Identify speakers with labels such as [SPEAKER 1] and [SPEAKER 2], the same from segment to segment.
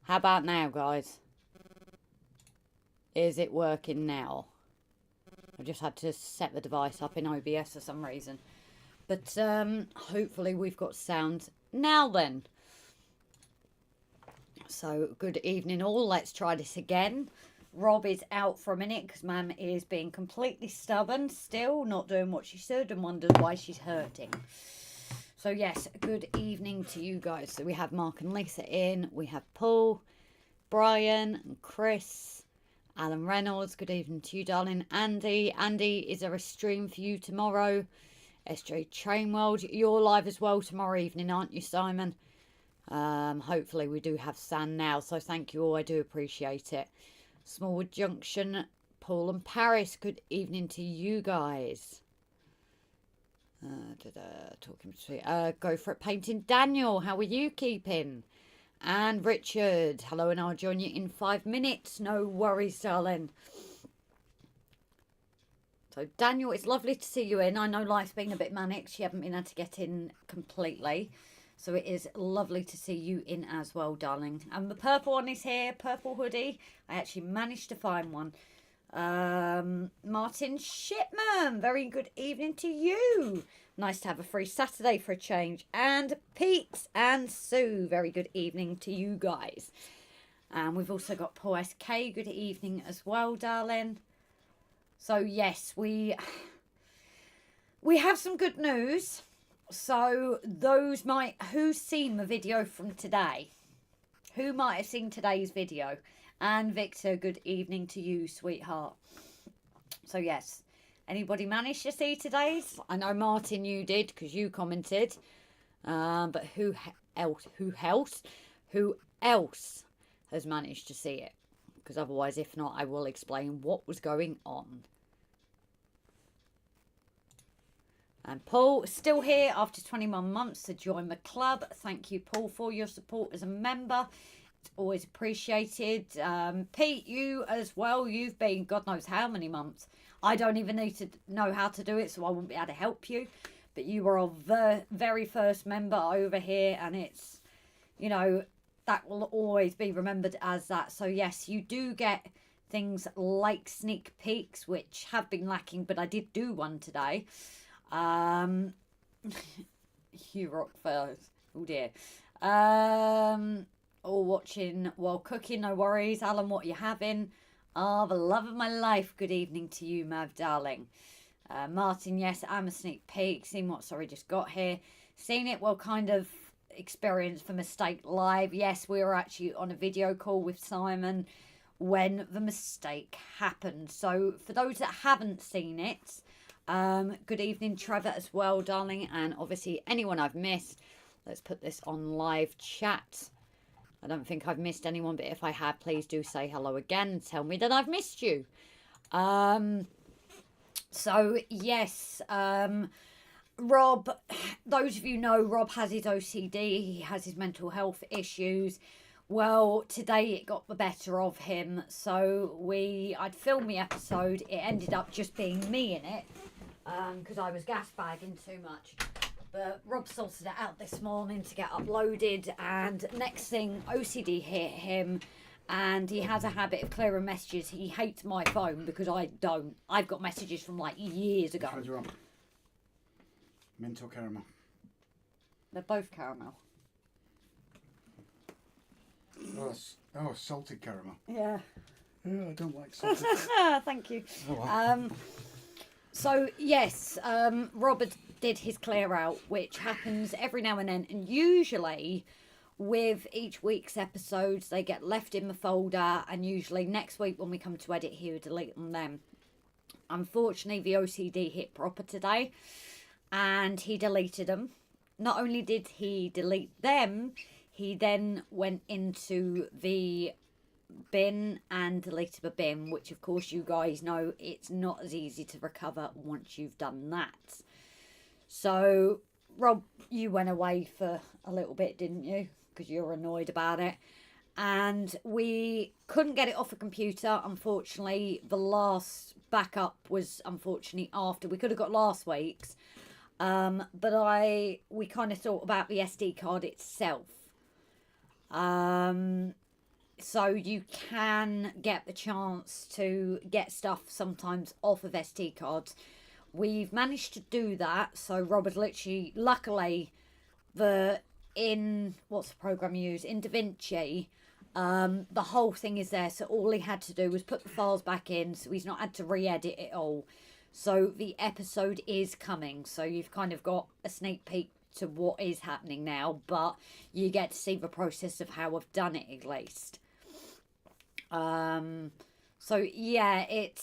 [SPEAKER 1] How about now, guys? Is it working now? I just had to set the device up in OBS for some reason. But hopefully we've got sound now then. So good evening all. Let's try this again. Rob is out for a minute because Mum is being completely stubborn still, not doing what she should, and wonders why she's hurting. So yes, good evening to you guys. So we have Mark and Lisa in. We have Paul, Brian and Chris, Alan Reynolds. Good evening to you, darling. Andy. Andy, is there a stream for you tomorrow? SJ Train World. You're live as well tomorrow evening, aren't you, Simon? Hopefully we do have sound now. So thank you all. I do appreciate it. Smallwood Junction, Paul and Paris. Good evening to you guys. Talking between go for it painting. Daniel, how are you keeping? And Richard, hello, and I'll join you in 5 minutes. No worries, darling. So Daniel, it's lovely to see you in. I know life's been a bit manic. You haven't been able to get in completely. So it is lovely to see you in as well, darling. And the purple one is here, purple hoodie. I actually managed to find one. Martin Shipman, very good evening to you. Nice to have a free Saturday for a change. And Pete and Sue, very good evening to you guys. And we've also got Paul SK, good evening as well, darling. So yes, we have some good news. So those who's seen the video from today? Who might have seen today's video? And Victor, good evening to you, sweetheart. So yes, anybody managed to see today's? I know Martin, you did because you commented. But who else has managed to see it? Because otherwise, if not, I will explain what was going on. And Paul, still here after 21 months to join the club. Thank you, Paul, for your support as a member. It's always appreciated. Pete, you as well. You've been God knows how many months. I don't even need to know how to do it, so I won't be able to help you. But you were our very first member over here, and it's, you know, that will always be remembered as that. So yes, you do get things like sneak peeks, which have been lacking, but I did do one today. You rock first. Oh dear. Or watching while cooking, no worries. Alan, what are you having? Ah, the love of my life. Good evening to you, Mav, darling. Martin, yes, I'm a sneak peek. Seen what sorry just got here. Seen it, well, kind of experienced the mistake live. Yes, we were actually on a video call with Simon when the mistake happened. So for those that haven't seen it, good evening, Trevor, as well, darling. And obviously anyone I've missed, let's put this on live chat. I don't think I've missed anyone, but if I have, please do say hello again and tell me that I've missed you. So yes, Rob, those of you know, Rob has his OCD. He has his mental health issues. Well, today it got the better of him. So I'd filmed the episode. It ended up just being me in it because I was gas bagging too much. But Rob sorted it out this morning to get uploaded, and next thing, OCD hit him, and he has a habit of clearing messages. He hates my phone because I don't. I've got messages from like years ago.
[SPEAKER 2] Which one? Mint or caramel?
[SPEAKER 1] They're both caramel.
[SPEAKER 2] Oh, salted caramel.
[SPEAKER 1] Yeah.
[SPEAKER 2] Oh, I don't like salted.
[SPEAKER 1] Thank you.
[SPEAKER 2] Oh, wow.
[SPEAKER 1] So yes, Robert did his clear out, which happens every now and then, and usually with each week's episodes they get left in the folder, and usually next week when we come to edit he will delete them then. Unfortunately, the OCD hit proper today and he deleted them. Not only did he delete them, he then went into the bin and deleted the bin, which of course you guys know it's not as easy to recover once you've done that. So Rob, you went away for a little bit, didn't you, because you're annoyed about it, and we couldn't get it off a computer. Unfortunately, the last backup was unfortunately after. We could have got last week's, but we kind of thought about the SD card itself. So you can get the chance to get stuff sometimes off of SD cards. We've managed to do that. So Robert literally, luckily, what's the program you use? In DaVinci, the whole thing is there. So all he had to do was put the files back in. So he's not had to re-edit it all. So the episode is coming. So you've kind of got a sneak peek to what is happening now, but you get to see the process of how I've done it at least. So yeah, it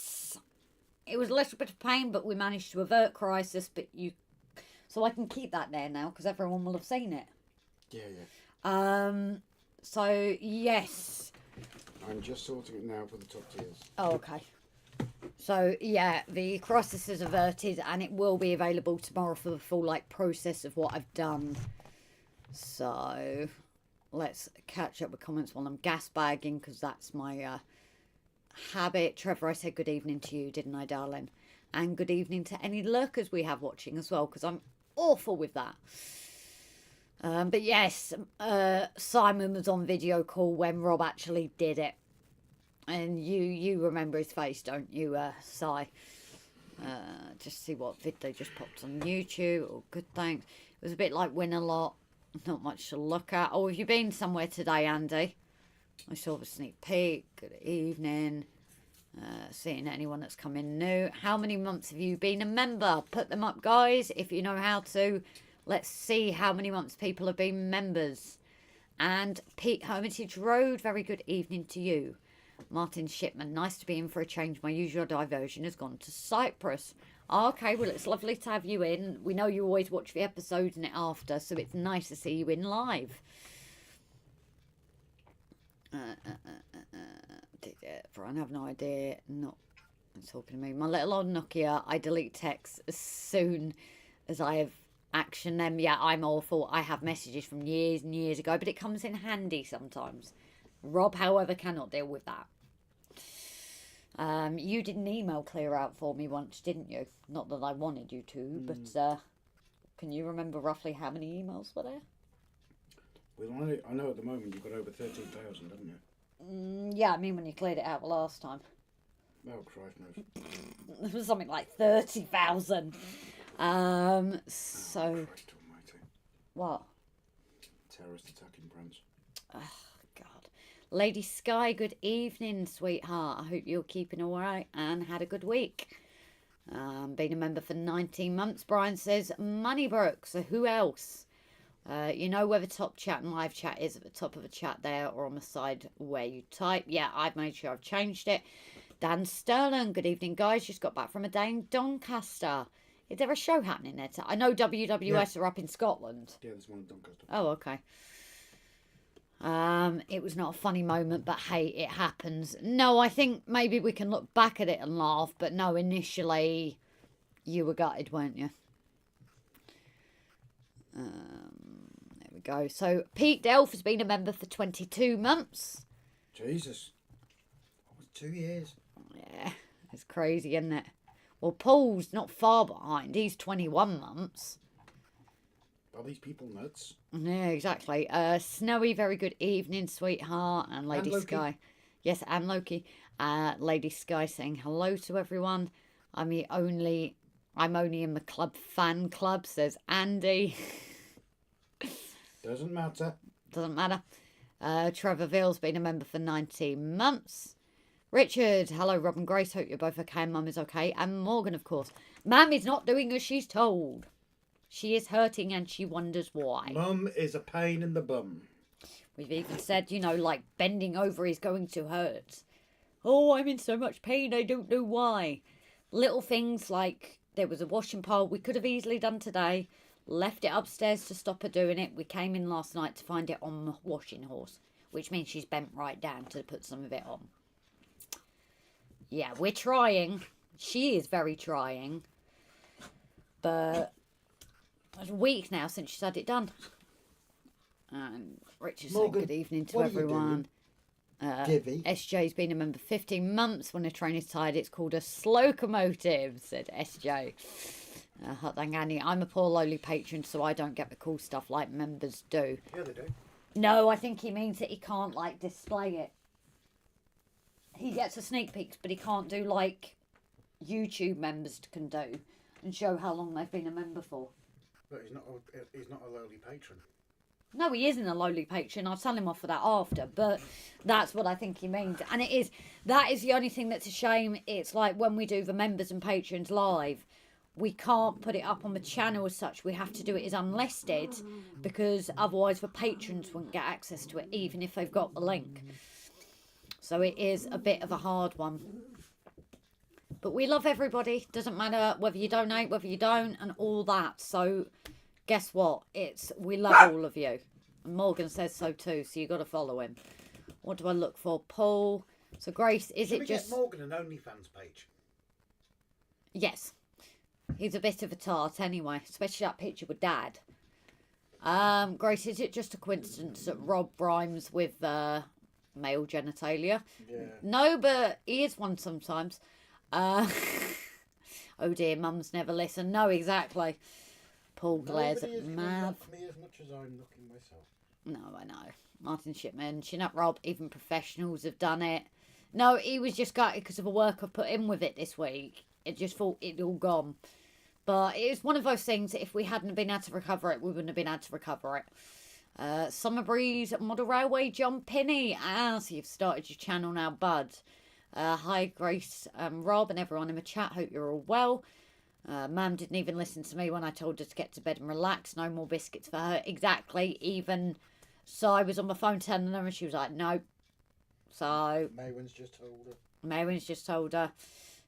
[SPEAKER 1] was a little bit of pain, but we managed to avert crisis. So I can keep that there now because everyone will have seen it.
[SPEAKER 2] Yeah.
[SPEAKER 1] So yes.
[SPEAKER 2] I'm just sorting it now for the top tiers.
[SPEAKER 1] Oh, okay. So yeah, the crisis is averted, and it will be available tomorrow for the full process of what I've done. So let's catch up with comments while I'm gas bagging because that's my habit. Trevor, I said good evening to you, didn't I, darling? And good evening to any lurkers we have watching as well, because I'm awful with that. But yes, Simon was on video call when Rob actually did it. And you remember his face, don't you, Si? Just see what vid they just popped on YouTube. Oh, good, thanks. It was a bit like Win a Lot. Not much to look at. Oh, have you been somewhere today, Andy? I saw the sneak peek. Good evening. Seeing anyone that's come in new. How many months have you been a member? Put them up, guys, if you know how to. Let's see how many months people have been members. And Pete Hermitage Road, very good evening to you. Martin Shipman, nice to be in for a change. My usual diversion has gone to Cyprus. Okay, well, it's lovely to have you in. We know you always watch the episodes and it after, so it's nice to see you in live. Brian, I have no idea. Not talking to me. My little old Nokia, I delete texts as soon as I have actioned them. Yeah, I'm awful. I have messages from years and years ago, but it comes in handy sometimes. Rob, however, cannot deal with that. You did an email clear out for me once, didn't you? Not that I wanted you to, but can you remember roughly how many emails were there?
[SPEAKER 2] Well, I know at the moment you've got over 13,000, haven't you?
[SPEAKER 1] Yeah, I mean when you cleared it out the last time.
[SPEAKER 2] Oh, Christ knows.
[SPEAKER 1] It was something like 30,000. So...
[SPEAKER 2] Oh, Christ almighty.
[SPEAKER 1] What?
[SPEAKER 2] Terrorist attack in France.
[SPEAKER 1] Oh, God. Lady Sky, good evening, sweetheart. I hope you're keeping all right and had a good week. Been a member for 19 months, Brian says. Moneybrook, so who else? You know where the top chat and live chat is, at the top of the chat there or on the side where you type. Yeah, I've made sure I've changed it. Dan Sterling, good evening, guys. Just got back from a day in Doncaster. Is there a show happening there? I know WWS are up in Scotland.
[SPEAKER 2] Yeah, there's one in Doncaster.
[SPEAKER 1] Oh, okay. It was not a funny moment, but hey, it happens. No, I think maybe we can look back at it and laugh, but no, initially you were gutted, weren't you? There we go. So Pete Delph has been a member for 22 months.
[SPEAKER 2] Jesus. That was 2 years.
[SPEAKER 1] Yeah, it's crazy, isn't it? Well, Paul's not far behind. He's 21 months.
[SPEAKER 2] Are these people nuts?
[SPEAKER 1] Yeah, exactly. Snowy, very good evening, sweetheart. And Lady Sky. Yes, and Loki. Lady Sky saying hello to everyone. I'm only in the club fan club, says Andy.
[SPEAKER 2] Doesn't matter.
[SPEAKER 1] Doesn't matter. Trevor Ville's been a member for 19 months. Richard, hello, Rob and Grace. Hope you're both okay and Mum is okay. And Morgan, of course. Mum is not doing as she's told. She is hurting and she wonders why.
[SPEAKER 2] Mum is a pain in the bum.
[SPEAKER 1] We've even said, like bending over is going to hurt. Oh, I'm in so much pain, I don't know why. Little things like there was a washing pole we could have easily done today. Left it upstairs to stop her doing it. We came in last night to find it on the washing horse, which means she's bent right down to put some of it on. Yeah, we're trying. She is very trying. But it's a week now since she's had it done. And Richard saying good evening to everyone. SJ's been a member 15 months. When a train is tired, it's called a slocomotive, said SJ. Hot dang Annie, I'm a poor lowly patron, so I don't get the cool stuff like members do.
[SPEAKER 2] Yeah, they do.
[SPEAKER 1] No, I think he means that he can't display it. he gets a sneak peek, but he can't do like YouTube members can do and show how long they've been a member for.
[SPEAKER 2] But he's not a lowly patron.
[SPEAKER 1] No, he isn't a lowly patron. I'll tell him off for that after, but that's what I think he means. And that is the only thing that's a shame. It's like when we do the members and patrons live, we can't put it up on the channel as such. We have to do it as unlisted because otherwise the patrons wouldn't get access to it, even if they've got the link. So it is a bit of a hard one. But we love everybody. Doesn't matter whether you donate, whether you don't, and all that. So guess what? We love all of you. And Morgan says so too, so you got to follow him. What do I look for? Paul. So Grace,
[SPEAKER 2] Should we get Morgan an OnlyFans page?
[SPEAKER 1] Yes. He's a bit of a tart anyway, especially that picture with Dad. Grace, is it just a coincidence that Rob rhymes with male genitalia?
[SPEAKER 2] Yeah.
[SPEAKER 1] No, but he is one sometimes. Oh dear, Mum's never listened. No, exactly. Paul glares at Mav.
[SPEAKER 2] Me as much as I'm looking myself.
[SPEAKER 1] No, I know. Martin Shipman, chin up Rob, even professionals have done it. No, he was just gutted because of the work I put in with it this week. It just thought it'd all gone. But it was one of those things that if we hadn't been able to recover it, we wouldn't have been able to recover it. Summer Breeze, Model Railway, John Pinney. So you've started your channel now, bud. Hi, Grace, Rob, and everyone in the chat. Hope you're all well. Mum didn't even listen to me when I told her to get to bed and relax. No more biscuits for her. Exactly. Even so, I was on my phone telling her and she was like, no. So
[SPEAKER 2] Maywin's just
[SPEAKER 1] told her.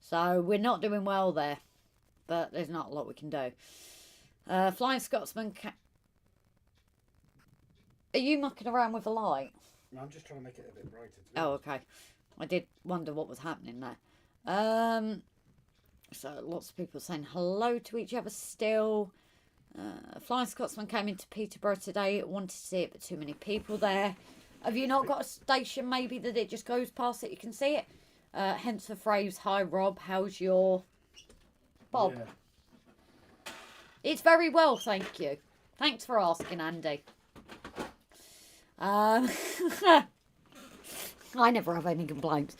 [SPEAKER 1] So we're not doing well there. But there's not a lot we can do. Flying Scotsman. Are you mucking around with a light?
[SPEAKER 2] No, I'm just trying to make it a bit brighter.
[SPEAKER 1] Oh, okay. I did wonder what was happening there. So lots of people saying hello to each other still. Flying Scotsman came into Peterborough today. Wanted to see it, but too many people there. Have you not got a station maybe that it just goes past that you can see it? Hence the phrase, hi Rob, how's your Bob? Yeah. It's very well, thank you. Thanks for asking, Andy. I never have any complaints.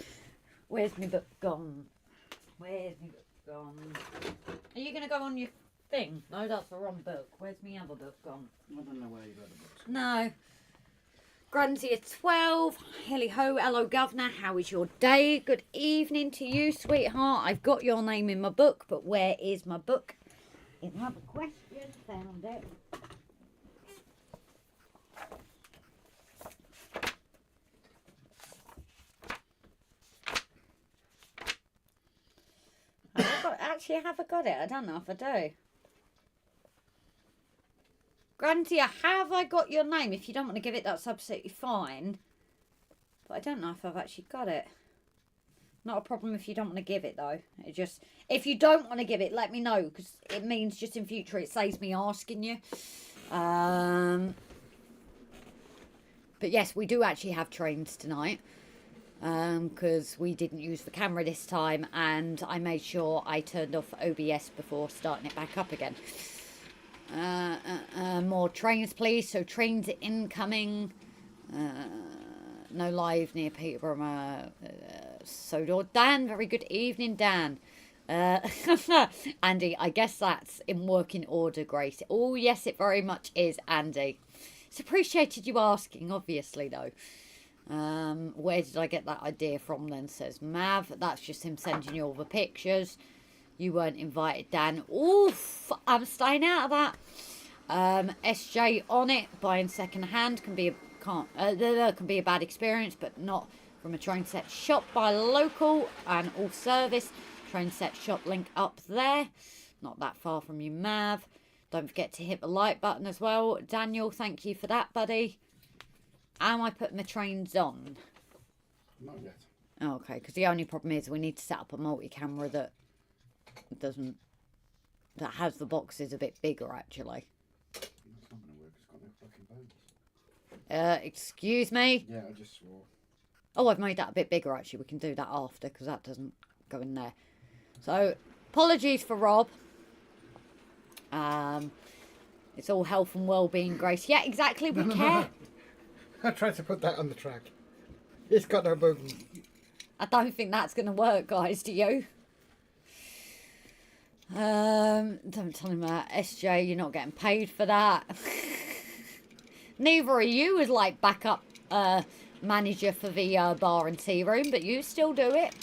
[SPEAKER 1] Where's my book gone? Where's my book gone? Are you going to go on your thing? No, that's the wrong book. Where's my other book gone?
[SPEAKER 2] I don't know where you got the books.
[SPEAKER 1] No. Grandia 12. Hilly ho, hello governor. How is your day? Good evening to you, sweetheart. I've got your name in my book, but where is my book? Is another question. Found it. Actually, have I got it? I don't know if I do. Grantia, have I got your name? If you don't want to give it, that's absolutely fine. But I don't know if I've actually got it. Not a problem if you don't want to give it, though. It just, if you don't want to give it, let me know. Because it means just in future, it saves me asking you. But yes, we do actually have trains tonight. Because we didn't use the camera this time. And I made sure I turned off OBS before starting it back up again. More trains, please. So trains incoming. No live near Peterborough. Sodor. Dan, very good evening, Dan. Andy, I guess that's in working order, Grace. Oh, yes, it very much is, Andy. It's appreciated you asking, obviously, though. Where did I get that idea from then, says Mav. That's just him sending you all the pictures. You weren't invited, Dan. Oof, I'm staying out of that. SJ on it. Buying second hand can be a bad experience, but not from a train set shop. Buy local and all service. Train set shop link up there. Not that far from you, Mav. Don't forget to hit the like button as well. Daniel, thank you for that, buddy. Am I putting the trains on?
[SPEAKER 2] Not yet.
[SPEAKER 1] Oh, okay, because the only problem is we need to set up a multi-camera that has the boxes a bit bigger, actually.
[SPEAKER 2] That's not going to work. It's got no fucking bones.
[SPEAKER 1] Excuse me?
[SPEAKER 2] Yeah, I just swore.
[SPEAKER 1] Oh, I've made that a bit bigger, actually. We can do that after, because that doesn't go in there. So, apologies for Rob. It's all health and well-being, Grace. Yeah, exactly, we care.
[SPEAKER 2] I tried to put that on the track. It's got no bones.
[SPEAKER 1] I don't think that's going to work, guys, do you? Don't tell him that. SJ, you're not getting paid for that. Neither are you as, like, backup manager for the bar and tea room, but you still do it.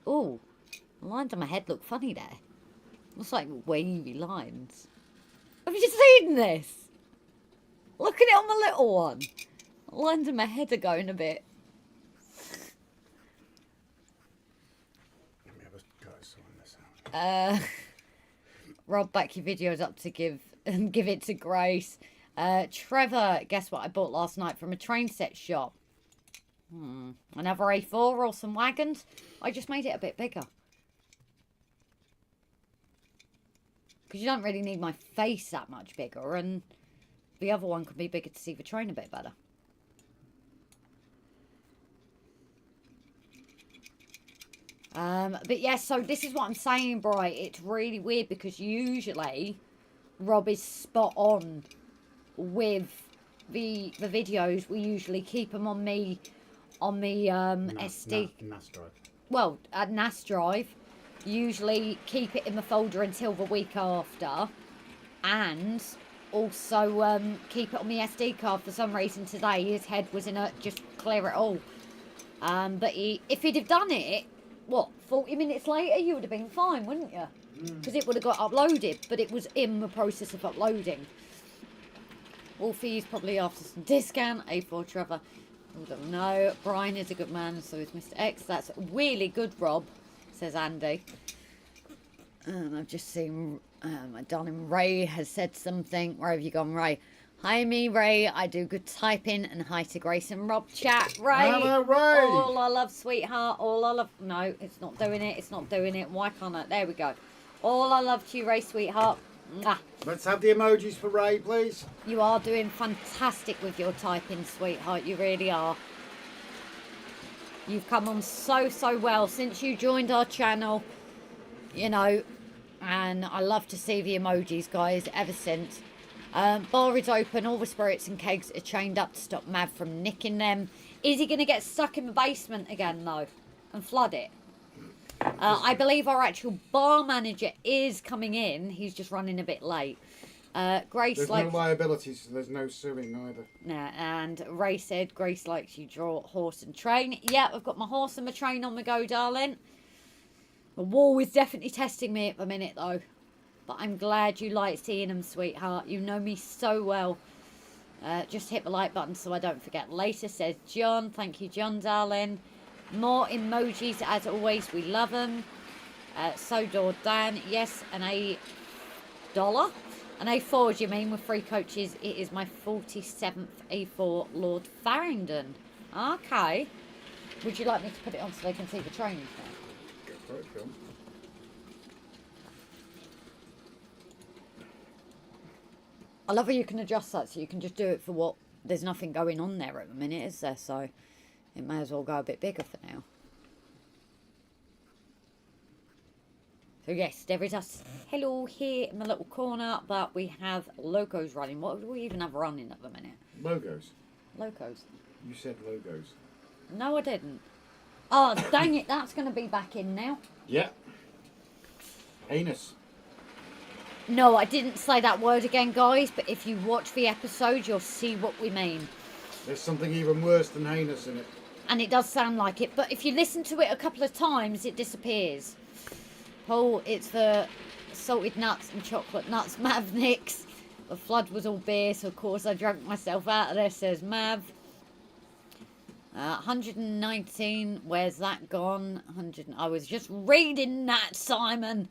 [SPEAKER 1] Ooh, the lines on my head look funny there. Looks like wavy lines. Have you seen this? Look at it on my little one. The lines in my head are going a bit.
[SPEAKER 2] Let me have a go at sorting this out.
[SPEAKER 1] Rob, back your videos up to give it to Grace. Trevor, guess what I bought last night from a train set shop? Another A4 or some wagons. I just made it a bit bigger. Because you don't really need my face that much bigger, and the other one could be bigger to see the train a bit better. But yeah, so this is what I'm saying, Bright. It's really weird because usually Rob is spot on with the videos. We usually keep them on me SD.
[SPEAKER 2] NAS drive.
[SPEAKER 1] Well, at NAS drive. Usually keep it in the folder until the week after, and also keep it on the SD card. For some reason today his head was in a just clear it all. But if he'd have done it, what, 40 minutes later, you would have been fine, wouldn't you? Because it would have got uploaded, but it was in the process of uploading. Wolfie's probably after some discount. A4 Trevor. I don't know. Brian is a good man, so is Mr. X. That's really good, Rob, says Andy. And I've just seen my darling Ray has said something. Where have you gone, Ray? Hi, me, Ray. I do good typing. And hi to Grace and Rob chat. Ray.
[SPEAKER 2] Hello, Ray.
[SPEAKER 1] All I love, sweetheart. All I love. No, it's not doing it. It's not doing it. Why can't I? There we go. All I love to you, Ray, sweetheart. Mwah.
[SPEAKER 2] Let's have the emojis for Ray, please.
[SPEAKER 1] You are doing fantastic with your typing, sweetheart. You really are. You've come on so well since you joined our channel. You know, and I love to see the emojis, guys, ever since. Bar is open. All the spirits and kegs are chained up to stop Mav from nicking them. Is he going to get stuck in the basement again, though, and flood it? I believe our actual bar manager is coming in. He's just running a bit late. Grace
[SPEAKER 2] There's
[SPEAKER 1] likes...
[SPEAKER 2] no liabilities, so there's no suing either.
[SPEAKER 1] Nah, and Ray said Grace likes you draw horse and train. Yeah, I've got my horse and my train on the go, darling. The wall is definitely testing me at the minute, though. But I'm glad you like seeing them, sweetheart. You know me so well. Just hit the like button so I don't forget later, says John. Thank you, John, darling. More emojis, as always. We love them. Sodor Dan. Yes, an $1. An A4, do you mean, with 3 coaches? It is my 47th A4 Lord Farringdon. Okay. Would you like me to put it on so they can see the trains now?
[SPEAKER 2] Go for it, Phil.
[SPEAKER 1] I love how you can adjust that so you can just do it for what... There's nothing going on there at the minute, is there? So it may as well go a bit bigger for now. So yes, there is us hello here in the little corner, but we have locos running. What do we even have running at the minute?
[SPEAKER 2] Logos.
[SPEAKER 1] Locos.
[SPEAKER 2] You said logos.
[SPEAKER 1] No, I didn't. Oh, dang it, that's going to be back in now.
[SPEAKER 2] Yeah. Anus.
[SPEAKER 1] No, I didn't say that word again, guys, but if you watch the episode, you'll see what we mean.
[SPEAKER 2] There's something even worse than heinous in it.
[SPEAKER 1] And it does sound like it, but if you listen to it a couple of times, it disappears. Paul, it's the salted nuts and chocolate nuts, Mav Nix. The flood was all beer, so of course I drank myself out of there, says Mav. 119, where's that gone? 100. I was just reading that, Simon.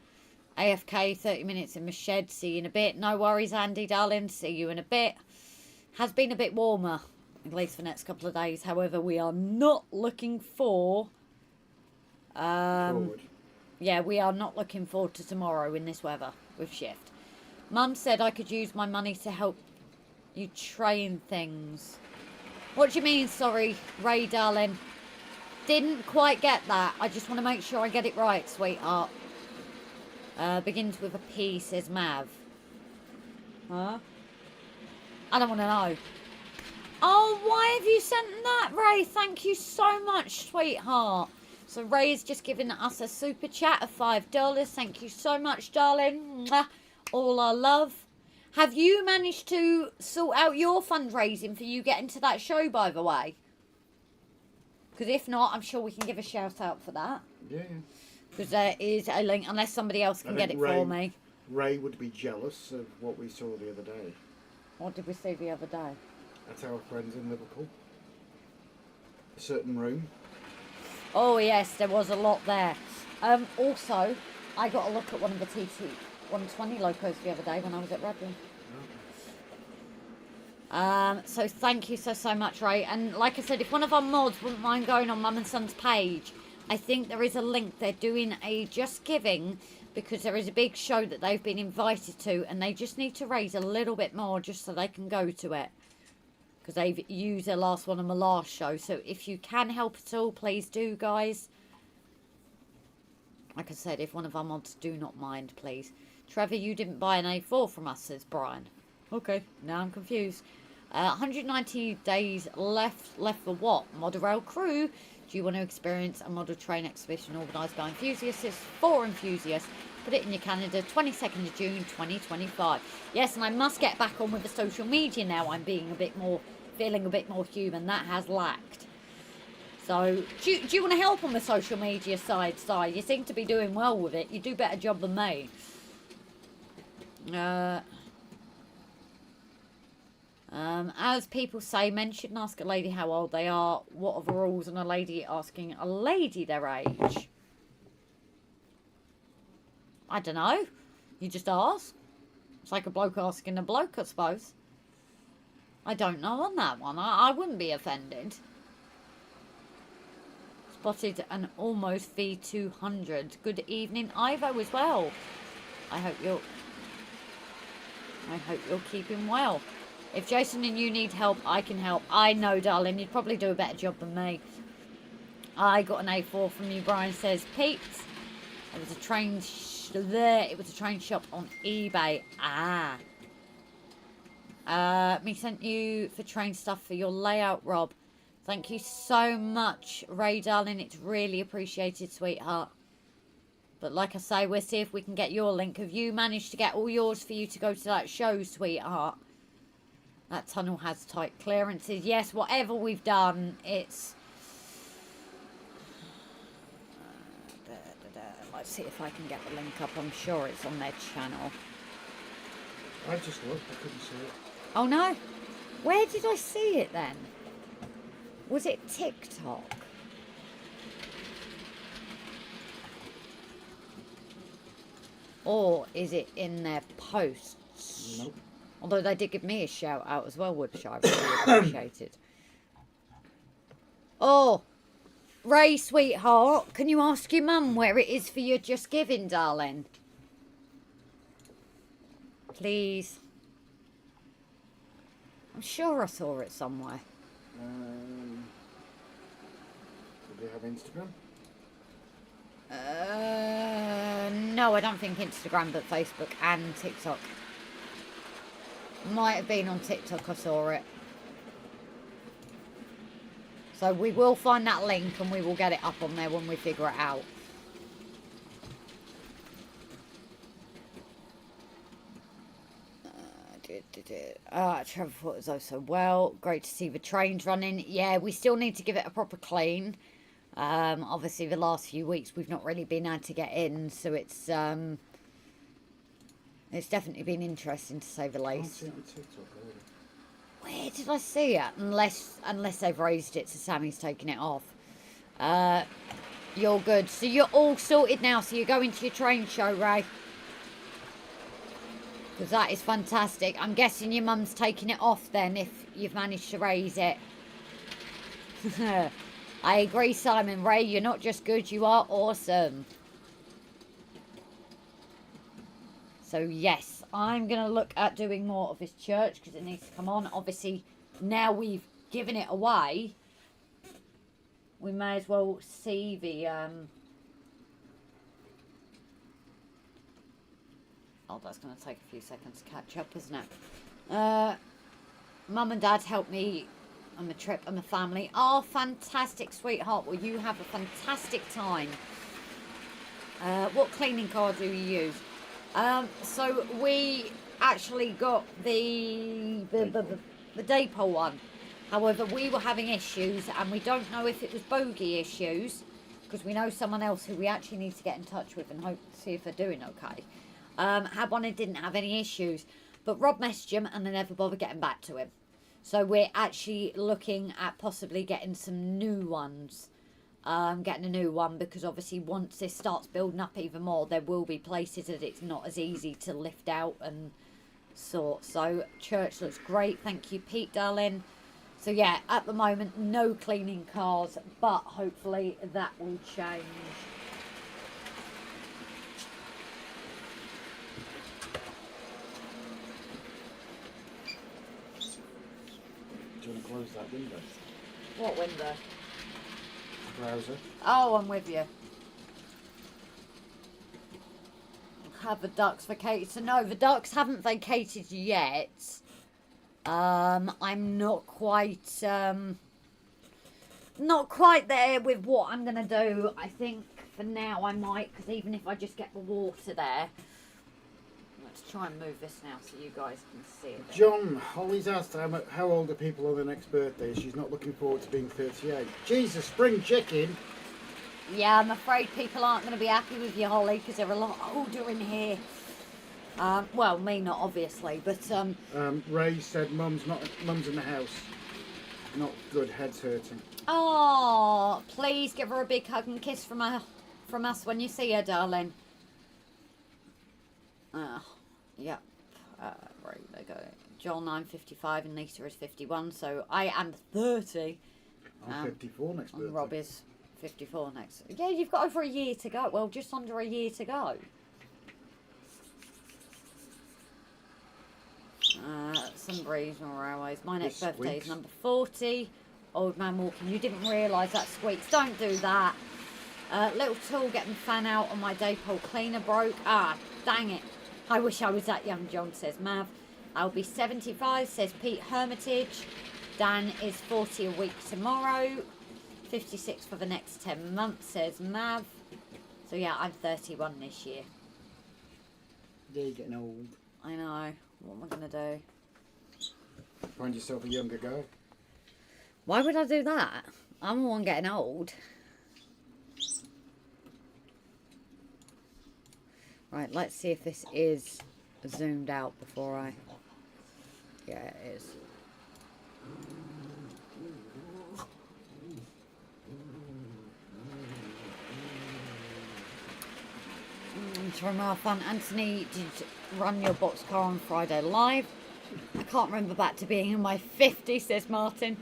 [SPEAKER 1] AFK, 30 minutes in my shed. See you in a bit. No worries, Andy, darling. See you in a bit. Has been a bit warmer, at least for the next couple of days. However, we are not looking for...
[SPEAKER 2] Forward.
[SPEAKER 1] Yeah, we are not looking forward to tomorrow in this weather with shift. Mum said I could use my money to help you train things. What do you mean, sorry, Ray, darling? Didn't quite get that. I just want to make sure I get it right, sweetheart. Begins with a P, says Mav. Huh? I don't want to know. Oh, why have you sent that, Ray? Thank you so much, sweetheart. So Ray's just given us a super chat of $5. Thank you so much, darling. Mwah. All our love. Have you managed to sort out your fundraising for you getting to that show, by the way? Because if not, I'm sure we can give a shout out for that.
[SPEAKER 2] Yeah.
[SPEAKER 1] Because there is a link, unless somebody else can get it for me.
[SPEAKER 2] Ray would be jealous of what we saw the other day.
[SPEAKER 1] What did we see the other day?
[SPEAKER 2] At our friends in Liverpool. A certain room.
[SPEAKER 1] Oh yes, there was a lot there. Also, I got a look at one of the TT 120 locos the other day when I was at Rugby. So thank you so much, Ray. And like I said, if one of our mods wouldn't mind going on Mum and Son's page, I think there is a link. They're doing a Just Giving because there is a big show that they've been invited to, and they just need to raise a little bit more just so they can go to it. Because they've used their last one on the last show. So if you can help at all, please do, guys. Like I said, if one of our mods do not mind, please. Trevor, you didn't buy an A4 from us, says Brian. Okay, now I'm confused. 190 days left for what? Model Rail crew. Do you want to experience a model train exhibition organised by enthusiasts for enthusiasts? Put it in your calendar, 22nd of June 2025. Yes, and I must get back on with the social media now. I'm being feeling a bit more human. That has lacked. So, do you want to help on the social media side, Si? You seem to be doing well with it. You do a better job than me. As people say, men shouldn't ask a lady how old they are. What are the rules on a lady asking a lady their age? I don't know. You just ask. It's like a bloke asking a bloke, I suppose. I don't know on that one. I wouldn't be offended. Spotted an almost V200. Good evening, Ivo, as well. I hope you're keeping well. If Jason and you need help, I can help. I know, darling. You'd probably do a better job than me. I got an A4 from you, Brian says. Pete, it was a train shop on eBay. Me sent you for train stuff for your layout, Rob. Thank you so much, Ray, darling. It's really appreciated, sweetheart. But like I say, we'll see if we can get your link. Have you managed to get all yours for you to go to that show, sweetheart? That tunnel has tight clearances. Yes, whatever we've done, it's... Let's see if I can get the link up. I'm sure it's on their channel.
[SPEAKER 2] I just looked. I couldn't see it.
[SPEAKER 1] Oh, no. Where did I see it then? Was it TikTok? Or is it in their posts?
[SPEAKER 2] Nope.
[SPEAKER 1] Although they did give me a shout out as well, which I really appreciated. Oh, Ray, sweetheart, can you ask your mum where it is for your Just Giving, darling? Please. I'm sure I saw it somewhere.
[SPEAKER 2] Do they have Instagram?
[SPEAKER 1] No, I don't think Instagram, but Facebook and TikTok. Might have been on TikTok, I saw it. So we will find that link and we will get it up on there when we figure it out. Trevor thought it was also well. Great to see the trains running. Yeah, we still need to give it a proper clean. Obviously the last few weeks we've not really been able to get in, so it's definitely been interesting to say the least. Where did I see it? Unless they've raised it, so Sammy's taken it off. You're good. So you're all sorted now, so you're going to your train show, Ray? Because that is fantastic. I'm guessing your mum's taking it off then, if you've managed to raise it. I agree, Simon. Ray, you're not just good, you are awesome. So, yes, I'm going to look at doing more of this church because it needs to come on. Obviously, now we've given it away, we may as well see the... Oh, that's going to take a few seconds to catch up, isn't it? Mum and Dad helped me and my trip and my family. Oh, fantastic, sweetheart. Well, you have a fantastic time. What cleaning car do you use? So we actually got the Daypole one. However, we were having issues, and we don't know if it was bogey issues, because we know someone else who we actually need to get in touch with and hope to see if they're doing okay. Had one and didn't have any issues, but Rob messaged him and they never bothered getting back to him. So we're actually looking at possibly getting some new ones. Getting a new one, because obviously once this starts building up even more, there will be places that it's not as easy to lift out and sort. So church looks great. Thank you, Pete, darling. So yeah, at the moment, no cleaning cars, but hopefully that will change.
[SPEAKER 2] Do you want to close that window?
[SPEAKER 1] What window?
[SPEAKER 2] Browser.
[SPEAKER 1] Oh, I'm with you. Have the ducks vacated? So no, the ducks haven't vacated yet. I'm not quite there with what I'm gonna do. I think for now I might, because even if I just get the water there. Let's try and move this now so you guys can see it.
[SPEAKER 2] John, Holly's asked how old are people on their next birthday. She's not looking forward to being 38. Jesus, spring chicken.
[SPEAKER 1] Yeah, I'm afraid people aren't going to be happy with you, Holly, because they're a lot older in here. Well, me not, obviously, but...
[SPEAKER 2] Ray said mum's in the house. Not good, head's hurting.
[SPEAKER 1] Oh, please give her a big hug and kiss from us when you see her, darling. Yep. Right, there you go. John, I'm 55 and Lisa is 51, so I am 30.
[SPEAKER 2] I'm 54 next birthday.
[SPEAKER 1] And Rob is 54 next. Yeah, you've got over a year to go. Well, just under a year to go. Some breeze on railways. My next birthday is number 40. Old man walking. You didn't realise that squeaks. Don't do that. Little tool getting fan out on my Daypole cleaner broke. Ah, dang it. I wish I was that young, John, says Mav. I'll be 75, says Pete Hermitage. Dan is 40 a week tomorrow. 56 for the next 10 months, says Mav. So yeah, I'm 31 this year.
[SPEAKER 2] Yeah, you're getting old.
[SPEAKER 1] I know. What am I going to do?
[SPEAKER 2] Find yourself a younger guy.
[SPEAKER 1] Why would I do that? I'm the one getting old. Right, let's see if this is zoomed out before I... Yeah, it is. To remember fun, Anthony did run your box car on Friday live. I can't remember back to being in my 50s, says Martin.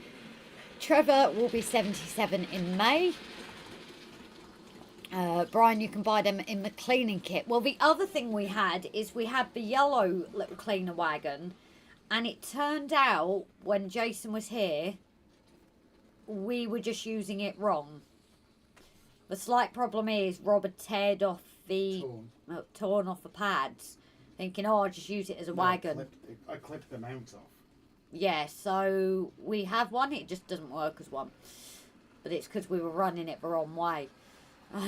[SPEAKER 1] Trevor will be 77 in May. Brian, you can buy them in the cleaning kit. Well, the other thing we had is we had the yellow little cleaner wagon, and it turned out when Jason was here, we were just using it wrong. The slight problem is Rob had torn off the pads, thinking, oh, I'll just use it as a wagon.
[SPEAKER 2] I clipped them out off.
[SPEAKER 1] Yeah, so we have one, it just doesn't work as one. But it's because we were running it the wrong way.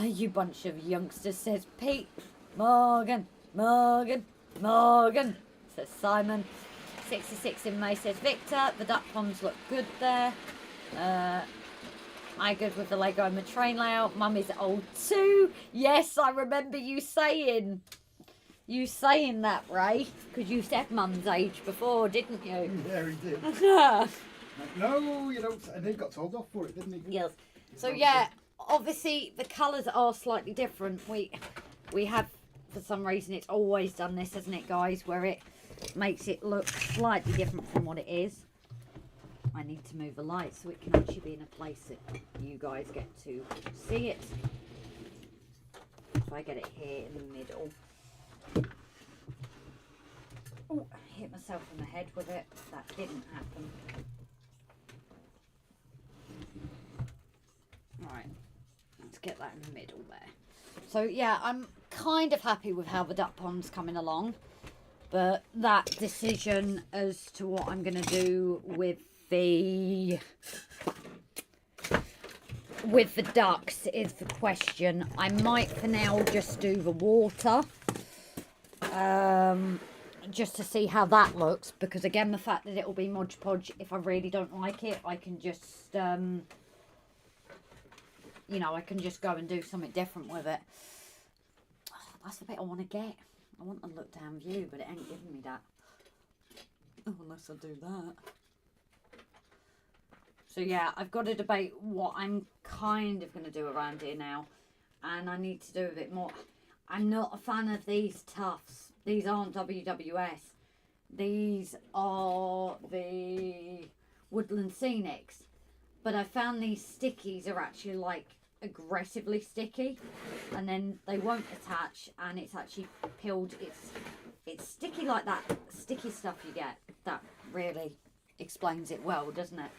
[SPEAKER 1] You bunch of youngsters, says Pete. Morgan, says Simon. 66 in May, says Victor. The duck ponds look good there. I good with the Lego and the train layout. Mum is old too. Yes, I remember you saying that, Ray, because you said Mum's age before, didn't you?
[SPEAKER 2] Yeah, he did. No, you don't. And he got told off for it, didn't he?
[SPEAKER 1] Yes. So yeah, obviously the colours are slightly different. We have, for some reason, it's always done this, hasn't it, guys, where it makes it look slightly different from what it is. I need to move the light so it can actually be in a place that you guys get to see it. If I get it here in the middle. Oh, I hit myself on the head with it. That didn't happen. Right, let's get that in the middle there. So yeah, I'm kind of happy with how the duck pond's coming along. But that decision as to what I'm going to do with the ducks is the question. I might for now just do the water. Just to see how that looks, because again, the fact that it'll be Mod Podge, if I really don't like it, I can just you know, I can just go and do something different with it. Oh, that's the bit I want to get. I want a look down view, but it ain't giving me that. Oh, unless I do that. So yeah, I've got to debate what I'm kind of going to do around here now. And I need to do a bit more. I'm not a fan of these tufts. These aren't WWS. These are the Woodland Scenics. But I found these stickies are actually like aggressively sticky. And then they won't attach, and it's actually peeled. It's sticky like that sticky stuff you get. That really explains it well, doesn't it?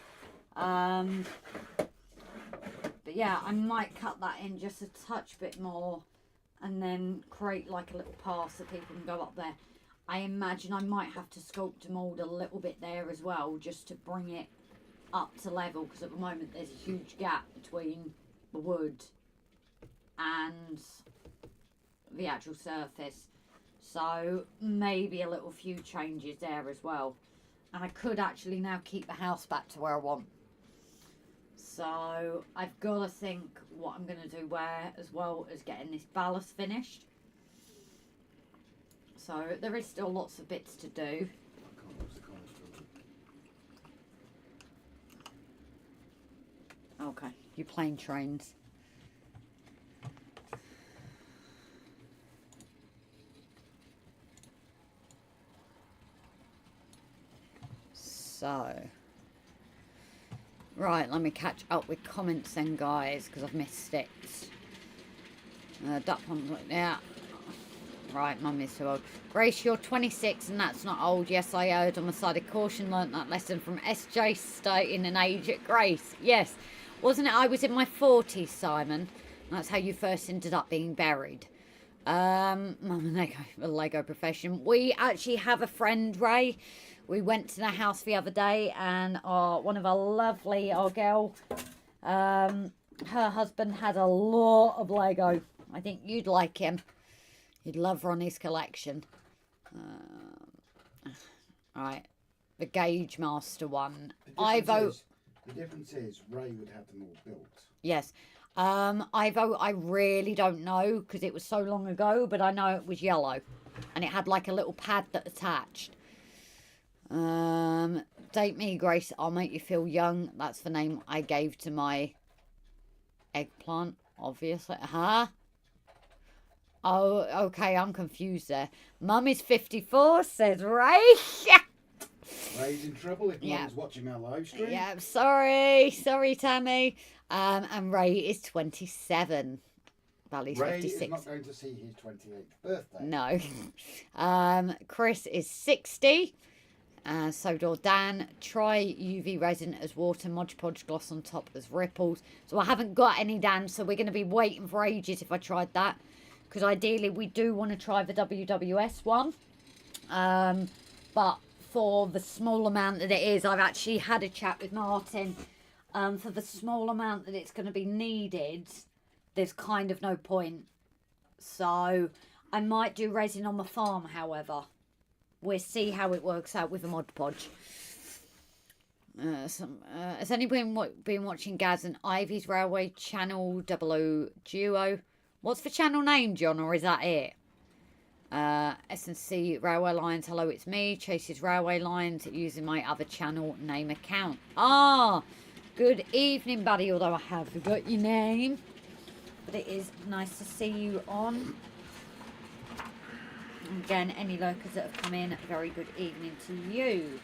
[SPEAKER 1] But yeah, I might cut that in just a touch bit more and then create like a little path so people can go up there. I imagine I might have to sculpt and mould a little bit there as well, just to bring it up to level, because at the moment there's a huge gap between the wood and the actual surface. So maybe a little few changes there as well. And I could actually now keep the house back to where I want. So I've got to think what I'm going to do where, as well as getting this ballast finished. So there is still lots of bits to do. Okay, you're playing trains. So, right, let me catch up with comments then, guys, because I've missed it. Duck pond, yeah. Right, mum is too old. Grace, you're 26 and that's not old. Yes, I erred on the side of caution. Learnt that lesson from SJ stating an age at Grace. Yes, wasn't it? I was in my 40s, Simon. That's how you first ended up being buried. Mum and Lego profession. We actually have a friend, Ray. We went to the house the other day, and one of our girl, her husband had a lot of Lego. I think you'd like him. You'd love Ronnie's collection. Right, the Gauge Master one. I vote.
[SPEAKER 2] The difference is Ray would have them all built.
[SPEAKER 1] Yes. I vote. I really don't know because it was so long ago, but I know it was yellow, and it had like a little pad that attached. Date me, Grace. I'll make you feel young. That's the name I gave to my eggplant, obviously. Huh? Oh, okay. I'm confused there. Mum is 54, says Ray.
[SPEAKER 2] Ray's in trouble if Mum's watching our live stream.
[SPEAKER 1] Yeah, sorry, Tammy. And Ray is 27. Bally's
[SPEAKER 2] Ray
[SPEAKER 1] 56.
[SPEAKER 2] is not going to see his 28th birthday.
[SPEAKER 1] No. Chris is 60. So Dan, try UV resin as water, Mod Podge gloss on top as ripples. So I haven't got any, Dan, so we're going to be waiting for ages if I tried that. Because ideally we do want to try the WWS one. But for the small amount that it is, I've actually had a chat with Martin. For the small amount that it's going to be needed, there's kind of no point. So I might do resin on the farm, however. We'll see how it works out with a Mod Podge. Has anyone been watching Gaz and Ivy's Railway Channel 00 Duo? What's the channel name, John, or is that it? S&C Railway Lines, hello, it's me. Chase's Railway Lines using my other channel name account. Ah, good evening, buddy, although I have forgot your name. But it is nice to see you on. Again, any lurkers that have come in, very good evening to you.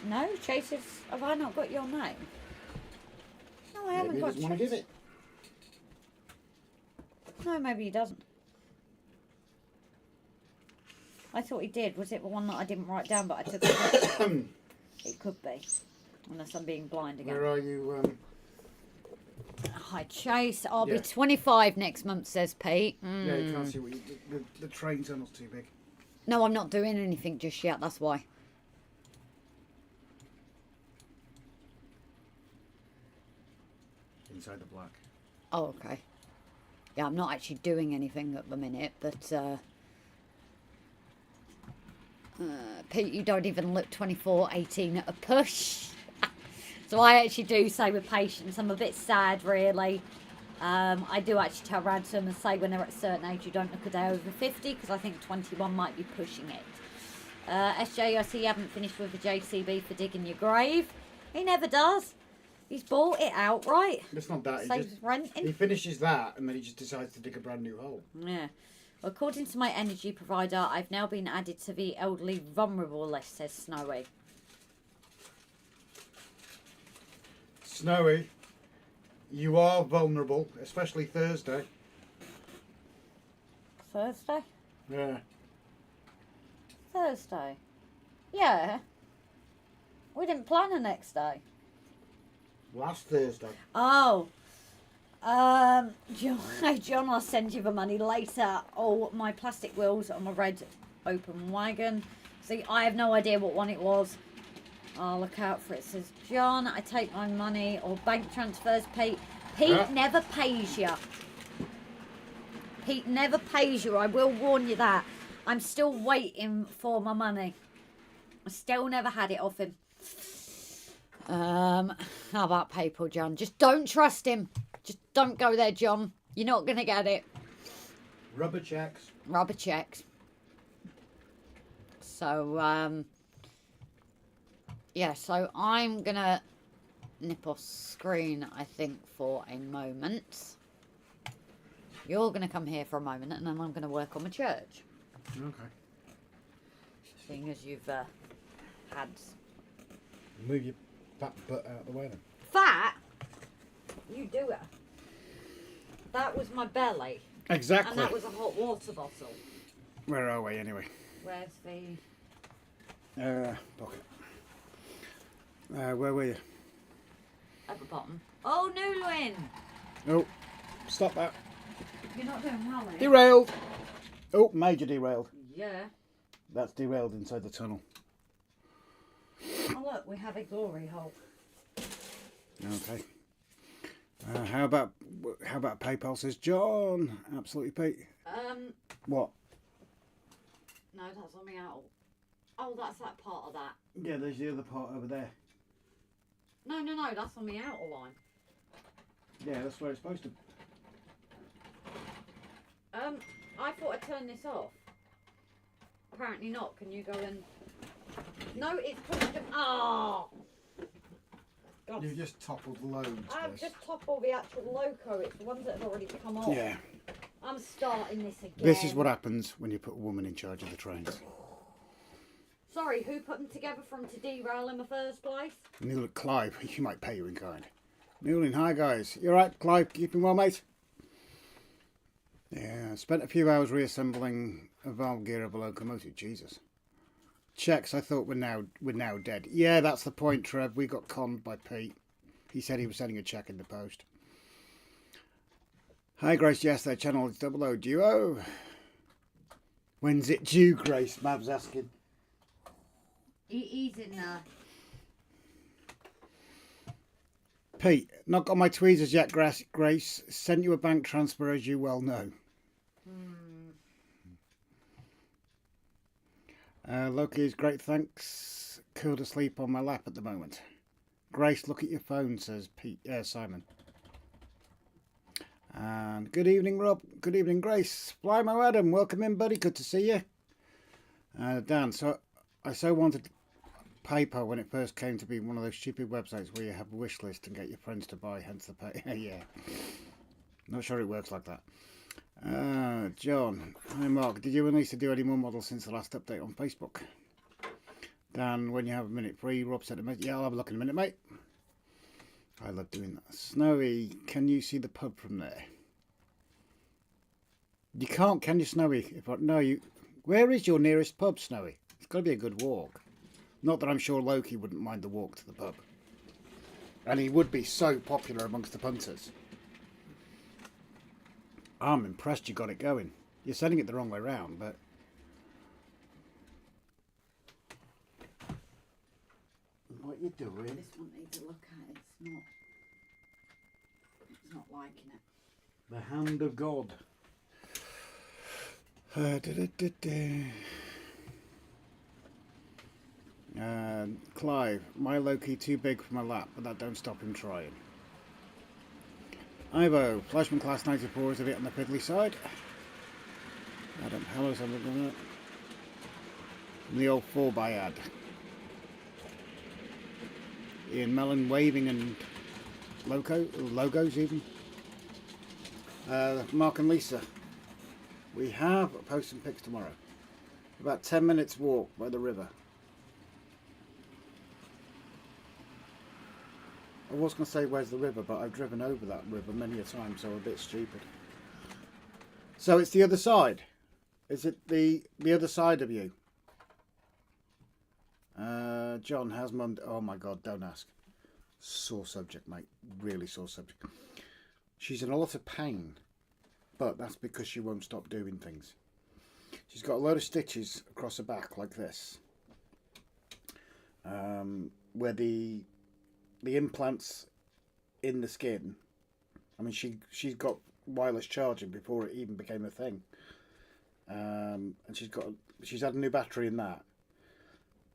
[SPEAKER 1] No, Chasers, have I not got your name? No, I haven't got
[SPEAKER 2] Maybe he doesn't want to give it.
[SPEAKER 1] No, maybe he doesn't. I thought he did. Was it the one that I didn't write down, but I took it? It could be. Unless I'm being blind again.
[SPEAKER 2] Where are you?
[SPEAKER 1] Hi, Chase. I'll be 25 next month, says Pete.
[SPEAKER 2] Yeah, you can't see what you do. The trains are not too big.
[SPEAKER 1] No, I'm not doing anything just yet. That's why.
[SPEAKER 2] inside the black.
[SPEAKER 1] Oh, okay. Yeah, I'm not actually doing anything at the minute, but Pete, you don't even look 24/18 at a push. So I actually do say with patients, I'm a bit sad, really. I do actually tell around to them and say when they're at a certain age, you don't look a day over 50, because I think 21 might be pushing it. SJ, I see you haven't finished with the JCB for digging your grave. He never does. He's bought it outright.
[SPEAKER 2] It's not that.
[SPEAKER 1] Saves renting.
[SPEAKER 2] He finishes that and then he just decides to dig a brand new hole.
[SPEAKER 1] Yeah. Well, according to my energy provider, I've now been added to the elderly vulnerable list, says Snowy.
[SPEAKER 2] Snowy, you are vulnerable, especially Thursday.
[SPEAKER 1] Thursday?
[SPEAKER 2] Yeah.
[SPEAKER 1] Thursday? Yeah. We didn't plan the next day.
[SPEAKER 2] Last Thursday.
[SPEAKER 1] Oh. John, I'll send you the money later. Oh, my plastic wheels on my red open wagon. See, I have no idea what one it was. I'll look out for it. It says, John, I take my money or bank transfers. Pete never pays you. Pete never pays you. I will warn you that. I'm still waiting for my money. I still never had it off him. How about PayPal, John? Just don't trust him. Just don't go there, John. You're not going to get it.
[SPEAKER 2] Rubber checks.
[SPEAKER 1] Rubber checks. So, yeah, so I'm going to nip off screen, I think, for a moment. You're going to come here for a moment, and then I'm going to work on my church.
[SPEAKER 2] Okay.
[SPEAKER 1] Seeing as you've had...
[SPEAKER 2] Move your fat butt out of the way then.
[SPEAKER 1] Fat? You do it. That was my belly.
[SPEAKER 2] Exactly.
[SPEAKER 1] And that was a hot water bottle.
[SPEAKER 2] Where are we anyway?
[SPEAKER 1] Where's the...
[SPEAKER 2] Pocket. Where were you?
[SPEAKER 1] At the bottom. Oh, Newlyn!
[SPEAKER 2] Oh, stop that.
[SPEAKER 1] You're not doing well, eh?
[SPEAKER 2] Derailed. Oh, major derailed.
[SPEAKER 1] Yeah.
[SPEAKER 2] That's derailed inside the tunnel.
[SPEAKER 1] Oh, look, we have a glory hole.
[SPEAKER 2] Okay. How about PayPal, says John? Absolutely, Pete. What?
[SPEAKER 1] No, that's on me out. Oh, that's that part of that.
[SPEAKER 2] Yeah, there's the other part over there.
[SPEAKER 1] No, that's on the outer line.
[SPEAKER 2] Yeah, that's where it's supposed to.
[SPEAKER 1] I thought I'd turn this off. Apparently not. Can you go and... No, it's pushed them... Oh! God.
[SPEAKER 2] You've just toppled loads.
[SPEAKER 1] I've just toppled the actual loco. It's the ones that have already come off.
[SPEAKER 2] Yeah.
[SPEAKER 1] I'm starting this again.
[SPEAKER 2] This is what happens when you put a woman in charge of the trains.
[SPEAKER 1] Sorry, who put them together for them to derail in the first place?
[SPEAKER 2] Neil, Clive, he might pay you in kind. Newlyn, hi guys. You alright, Clive? Keeping well, mate? Yeah, I spent a few hours reassembling a valve gear of a locomotive. Jesus. Checks I thought were now dead. Yeah, that's the point, Trev. We got conned by Pete. He said he was sending a check in the post. Hi, Grace. Yes, their channel is 00 Duo. When's it due, Grace? Mav's asking.
[SPEAKER 1] He's in there.
[SPEAKER 2] Pete, not got my tweezers yet, Grace. Sent you a bank transfer, as you well know. Loki is great, thanks. Curled asleep on my lap at the moment. Grace, look at your phone, says Simon. And good evening, Rob. Good evening, Grace. Flymo Adam, welcome in, buddy. Good to see you. Dan, I so wanted PayPal when it first came to be one of those stupid websites where you have a wish list and get your friends to buy, hence the pay. Yeah. Not sure it works like that. John, hi Mark, did you and Lisa do any more models since the last update on Facebook? Dan, when you have a minute free, Rob said a minute. Yeah, I'll have a look in a minute, mate. I love doing that. Snowy, can you see the pub from there? You can't, can you, Snowy? Where is your nearest pub, Snowy? It's got to be a good walk. Not that I'm sure Loki wouldn't mind the walk to the pub. And he would be so popular amongst the punters. I'm impressed you got it going. You're sending it the wrong way round, but... What you doing?
[SPEAKER 1] This one needs a look at. liking it.
[SPEAKER 2] The hand of God. Clive, my low-key too big for my lap, but that don't stop him trying. Ivo, Flashman Class 94 is a bit on the piddly side. Adam, hello, something. The old 4x ad. Ian Mellon waving and logos even. Mark and Lisa, we have posting pics tomorrow. About 10 minutes walk by the river. I was going to say where's the river, but I've driven over that river many a time, so I'm a bit stupid. So it's the other side. Is it the other side of you? John, how's Mum? Oh my God, don't ask. Sore subject, mate. Really sore subject. She's in a lot of pain, but that's because she won't stop doing things. She's got a load of stitches across her back like this, where the implants in the skin. I mean, she's got wireless charging before it even became a thing, and she's had a new battery in that.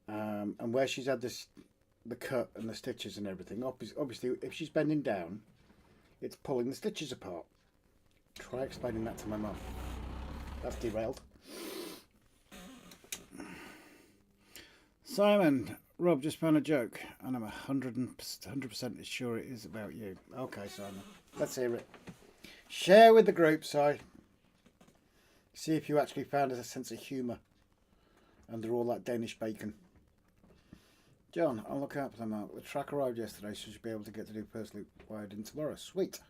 [SPEAKER 2] And where she's had the cut and the stitches and everything, obviously if she's bending down, it's pulling the stitches apart. Try explaining that to my mum. That's derailed. Simon, Rob just found a joke, and I'm 100% sure it is about you. Okay, Simon, let's hear it. Share with the group, Si. See if you actually found a sense of humour under all that Danish bacon. John, I'll look out for them out. The track arrived yesterday, so you should be able to get to do first loop wired in tomorrow. Sweet.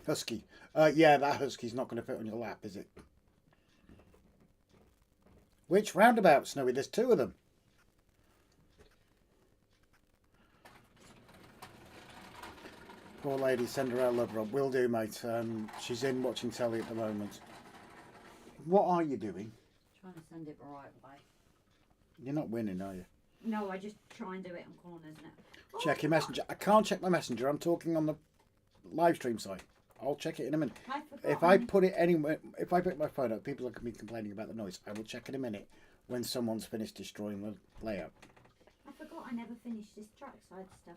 [SPEAKER 2] Husky. Yeah, that husky's not going to fit on your lap, is it? Which roundabout, Snowy? There's two of them. Poor lady, send her our love, Rob. Will do, mate. She's in watching telly at the moment. What are you doing?
[SPEAKER 1] Trying to send it the right way.
[SPEAKER 2] You're not winning, are you?
[SPEAKER 1] No, I just try and do it on corners now.
[SPEAKER 2] Check your messenger. I can't check my messenger. I'm talking on the live stream site. I'll check it in a minute. If I put it anywhere, if I pick my phone up, people are going to be complaining about the noise. I will check in a minute when someone's finished destroying the layout.
[SPEAKER 1] I forgot I never finished this trackside stuff.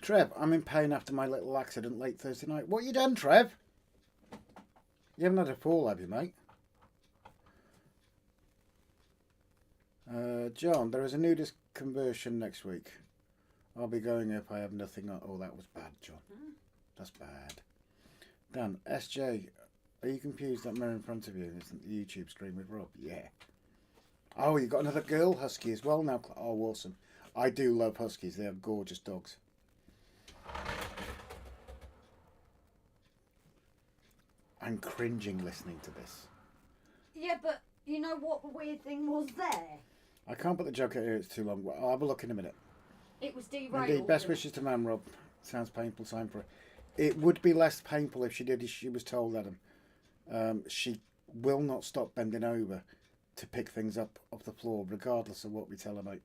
[SPEAKER 2] Trev, I'm in pain after my little accident late Thursday night. What you done, Trev? You haven't had a fall, have you, mate? John, there is a nudist conversion next week. I'll be going if I have nothing on. Oh, that was bad, John. That's bad. Dan, SJ, are you confused that mirror in front of you isn't the YouTube stream with Rob? Yeah. Oh, you got another girl husky as well now. Oh, awesome. I do love huskies. They are gorgeous dogs. I'm cringing listening to this.
[SPEAKER 1] Yeah, but you know what the weird thing was there?
[SPEAKER 2] I can't put the joke out here, it's too long. I'll have a look in a minute.
[SPEAKER 1] It was derailed.
[SPEAKER 2] Indeed, best wishes to Man Rob. Sounds painful, time for it. It would be less painful if she did as she was told, Adam. She will not stop bending over to pick things up off the floor, regardless of what we tell her, mate.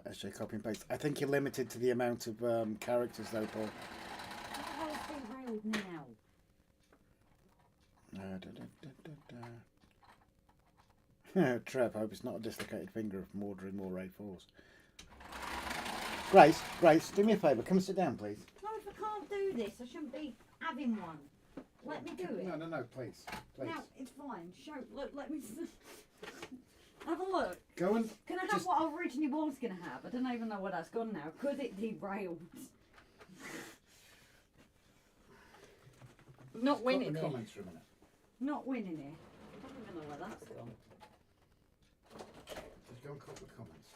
[SPEAKER 2] SJ, copy and paste. I think you're limited to the amount of characters, though, Paul.
[SPEAKER 1] How is derailed now?
[SPEAKER 2] Trev, I hope it's not a dislocated finger from ordering more A4s. Grace, do me a favour. Come and sit down, please.
[SPEAKER 1] No, if I can't do this, I shouldn't be having one. Let me do it.
[SPEAKER 2] No, please.
[SPEAKER 1] No, it's fine. Look, let me have a look.
[SPEAKER 2] Go and...
[SPEAKER 1] Can I have what I originally was going to have? I don't even know where that's gone now, because it derailed. Not winning it.
[SPEAKER 2] Comments for a minute.
[SPEAKER 1] Not winning it. I don't even know where that's gone.
[SPEAKER 2] Just go and cut the comments.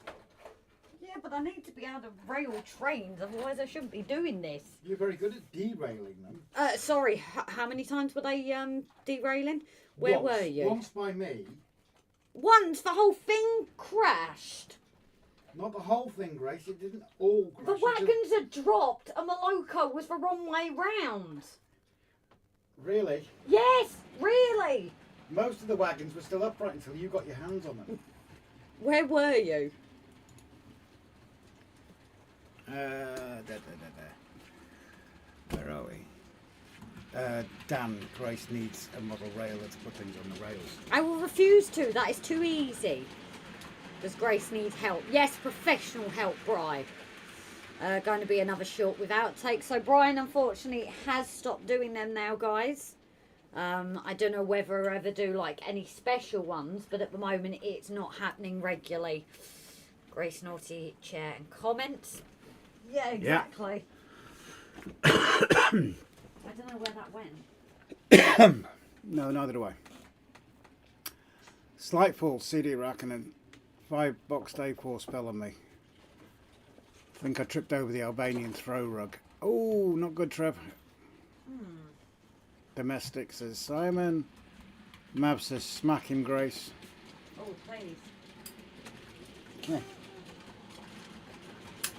[SPEAKER 1] Yeah, but I need to be able to rail trains, otherwise I shouldn't be doing this.
[SPEAKER 2] You're very good at derailing them.
[SPEAKER 1] Sorry, how many times were they derailing? Where were you?
[SPEAKER 2] Once by me.
[SPEAKER 1] Once the whole thing crashed.
[SPEAKER 2] Not the whole thing, Grace. It didn't all crash.
[SPEAKER 1] The wagons had dropped and the loco was the wrong way round.
[SPEAKER 2] Really?
[SPEAKER 1] Yes, really.
[SPEAKER 2] Most of the wagons were still upright until you got your hands on them.
[SPEAKER 1] Where were you?
[SPEAKER 2] Where are we? Dan, Grace needs a model railer to put things on the rails.
[SPEAKER 1] I will refuse to. That is too easy. Does Grace need help? Yes, professional help, Bri. Going to be another short with outtakes. So Brian, unfortunately, has stopped doing them now, guys. I don't know whether I ever do like any special ones, but at the moment it's not happening regularly. Grace Naughty chair and comments. Yeah, exactly. Yeah. I don't know where that went.
[SPEAKER 2] No, neither do I. Slight fall, CD rack, and a 5-box A4 spell on me. I think I tripped over the Albanian throw rug. Oh, not good, Trev. Domestic says Simon. Mab says smack him, Grace.
[SPEAKER 1] Oh, please.
[SPEAKER 2] Yeah.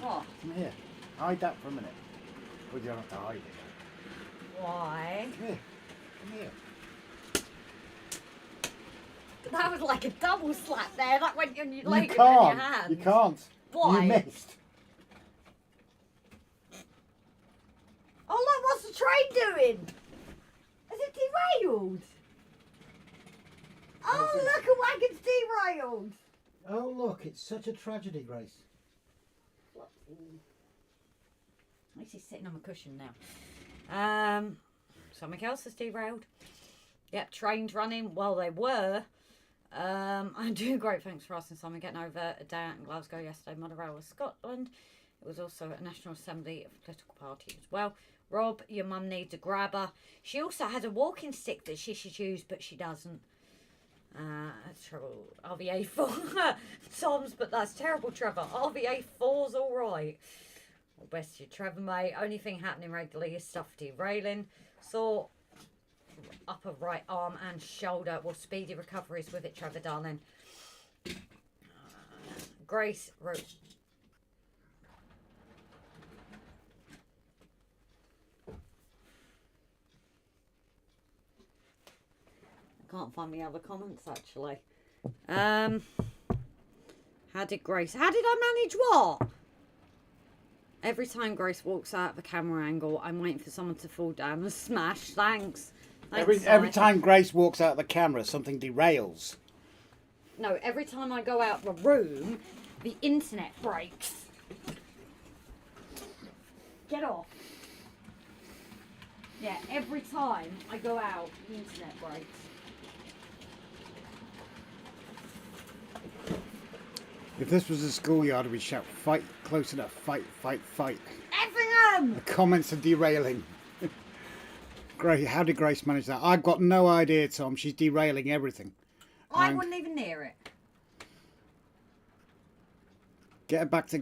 [SPEAKER 1] What?
[SPEAKER 2] Come here. Hide that for a minute. Well, you don't have to hide it.
[SPEAKER 1] Why?
[SPEAKER 2] Come here. Come here.
[SPEAKER 1] That was like a double slap there. That went on your leg
[SPEAKER 2] You can't.
[SPEAKER 1] and your hand.
[SPEAKER 2] You can't.
[SPEAKER 1] Why?
[SPEAKER 2] You missed.
[SPEAKER 1] Oh look, what's the train doing? Is it derailed? Oh look, a wagon's derailed.
[SPEAKER 2] Oh, look, it's such a tragedy, Grace.
[SPEAKER 1] At least he's sitting on a cushion now. Something else has derailed. Yep, trains running. Well, they were. I'm doing great. Thanks for asking, Simon. Getting over a day out in Glasgow yesterday. Motherwell was Scotland. It was also a National Assembly of a political party as well. Rob, your mum needs a grabber. She also has a walking stick that she should use, but she doesn't. That's trouble. RVA4. Tom's, but that's terrible, Trevor. RVA4's all right. Well, best you, Trevor, mate. Only thing happening regularly is stuff derailing. So, upper right arm and shoulder. Well, speedy recoveries with it, Trevor, darling. Grace wrote. I can't find the other comments, actually. How did I manage what? Every time Grace walks out of the camera angle, I'm waiting for someone to fall down and smash. Thanks.
[SPEAKER 2] Every time Grace walks out of the camera, something derails.
[SPEAKER 1] No, every time I go out the room, the internet breaks. Get off. Yeah, every time I go out, the internet breaks.
[SPEAKER 2] If this was a schoolyard, we'd shout, fight, close enough, fight, fight, fight.
[SPEAKER 1] Effingham!
[SPEAKER 2] The comments are derailing. Grace, how did Grace manage that? I've got no idea, Tom. She's derailing everything.
[SPEAKER 1] I wouldn't even near it.
[SPEAKER 2] Get her back to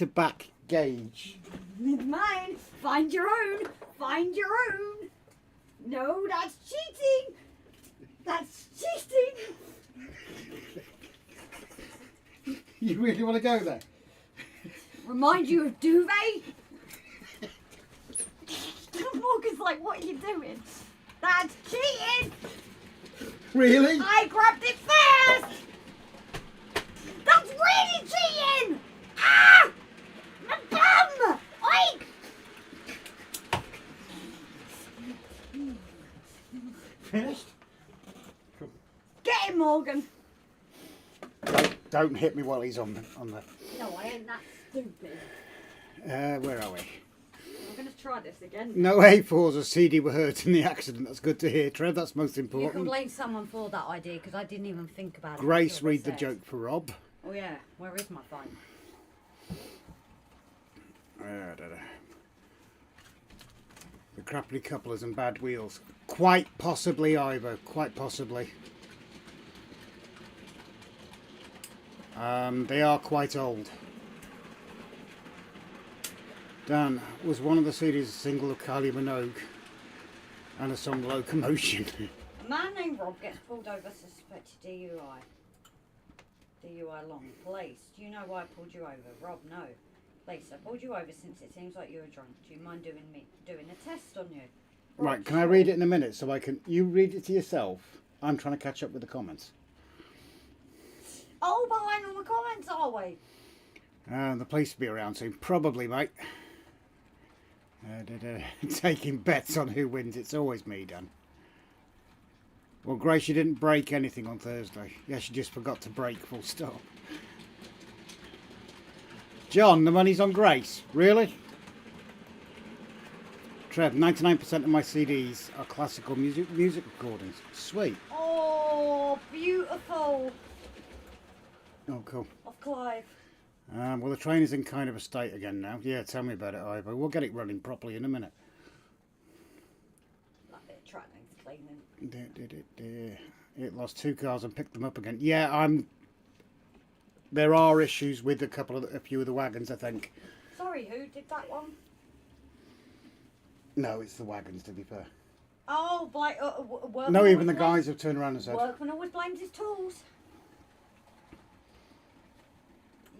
[SPEAKER 2] back gauge.
[SPEAKER 1] Mine. Find your own. Find your own. No, that's cheating. That's cheating.
[SPEAKER 2] You really want to go there?
[SPEAKER 1] Remind you of duvet? Morgan's like, what are you doing? That's cheating.
[SPEAKER 2] Really?
[SPEAKER 1] I grabbed it first. That's really cheating. Ah! My bum! Oink!
[SPEAKER 2] Finished? Cool.
[SPEAKER 1] Get him, Morgan.
[SPEAKER 2] Don't hit me while he's on the.
[SPEAKER 1] No, I ain't that stupid.
[SPEAKER 2] Where are we?
[SPEAKER 1] I'm going to try this again.
[SPEAKER 2] No A4s or CD were hurt in the accident. That's good to hear, Trev. That's most
[SPEAKER 1] You can
[SPEAKER 2] important.
[SPEAKER 1] blame someone for that idea because I didn't even think about it.
[SPEAKER 2] Grace,
[SPEAKER 1] until
[SPEAKER 2] read the
[SPEAKER 1] they said.
[SPEAKER 2] joke for Rob.
[SPEAKER 1] Oh yeah, where is my phone?
[SPEAKER 2] The crappy couplers and bad wheels. Quite possibly, Ivo. Quite possibly. They are quite old. Dan, was one of the CDs a single of Kylie Minogue and a song Locomotion?
[SPEAKER 1] A man named Rob gets pulled over suspected DUI. DUI long. Police, do you know why I pulled you over? Rob, no. Police, I pulled you over since it seems like you were drunk. Do you mind doing a test on you? Rob,
[SPEAKER 2] Right, can I read it in a minute so I can... You read it to yourself. I'm trying to catch up with the comments.
[SPEAKER 1] Oh, behind all the comments, are we?
[SPEAKER 2] The police will be around soon. Probably, mate. Taking bets on who wins. It's always me, Dan. Well, Grace, you didn't break anything on Thursday. Yes, you just forgot to break, full stop. John, the money's on Grace. Really? Trev, 99% of my CDs are classical music recordings. Sweet.
[SPEAKER 1] Oh, beautiful.
[SPEAKER 2] Oh, cool.
[SPEAKER 1] Of Clive.
[SPEAKER 2] Well, the train is in kind of a state again now. Yeah, tell me about it, Ivo. We'll get it running properly in a minute.
[SPEAKER 1] That bit of track needs cleaning.
[SPEAKER 2] It lost 2 cars and picked them up again. Yeah, there are issues with a few of the wagons, I think.
[SPEAKER 1] Sorry, who did that one?
[SPEAKER 2] No, it's the wagons, to be fair.
[SPEAKER 1] Oh, Workman
[SPEAKER 2] No, even the
[SPEAKER 1] always
[SPEAKER 2] guys have turned around and said...
[SPEAKER 1] Workman always blames his tools.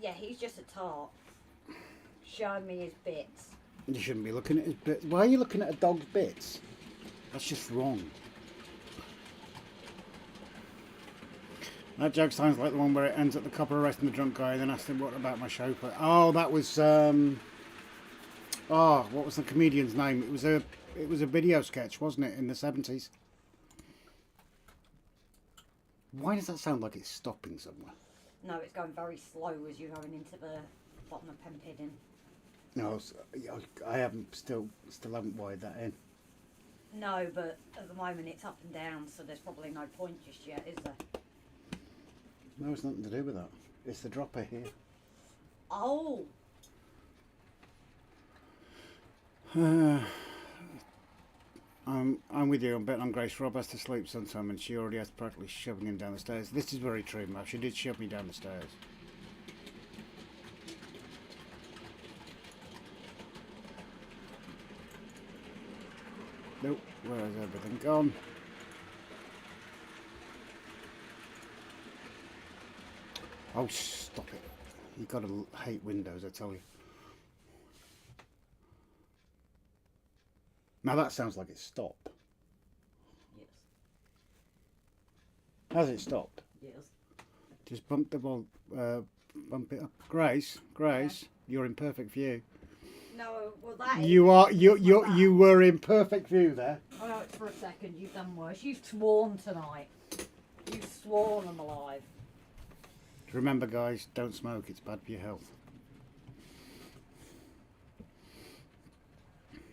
[SPEAKER 1] Yeah, he's just a tart. Show me his bits.
[SPEAKER 2] You shouldn't be looking at his bits. Why are you looking at a dog's bits? That's just wrong. That joke sounds like the one where it ends at the copper arresting the drunk guy and then asked him, what about my chauffeur? Oh, that was... what was the comedian's name? It was a video sketch, wasn't it, in the 70s? Why does that sound like it's stopping somewhere?
[SPEAKER 1] No, it's going very slow as you're going into the bottom of Penpidden.
[SPEAKER 2] No, I haven't still haven't wired that in.
[SPEAKER 1] No, but at the moment it's up and down, so there's probably no point just yet, is there?
[SPEAKER 2] No, it's nothing to do with that. It's the dropper here.
[SPEAKER 1] Oh!
[SPEAKER 2] I'm with you. I'm betting on Grace. Rob has to sleep sometime, and she already has practically shoving him down the stairs. This is very true, Matt. She did shove me down the stairs. Nope. Where has everything gone? Oh, stop it. You've got to hate Windows, I tell you. Now that sounds like it stopped.
[SPEAKER 1] Yes.
[SPEAKER 2] Has it stopped?
[SPEAKER 1] Yes.
[SPEAKER 2] Just bump the ball, bump it up. Grace, yeah. You're in perfect view.
[SPEAKER 1] No, well that
[SPEAKER 2] You were in perfect view there.
[SPEAKER 1] Oh no, it's for a second. You've done worse. You've sworn tonight. You've sworn I'm alive.
[SPEAKER 2] Remember, guys, don't smoke. It's bad for your health.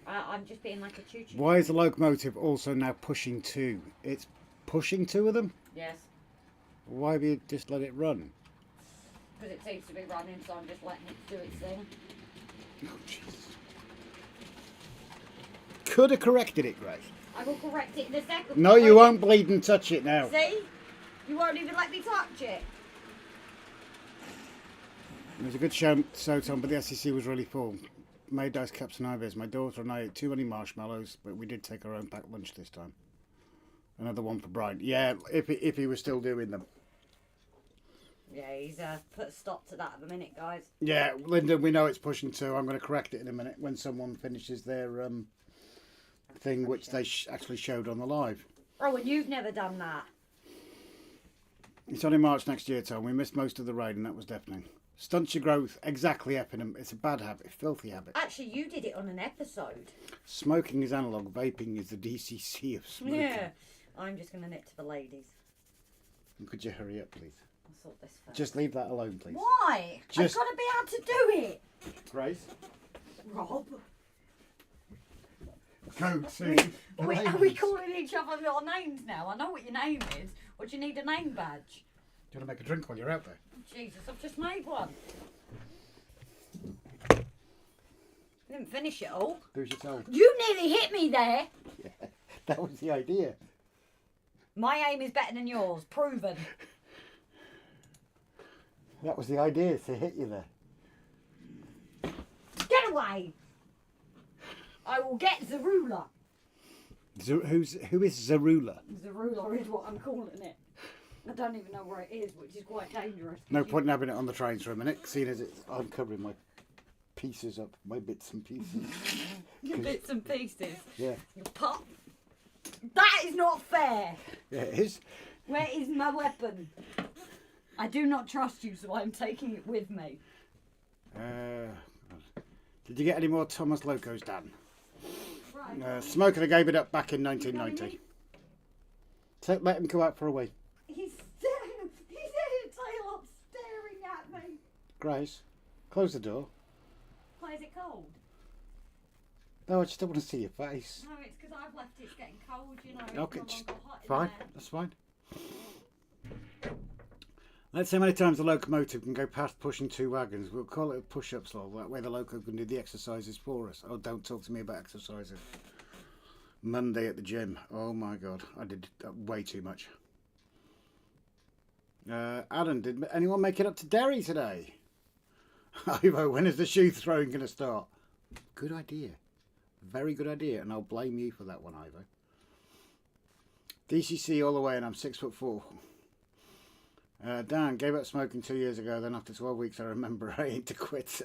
[SPEAKER 1] I'm just being like a choo-choo.
[SPEAKER 2] Why is the locomotive also now pushing 2? It's pushing 2 of them?
[SPEAKER 1] Yes.
[SPEAKER 2] Why have you just let it run?
[SPEAKER 1] Because it seems to be running, so I'm just letting it do its thing.
[SPEAKER 2] Oh, Jesus. Could have corrected it, Grace.
[SPEAKER 1] I will correct it in a second.
[SPEAKER 2] No, you won't bleed and touch it now.
[SPEAKER 1] See? You won't even let me touch it.
[SPEAKER 2] It was a good show, Tom, but the SEC was really full. May Dice Caps and Ives. My daughter and I ate too many marshmallows, but we did take our own packed lunch this time. Another one for Brian. Yeah, if he was still doing them.
[SPEAKER 1] Yeah, he's put a stop to that at the minute, guys.
[SPEAKER 2] Yeah, Linda, we know it's pushing 2. I'm going to correct it in a minute when someone finishes their thing, which they actually showed on the live.
[SPEAKER 1] Oh, and you've never done that.
[SPEAKER 2] It's only March next year, Tom. We missed most of the rain, and that was deafening. Stunts your growth. Exactly, Epinham. It's a bad habit, filthy habit.
[SPEAKER 1] Actually, you did it on an episode.
[SPEAKER 2] Smoking is analog. Vaping is the DCC of smoking.
[SPEAKER 1] Yeah. I'm just going to nip to the ladies.
[SPEAKER 2] Could you hurry up, please?
[SPEAKER 1] I'll sort this first.
[SPEAKER 2] Just leave that alone, please.
[SPEAKER 1] Why? I've got to be able to do it.
[SPEAKER 2] Grace?
[SPEAKER 1] Rob?
[SPEAKER 2] Go to
[SPEAKER 1] Are we calling each other our names now? I know what your name is. Or do you need a name badge?
[SPEAKER 2] Do you want to make a drink while you're out there?
[SPEAKER 1] Jesus, I've just made one. Didn't finish it all.
[SPEAKER 2] Lose yourself.
[SPEAKER 1] You nearly hit me there.
[SPEAKER 2] Yeah, that was the idea.
[SPEAKER 1] My aim is better than yours. Proven.
[SPEAKER 2] That was the idea, to hit you there.
[SPEAKER 1] Get away. I will get the ruler.
[SPEAKER 2] Who is Zarula?
[SPEAKER 1] Zarula is what I'm calling it. I don't even know where it is, which is quite dangerous.
[SPEAKER 2] No point in having it on the trains for a minute, seeing as I'm covering my pieces up, my bits and pieces.
[SPEAKER 1] Your bits and pieces.
[SPEAKER 2] Yeah.
[SPEAKER 1] Your pop. That is not fair.
[SPEAKER 2] Yeah, it is.
[SPEAKER 1] Where is my weapon? I do not trust you, so I'm taking it with me.
[SPEAKER 2] Did you get any more Thomas Locos, Dan?
[SPEAKER 1] Right.
[SPEAKER 2] Smoker gave it up back in 1990. Let him go out for a wee.
[SPEAKER 1] He's staring. He's head tail up, staring at me.
[SPEAKER 2] Grace, close the door.
[SPEAKER 1] Why is it cold?
[SPEAKER 2] No, I just don't want to see your face.
[SPEAKER 1] No, it's because I've left it. It's getting cold. You know.
[SPEAKER 2] Okay,
[SPEAKER 1] It's no longer hot in
[SPEAKER 2] fine.
[SPEAKER 1] there.
[SPEAKER 2] That's fine. Let's see how many times the locomotive can go past pushing 2 wagons. We'll call it a push-up slot. That way the loco can do the exercises for us. Oh, don't talk to me about exercises. Monday at the gym. Oh my God, I did way too much. Adam, did anyone make it up to Derry today? Ivo, when is the shoe throwing going to start? Good idea. Very good idea, and I'll blame you for that one, Ivo. DCC all the way, and I'm 6'4". Dan, gave up smoking 2 years ago, then after 12 weeks I remember I had to quit.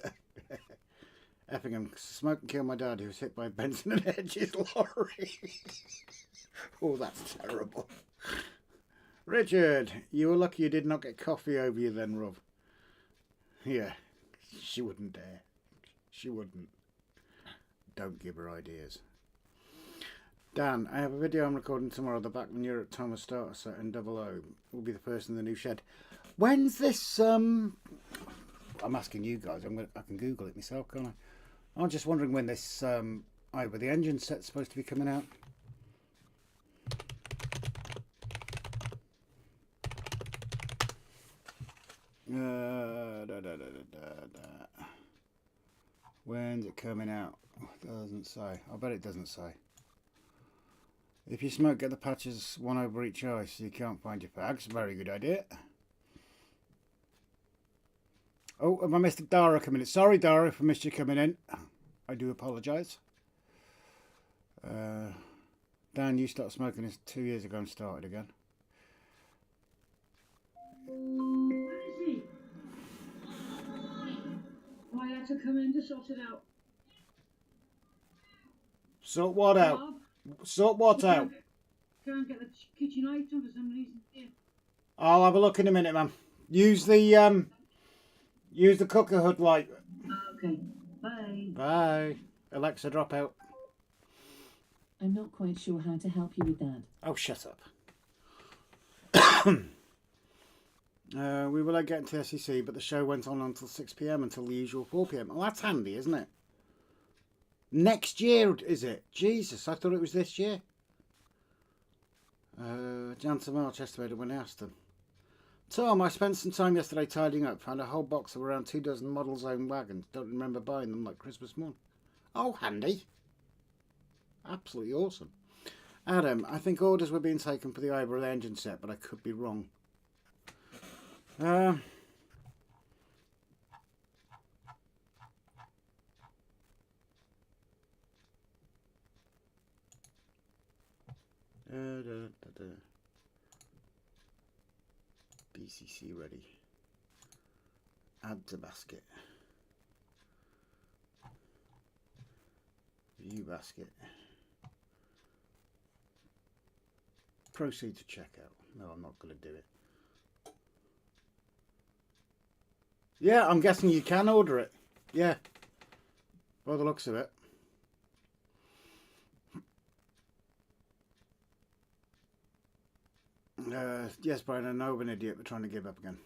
[SPEAKER 2] Effingham, smoking killed my dad who was hit by a Benson and Hedges lorry. Oh, that's terrible. Richard, you were lucky you did not get coffee over you then, Rob. Yeah, she wouldn't dare. She wouldn't. Don't give her ideas. Dan, I have a video I'm recording tomorrow. The Backman Europe Thomas Starter set in 00 will be the first in the new shed. When's this? I'm asking you guys. I can Google it myself, can't I? I'm just wondering when this Ivo the engine set's supposed to be coming out. When's it coming out? It doesn't say. I bet it doesn't say. If you smoke, get the patches one over each eye so you can't find your fags. Very good idea. Oh, have I missed Dara coming in? Sorry, Dara, if I missed you coming in. I do apologise. Dan, you started smoking this 2 years ago and started again.
[SPEAKER 3] Where is he? I had to come in to sort it out.
[SPEAKER 2] Sort what out?
[SPEAKER 3] Bob,
[SPEAKER 2] Sort what out?
[SPEAKER 3] can't get the kitchen item for some reason. Yeah.
[SPEAKER 2] I'll have a look in a minute, man. Use the cooker hood light.
[SPEAKER 3] Okay, bye.
[SPEAKER 2] Bye. Alexa, drop out.
[SPEAKER 4] I'm not quite sure how to help you with that.
[SPEAKER 2] Oh, shut up. We were late getting to SEC, but the show went on until 6 p.m. until the usual 4 p.m. Well, that's handy, isn't it? Next year, is it? Jesus, I thought it was this year. Jansen March estimated when I asked them. Tom, I spent some time yesterday tidying up. Found a whole box of around 24 models owned wagons. Don't remember buying them like Christmas morning. Oh, handy. Absolutely awesome. Adam, I think orders were being taken for the Ivo engine set, but I could be wrong. BCC ready. Add to basket. View basket. Proceed to checkout. No, I'm not going to do it. Yeah, I'm guessing you can order it. Yeah. By the looks of it. Yes, Brian, I know I'm an idiot for trying to give up again.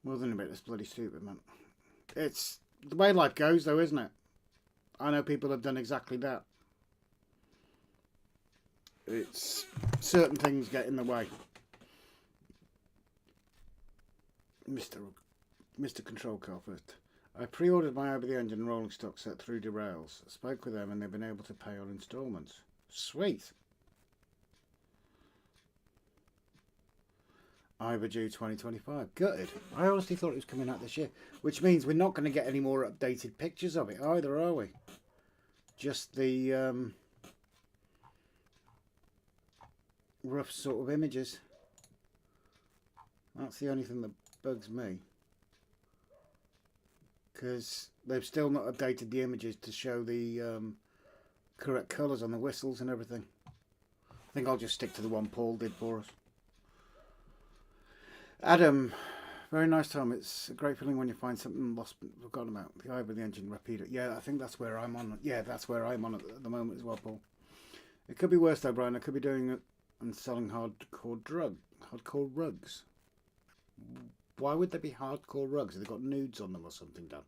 [SPEAKER 2] More than a bit, that's bloody stupid, man. It's the way life goes, though, isn't it? I know people have done exactly that. It's certain things get in the way. Mr. Control Car first. I pre-ordered my over the engine rolling stock set through Derails. Spoke with them and they've been able to pay on instalments. Sweet. Ivo due 2025. Gutted. I honestly thought it was coming out this year, which means we're not going to get any more updated pictures of it either, are we? Just the rough sort of images. That's the only thing that bugs me, because they've still not updated the images to show the correct colours on the whistles and everything. I think I'll just stick to the one Paul did for us. Adam, Very nice, Tom. It's a great feeling when you find something lost, forgotten about. The eye with the engine repeater. Yeah, I think that's where I'm on. Yeah, that's where I'm on at the moment as well, Paul. It could be worse though, Brian. I could be doing it and selling hardcore rugs. Why would there be hardcore rugs? Have they got nudes on them or something, Dan?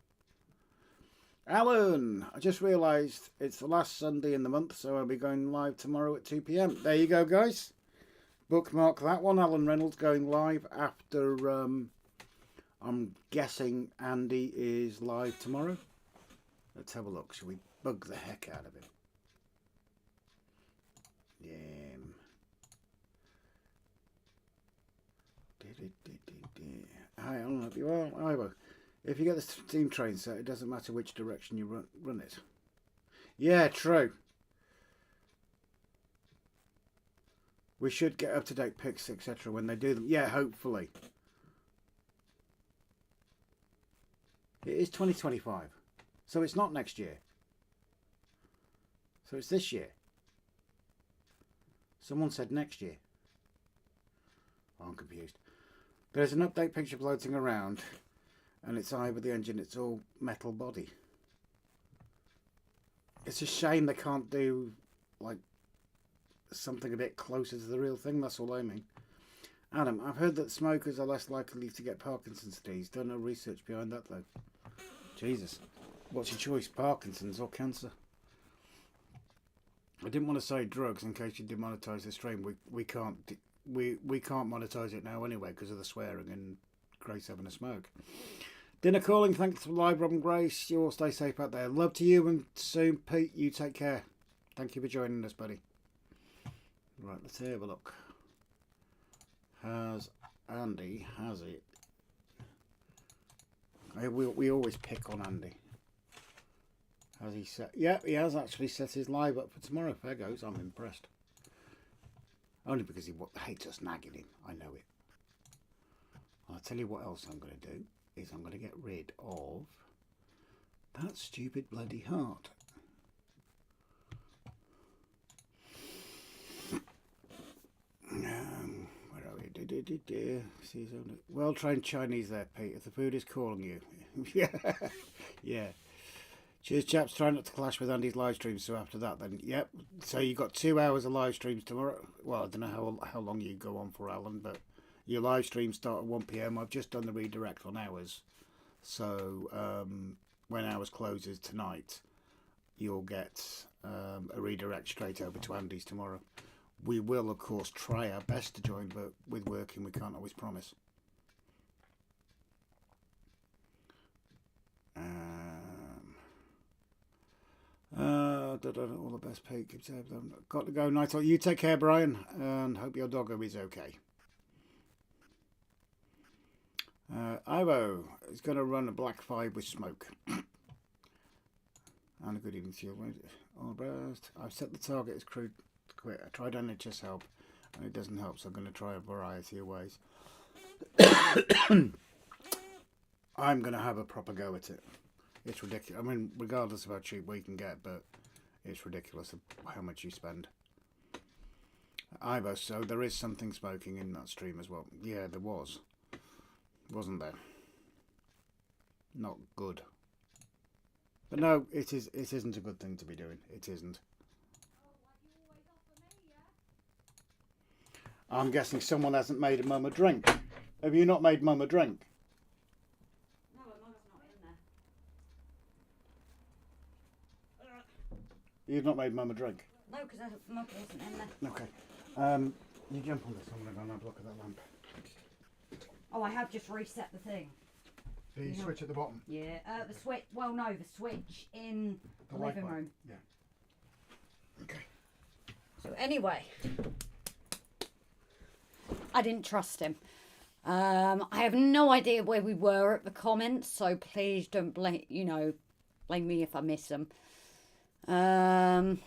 [SPEAKER 2] Alan, I just realised it's the last Sunday in the month, so I'll be going live tomorrow at 2 p.m. There you go, guys. Bookmark that one. Alan Reynolds going live after, I'm guessing Andy is live tomorrow. Let's have a look. Shall we bug the heck out of him? Yeah. Hi, Alan. Hope you well. Ivor. If you get the steam train set, it doesn't matter which direction you run it. Yeah, true. We should get up-to-date pics, etc. when they do them. Yeah, hopefully. It is 2025. So it's not next year. So it's this year. Someone said next year. Oh, I'm confused. There's an update picture floating around. And it's eye with the engine. It's all metal body. It's a shame they can't do, like, something a bit closer to the real thing. That's all I mean. Adam, I've heard that smokers are less likely to get Parkinson's disease. Don't know research behind that though. Jesus, what's your choice, Parkinson's or cancer? I didn't want to say drugs in case you demonetise the stream. We can't monetise it now anyway because of the swearing and Grace having a smoke. Dinner calling. Thanks for live, Rob and Grace. You all stay safe out there. Love to you and soon, Pete. You take care. Thank you for joining us, buddy. Right, let's have a look. Has Andy, has it? We always pick on Andy. Has he set? Yeah, he has actually set his live up for tomorrow. There goes. I'm impressed. Only because he hates us nagging him. I know it. I'll tell you what else I'm going to do. Is I'm going to get rid of that stupid bloody heart. Where are we? Well-trained Chinese there, Pete. If the food is calling you. Yeah. Cheers, chaps. Try not to clash with Andy's live streams. So after that, then, yep. So you got 2 hours of live streams tomorrow. Well, I don't know how long you go on for, Alan, but your live streams start at 1 p.m. I've just done the redirect on hours. So when hours closes tonight, you'll get a redirect straight over to Andy's tomorrow. We will, of course, try our best to join, but with working, we can't always promise. All the best, Pete. Got to go, Night. You take care, Brian, and hope your doggo is okay. Ivo is going to run a black 5 with smoke. And a good evening to you. All best. I've set the target as crew to quit. I tried NHS help and it doesn't help, so I'm going to try a variety of ways. I'm going to have a proper go at it. It's ridiculous. I mean, regardless of how cheap we can get, but it's ridiculous how much you spend. Ivo, so there is something smoking in that stream as well. Yeah, there was. Wasn't there? Not good. But no, it isn't a good thing to be doing. It isn't. I'm guessing someone hasn't made Mum a drink. Have you not made Mum a drink?
[SPEAKER 1] No, Mum's not in there.
[SPEAKER 2] You've not made Mum a drink?
[SPEAKER 1] No, because Mum wasn't in there.
[SPEAKER 2] Okay. You jump on this. I'm going to go and have a look at that lamp.
[SPEAKER 1] Oh, I have just reset the thing.
[SPEAKER 2] The switch at the bottom?
[SPEAKER 1] Yeah, the switch, well no, the switch in the living room.
[SPEAKER 2] Yeah. Okay.
[SPEAKER 1] So anyway, I didn't trust him. I have no idea where we were at the comments, so please don't blame me if I miss them. Good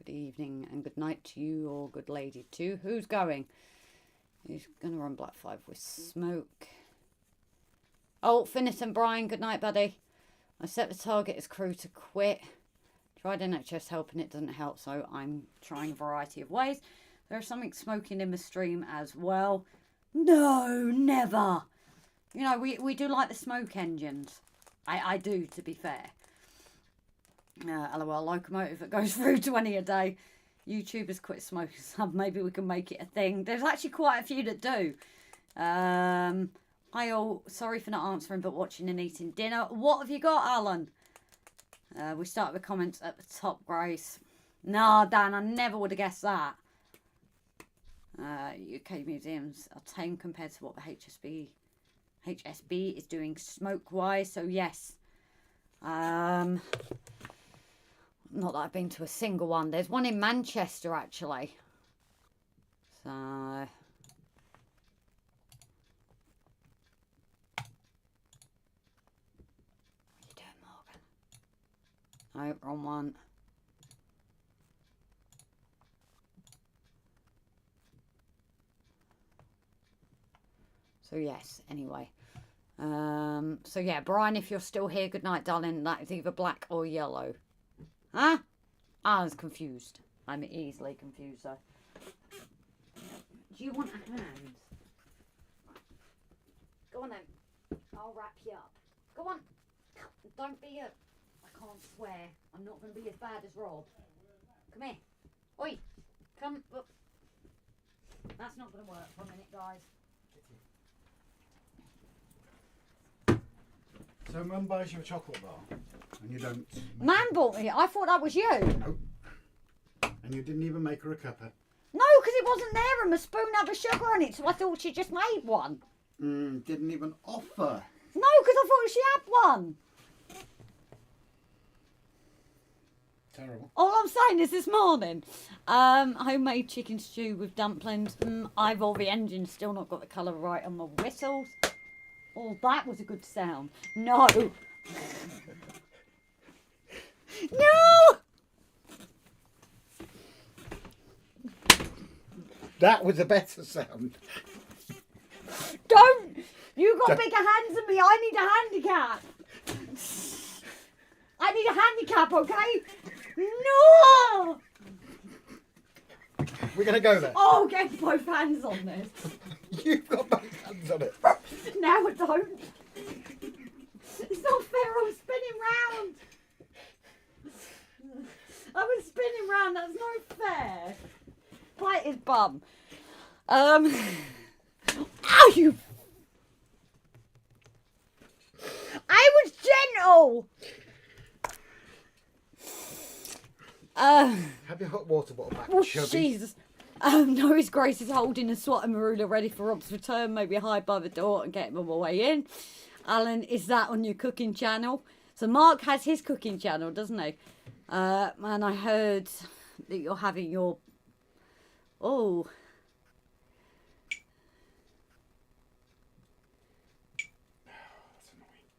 [SPEAKER 1] evening and good night to you, or good lady too. Who's going? He's going to run Black 5 with smoke. Oh, Finnis and Brian, good night, buddy. I set the target as crew to quit. Tried NHS help and it doesn't help, so I'm trying a variety of ways. There's something smoking in the stream as well. No, never. You know, we do like the smoke engines. I do, to be fair. LOL, locomotive that goes through 20 a day. YouTubers quit smoking some. Maybe we can make it a thing. There's actually quite a few that do. Hi all. Sorry for not answering, but watching and eating dinner. What have you got, Alan? We start with comments at the top, Grace. Nah, Dan, I never would have guessed that. UK museums are tame compared to what the HSB is doing smoke-wise. So, yes. Not that I've been to a single one. There's one in Manchester, actually. So... What are you doing, Morgan? No, wrong one. So, yes, anyway. So, yeah, Brian, if you're still here, good night, darling. That is either black or yellow. Huh? I was confused. I'm easily confused, though. Do you want a hand? Go on, then. I'll wrap you up. Go on. Don't be a... I can't swear. I'm not going to be as bad as Rob. Come here. Oi. Come. Look. That's not going to work for a minute, guys.
[SPEAKER 2] So Mum buys you a chocolate bar, and you don't...
[SPEAKER 1] Man bought me. I thought that was you.
[SPEAKER 2] Nope. And you didn't even make her a cuppa.
[SPEAKER 1] No, because it wasn't there and my spoon had the sugar on it, so I thought she just made one.
[SPEAKER 2] Didn't even offer.
[SPEAKER 1] No, because I thought she had one.
[SPEAKER 2] Terrible.
[SPEAKER 1] All I'm saying is this morning, homemade chicken stew with dumplings. I've all the engines still not got the colour right on the whistles. Oh, that was a good sound. No. No!
[SPEAKER 2] That was a better sound.
[SPEAKER 1] Don't! You got bigger hands than me. I need a handicap. I need a handicap, okay? No!
[SPEAKER 2] We're going to go there.
[SPEAKER 1] Oh, get both hands on this.
[SPEAKER 2] You've got both hands on it.
[SPEAKER 1] Now I don't. It's not fair. I'm spinning round. I was spinning round. That's not fair. Bite his bum. Ow, you. I was gentle.
[SPEAKER 2] Have your hot water bottle back,
[SPEAKER 1] Oh,
[SPEAKER 2] chubby.
[SPEAKER 1] Jesus. No, His Grace is holding a SWAT and marula ready for Rob's return. Maybe hide by the door and get him on the way in. Alan, is that on your cooking channel? So Mark has his cooking channel, doesn't he? And I heard that you're having your... Oh.
[SPEAKER 2] That's annoying.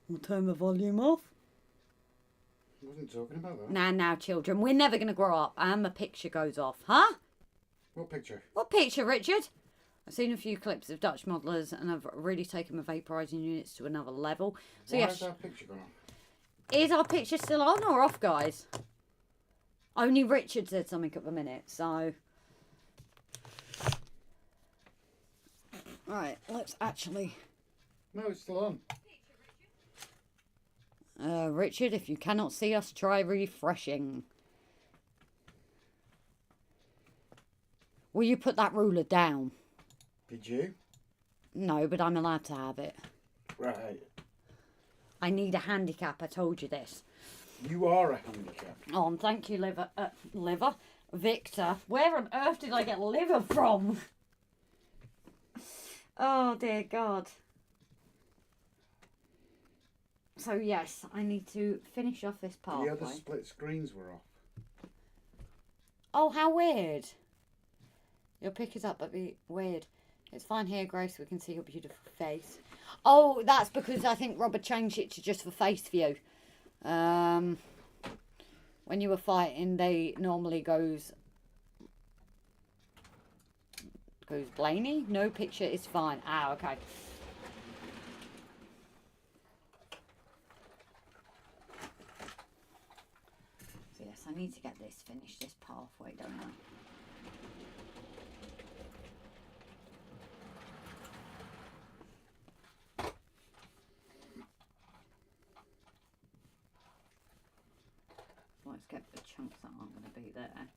[SPEAKER 1] We'll turn the volume off.
[SPEAKER 2] I wasn't talking about that.
[SPEAKER 1] Now, children. We're never going to grow up and the picture goes off. Huh?
[SPEAKER 2] What picture?
[SPEAKER 1] What picture, Richard? I've seen a few clips of Dutch modelers and I've really taken my vaporising units to another level. So
[SPEAKER 2] Why
[SPEAKER 1] yes,
[SPEAKER 2] has our picture gone off?
[SPEAKER 1] is our picture still on or off, guys? Only Richard said something at the minute, so... Right, let's actually...
[SPEAKER 2] No, it's still on.
[SPEAKER 1] Richard, if you cannot see us, try refreshing. Will you put that ruler down?
[SPEAKER 2] Did you?
[SPEAKER 1] No, but I'm allowed to have it.
[SPEAKER 2] Right.
[SPEAKER 1] I need a handicap, I told you this.
[SPEAKER 2] You are a handicap.
[SPEAKER 1] Oh, and thank you, Victor. Where on earth did I get liver from? Oh, dear God. So, yes, I need to finish off this pathway.
[SPEAKER 2] The other split screens were off.
[SPEAKER 1] Oh, how weird. Your pick is up, but be weird. It's fine here, Grace. We can see your beautiful face. Oh, that's because I think Robert changed it to just for face view. When you were fighting, they normally goes Blaney. No picture is fine. Ah, okay. So yes, I need to get this finished, this pathway, don't I? Let's get the chunks that aren't going to be there.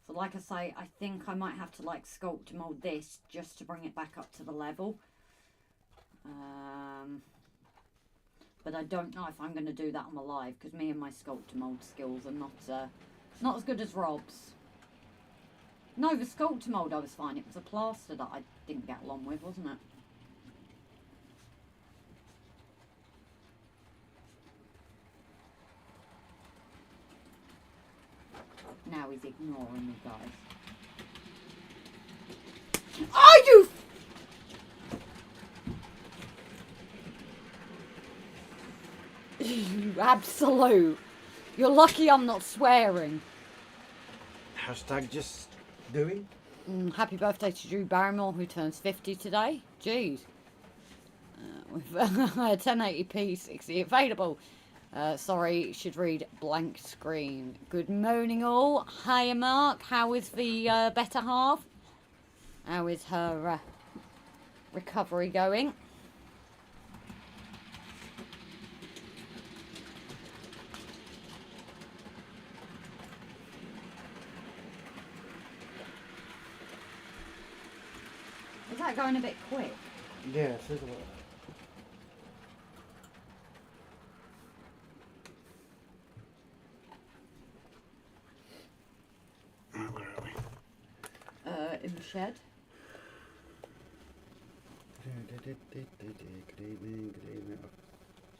[SPEAKER 1] So like I say, I think I might have to like sculpt mould this just to bring it back up to the level. But I don't know if I'm going to do that on my live, because me and my sculpt mould skills are not as good as Rob's. No, the sculpt mould I was fine. It was a plaster that I didn't get along with, wasn't it? Now he's ignoring me, guys. Are you? You absolute. You're lucky I'm not swearing.
[SPEAKER 2] Hashtag just doing.
[SPEAKER 1] Happy birthday to Drew Barrymore, who turns 50 today. Jeez. With 1080p 60 available. Sorry, should read blank screen. Good morning all. Hiya Mark, how is the better half? How is her recovery going? Is that going a bit quick?
[SPEAKER 2] Yeah, it is a little. Where are we?
[SPEAKER 1] In the shed.
[SPEAKER 2] Good evening, good evening.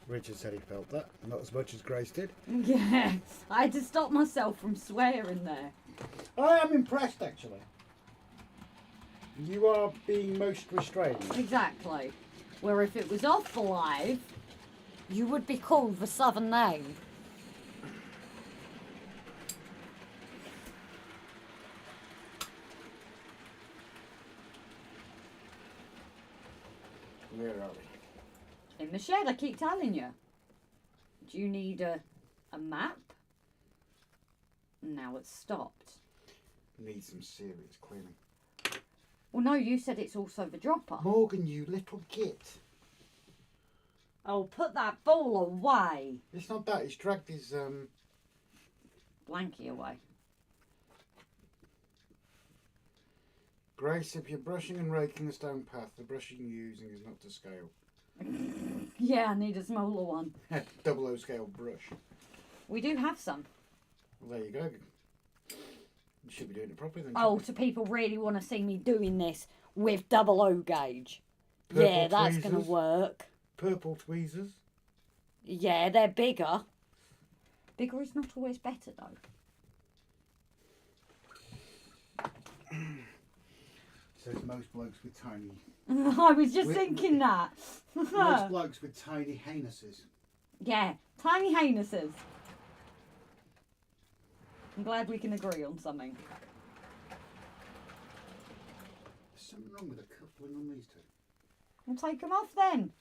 [SPEAKER 2] Richard said he felt that, not as much as Grace did.
[SPEAKER 1] Yeah, I had to stop myself from swearing there.
[SPEAKER 2] I am impressed, actually. You are being most restrained.
[SPEAKER 1] Exactly. Where if it was off the live, you would be called the southern name.
[SPEAKER 2] Where are we?
[SPEAKER 1] In the shed, I keep telling you. Do you need a map? Now it's stopped.
[SPEAKER 2] Need some serious cleaning.
[SPEAKER 1] Well, no, you said it's also the dropper.
[SPEAKER 2] Morgan, you little git.
[SPEAKER 1] Oh, put that ball away.
[SPEAKER 2] It's not that, he's dragged his,
[SPEAKER 1] Blankie away.
[SPEAKER 2] Grace, if you're brushing and raking the stone path, the brushing you're using is not to scale.
[SPEAKER 1] Yeah, I need a smaller one.
[SPEAKER 2] 00 scale brush.
[SPEAKER 1] We do have some.
[SPEAKER 2] Well, there you go. You should be doing it properly then.
[SPEAKER 1] Oh,
[SPEAKER 2] shouldn't
[SPEAKER 1] so people really want to see me doing this with 00 gauge.
[SPEAKER 2] Purple
[SPEAKER 1] Yeah, that's going to
[SPEAKER 2] tweezers.
[SPEAKER 1] work.
[SPEAKER 2] you? Purple tweezers.
[SPEAKER 1] Yeah, they're bigger. Bigger is not always better, though.
[SPEAKER 2] Says most blokes with tiny...
[SPEAKER 1] I was just
[SPEAKER 2] We-
[SPEAKER 1] thinking that.
[SPEAKER 2] most blokes with tiny anuses.
[SPEAKER 1] Yeah, tiny anuses. I'm glad we can agree on something.
[SPEAKER 2] There's something wrong with the coupling on these two.
[SPEAKER 1] We'll take them off then.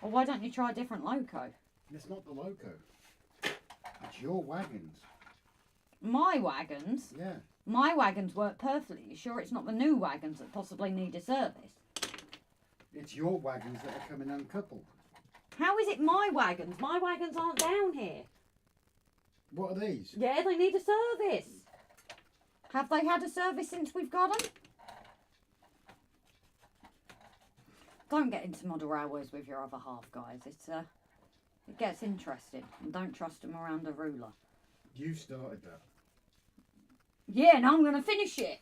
[SPEAKER 1] Or why don't you try a different loco?
[SPEAKER 2] It's not the loco. It's your wagons.
[SPEAKER 1] My wagons?
[SPEAKER 2] Yeah.
[SPEAKER 1] My wagons work perfectly. You sure it's not the new wagons that possibly need a service?
[SPEAKER 2] It's your wagons that are coming uncoupled.
[SPEAKER 1] How is it my wagons? My wagons aren't down here.
[SPEAKER 2] What are these?
[SPEAKER 1] Yeah, they need a service. Have they had a service since we've got them? Don't get into model railways with your other half, guys. It gets interesting. And don't trust them around a ruler.
[SPEAKER 2] You started that.
[SPEAKER 1] Yeah, and I'm going to finish it.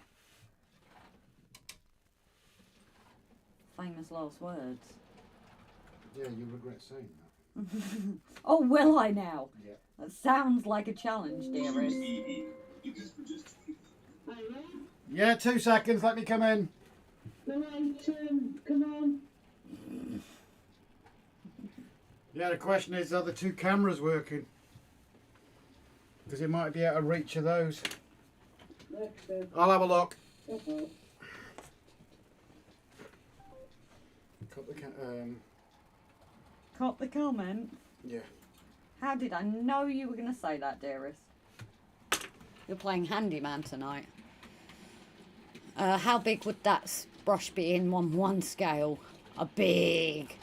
[SPEAKER 1] Famous last words.
[SPEAKER 2] Yeah, you regret saying that.
[SPEAKER 1] Oh, will I now?
[SPEAKER 2] Yeah.
[SPEAKER 1] That sounds like a challenge, dearest.
[SPEAKER 3] Hello?
[SPEAKER 2] Yeah, 2 seconds, let me come in.
[SPEAKER 3] Come on, Tim, come on.
[SPEAKER 2] Yeah, the question is, are the 2 cameras working? Because it might be out of reach of those.
[SPEAKER 3] Next then.
[SPEAKER 2] I'll have a look.
[SPEAKER 3] Okay.
[SPEAKER 2] Cut the
[SPEAKER 1] Caught the comment.
[SPEAKER 2] yeah.
[SPEAKER 1] How did I know you were going to say that, dearest? You're playing handyman tonight. How big would that brush be in 1/1 scale? A big.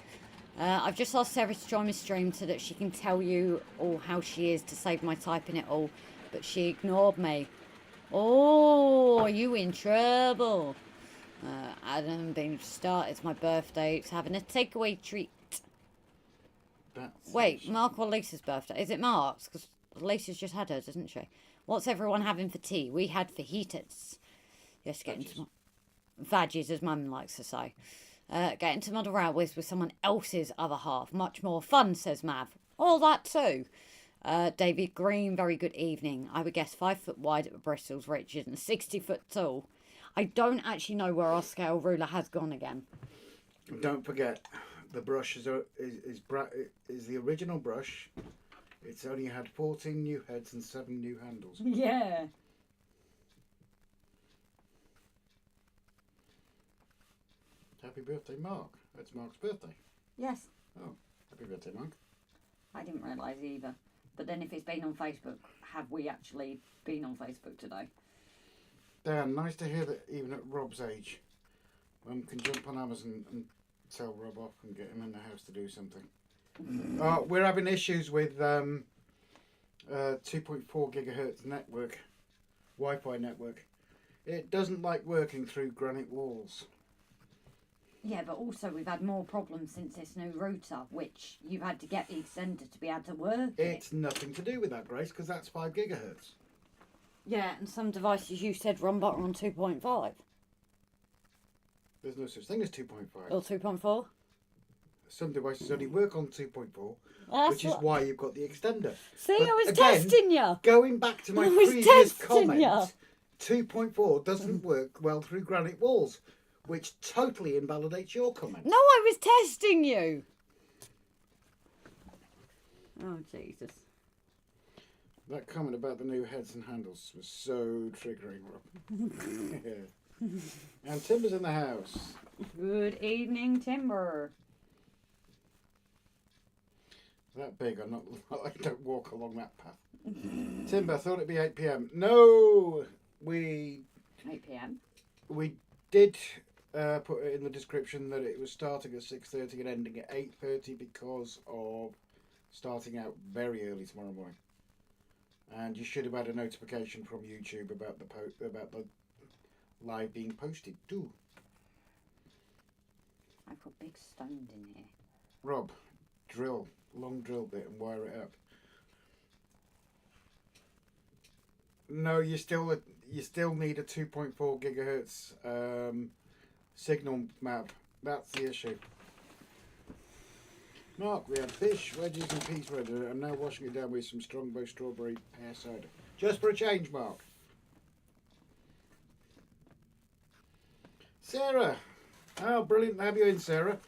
[SPEAKER 1] I've just asked Sarah to join my stream so that she can tell you all how she is to save my typing it all, but she ignored me. Oh, are you in trouble? Adam being start. It's my birthday. It's having a takeaway treat. Wait, Mark or Lisa's birthday? Is it Mark's? Because Lisa's just had hers, isn't she? What's everyone having for tea? We had fajitas. Just getting to veggies, as Mum likes to say. Getting to model railways with someone else's other half. Much more fun, says Mav. All that too. David Green, very good evening. I would guess 5 foot wide at the bristles, Richard, and 60 foot tall. I don't actually know where our scale ruler has gone again.
[SPEAKER 2] Don't forget, the brush is the original brush. It's only had 14 new heads and 7 new handles.
[SPEAKER 1] Yeah.
[SPEAKER 2] Happy birthday, Mark. It's Mark's birthday.
[SPEAKER 1] Yes.
[SPEAKER 2] Oh, happy birthday, Mark.
[SPEAKER 1] I didn't realise either. But then if it's been on Facebook, have we actually been on Facebook today?
[SPEAKER 2] Dan, nice to hear that even at Rob's age, Mum can jump on Amazon and tell Rob off and get him in the house to do something. We're having issues with 2.4 gigahertz network, Wi-Fi network. It doesn't like working through granite walls.
[SPEAKER 1] Yeah, but also we've had more problems since this new router, which you've had to get the extender to be able to work.
[SPEAKER 2] It's nothing to do with that, Grace, because that's 5 gigahertz.
[SPEAKER 1] Yeah, and some devices you said run better on 2.5.
[SPEAKER 2] There's no such thing as 2.5.
[SPEAKER 1] Or 2.4?
[SPEAKER 2] Some devices only work on 2.4,
[SPEAKER 1] That's
[SPEAKER 2] which is why you've got the extender.
[SPEAKER 1] See,
[SPEAKER 2] But
[SPEAKER 1] I was
[SPEAKER 2] again,
[SPEAKER 1] testing you.
[SPEAKER 2] Going back to my
[SPEAKER 1] I was
[SPEAKER 2] previous
[SPEAKER 1] testing
[SPEAKER 2] comment,
[SPEAKER 1] ya.
[SPEAKER 2] 2.4 doesn't work well through granite walls, which totally invalidates your comment.
[SPEAKER 1] No, I was testing you. Oh, Jesus.
[SPEAKER 2] That comment about the new heads and handles was so triggering, Rob. Yeah. And Timber's in the house.
[SPEAKER 1] Good evening, Timber.
[SPEAKER 2] That big, I'm not. I don't walk along that path. Timber, I thought it'd be 8 p.m. No, we
[SPEAKER 1] 8 p.m.
[SPEAKER 2] we did put it in the description that it was starting at 6:30 and ending at 8:30 because of starting out very early tomorrow morning. And you should have had a notification from YouTube about the live being posted too.
[SPEAKER 1] I put big stones in here.
[SPEAKER 2] Rob, long drill bit and wire it up. No, you still need a 2.4 gigahertz signal map. That's the issue. Mark, we had fish, wedges and peas ready. I'm now washing it down with some Strongbow strawberry pear cider. Just for a change, Mark. Sarah. Oh, brilliant to have you in, Sarah.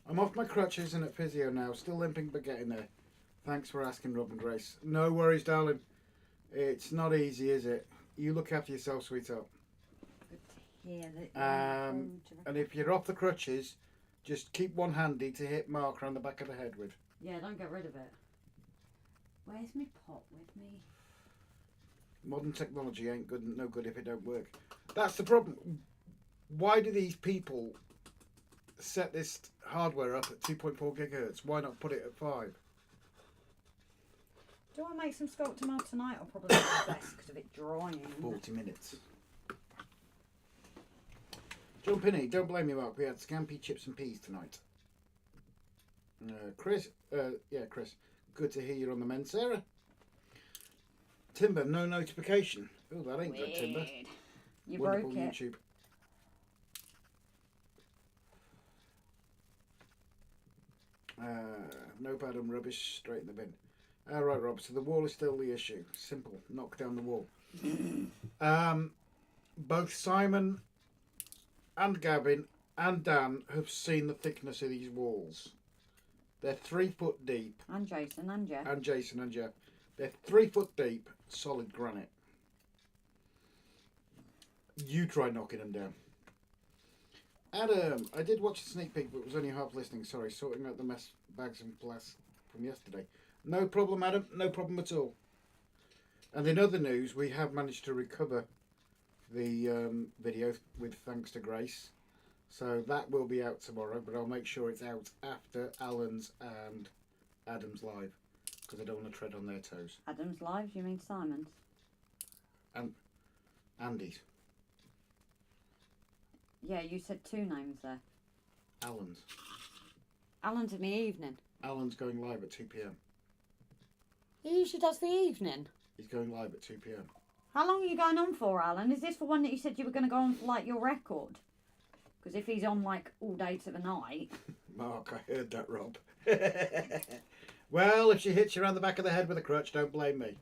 [SPEAKER 2] I'm off my crutches and at physio now. Still limping, but getting there. Thanks for asking, Rob and Grace. No worries, darling. It's not easy, is it? You look after yourself, sweetheart.
[SPEAKER 1] Good to hear that.
[SPEAKER 2] And if you're off the crutches, just keep one handy to hit Mark around the back of the head with.
[SPEAKER 1] Yeah, don't get rid of it. Where's my pot with me?
[SPEAKER 2] Modern technology ain't good, no good if it don't work. That's the problem. Why do these people set this hardware up at 2.4 gigahertz? Why not put it at 5?
[SPEAKER 1] Do I make some scalloped tomato tonight? I'll probably make the best because of it drying.
[SPEAKER 2] 40 minutes. John Pinney, don't blame me, Mark. We had scampi, chips and peas tonight. Chris, Chris. Good to hear you're on the mend, Sarah. Timber, no notification. Oh, that ain't good, Timber.
[SPEAKER 1] You
[SPEAKER 2] Wonderful
[SPEAKER 1] broke it.
[SPEAKER 2] YouTube. No bad and rubbish, straight in the bin. Alright, Rob, so the wall is still the issue. Simple, knock down the wall. Both Simon and Gavin and Dan have seen the thickness of these walls. They're 3 foot deep.
[SPEAKER 1] And Jason and Jeff.
[SPEAKER 2] And Jason and Jeff. They're 3 foot deep, solid granite. You try knocking them down. Adam, I did watch a sneak peek, but was only half listening. Sorry, sorting out the mess bags and glass from yesterday. No problem, Adam. No problem at all. And in other news, we have managed to recover the video with thanks to Grace. So that will be out tomorrow, but I'll make sure it's out after Alan's and Adam's live, because I don't want to tread on their toes.
[SPEAKER 1] Adam's live, you mean Simon's?
[SPEAKER 2] And Andy's.
[SPEAKER 1] Yeah, you said two names there.
[SPEAKER 2] Alan's.
[SPEAKER 1] Alan's in the evening.
[SPEAKER 2] Alan's going live at 2 p.m.
[SPEAKER 1] He usually does the evening.
[SPEAKER 2] He's going live at 2 p.m.
[SPEAKER 1] How long are you going on for, Alan? Is this the one that you said you were going to go on for, like, your record? Because if he's on, like, all day to the night...
[SPEAKER 2] Mark, I heard that, Rob. Well, if she hits you around the back of the head with a crutch, don't blame me.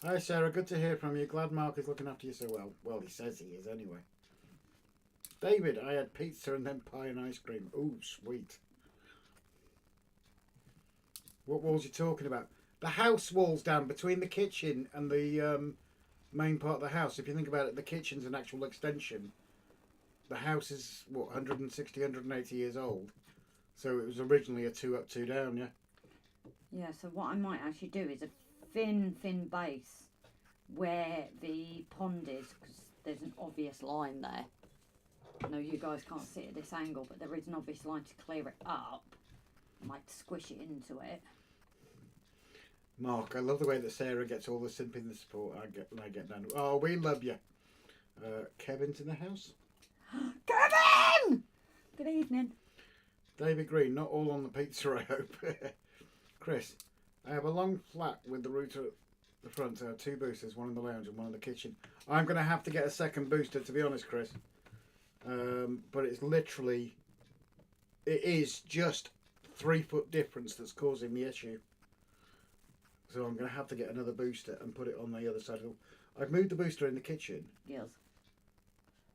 [SPEAKER 2] Hi, Sarah. Good to hear from you. Glad Mark is looking after you so well. Well, he says he is, anyway. David, I had pizza and then pie and ice cream. Ooh, sweet. What walls are you talking about? The house walls down between the kitchen and the main part of the house. If you think about it, the kitchen's an actual extension. The house is, what, 160, 180 years old. So it was originally a 2 up, 2 down, yeah?
[SPEAKER 1] Yeah, so what I might actually do is a thin base where the pond is, because there's an obvious line there. I know you guys can't see it at this angle, but there is an obvious line to clear it up. I might squish it into it.
[SPEAKER 2] Mark, I love the way that Sarah gets all the simping the support when I get down. Oh, we love you. Kevin's in the house.
[SPEAKER 1] Kevin! Good evening.
[SPEAKER 2] David Green, not all on the pizza, I hope. Chris, I have a long flat with the router at the front. I have 2 boosters, one in the lounge and one in the kitchen. I'm going to have to get a second booster, to be honest, Chris. But it's literally, it is just 3 foot difference that's causing the issue. So I'm going to have to get another booster and put it on the other side of the... I've moved the booster in the kitchen.
[SPEAKER 1] Yes.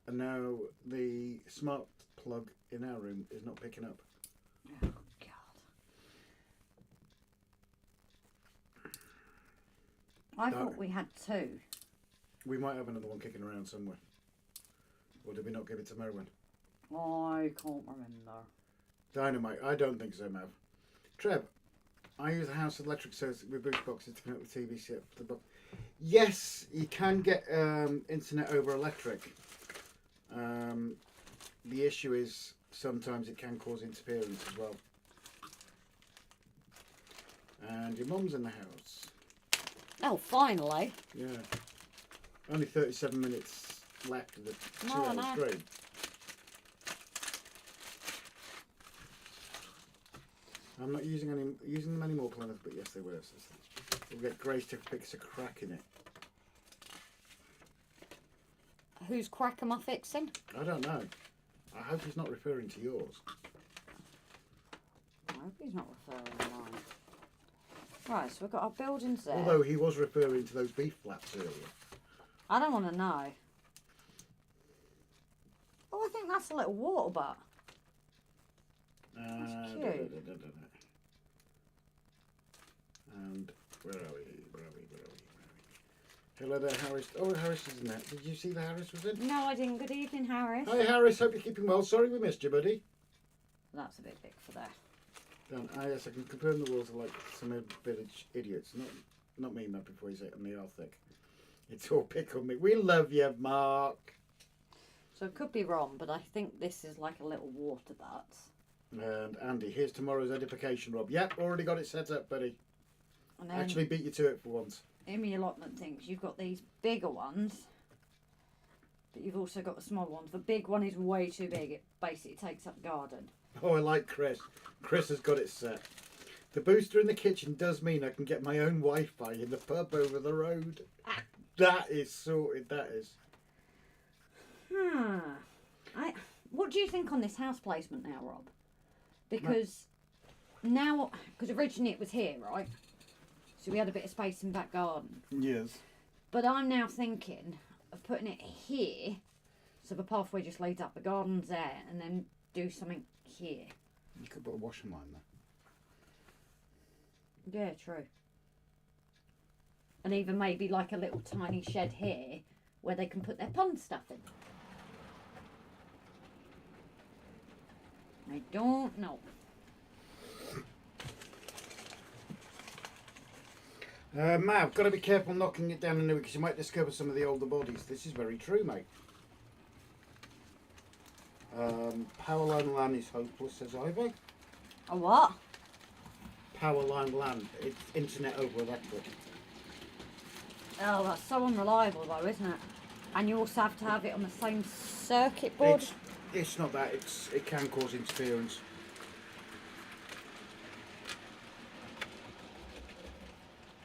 [SPEAKER 2] And now the smart plug in our room is not picking up.
[SPEAKER 1] Oh, God. I thought we had 2.
[SPEAKER 2] We might have another one kicking around somewhere. Or did we not give it to Merwin?
[SPEAKER 1] I can't remember.
[SPEAKER 2] Dynamite. I don't think so, Mav. Trev, I use a house electric circuit with boost boxes to connect the TV set to the box. Yes, you can get internet over electric. The issue is sometimes it can cause interference as well. And your mum's in the house.
[SPEAKER 1] Oh, finally.
[SPEAKER 2] Yeah. Only 37 minutes left of the 2
[SPEAKER 1] No,
[SPEAKER 2] hour
[SPEAKER 1] no.
[SPEAKER 2] stream. I'm not using them anymore, Plymouth, but yes, they were. So we'll get Grace to fix a crack in it.
[SPEAKER 1] Whose crack am I fixing?
[SPEAKER 2] I don't know. I hope he's not referring to yours.
[SPEAKER 1] I hope he's not referring to mine. Right, so we've got our buildings there.
[SPEAKER 2] Although he was referring to those beef flaps earlier.
[SPEAKER 1] I don't want to know. Oh, I think that's a little water butt. That's cute.
[SPEAKER 2] And where are we? Hello there, Harris. Oh, Harris is in there. Did you see that Harris was in?
[SPEAKER 1] No, I didn't. Good evening, Harris.
[SPEAKER 2] Hi, Harris. Hope you're keeping well. Sorry we missed you, buddy.
[SPEAKER 1] That's a bit big for that.
[SPEAKER 2] Yes, I can confirm the walls are like some village idiots. Not me, Matt, before you say it, and they are thick. It's all pick on me. We love you, Mark.
[SPEAKER 1] So it could be wrong, but I think this is like a little water butt.
[SPEAKER 2] And Andy, here's tomorrow's edification, Rob. Yep, already got it set up, buddy.
[SPEAKER 1] And then
[SPEAKER 2] Actually beat you to it for once.
[SPEAKER 1] in the allotment things, you've got these bigger ones, but you've also got the small ones. The big one is way too big. It basically takes up the garden.
[SPEAKER 2] Oh, I like Chris. Chris has got it set. The booster in the kitchen does mean I can get my own Wi-Fi in the pub over the road. That is sorted, that is.
[SPEAKER 1] What do you think on this house placement now, Rob? Because originally it was here, right? So we had a bit of space in the back garden.
[SPEAKER 2] Yes.
[SPEAKER 1] But I'm now thinking of putting it here, so the pathway just leads up the gardens there, and then do something here.
[SPEAKER 2] You could put a washing line there.
[SPEAKER 1] Yeah, true. And even maybe like a little tiny shed here where they can put their pond stuff in. I don't know.
[SPEAKER 2] Mav, got to be careful knocking it down anew because you might discover some of the older bodies. This is very true, mate. Powerline LAN is hopeless, says Ivy.
[SPEAKER 1] A what?
[SPEAKER 2] Powerline LAN, it's internet over electric.
[SPEAKER 1] Oh, that's so unreliable though, isn't it? And you also have to have it on the same circuit board.
[SPEAKER 2] It's not that, it can cause interference.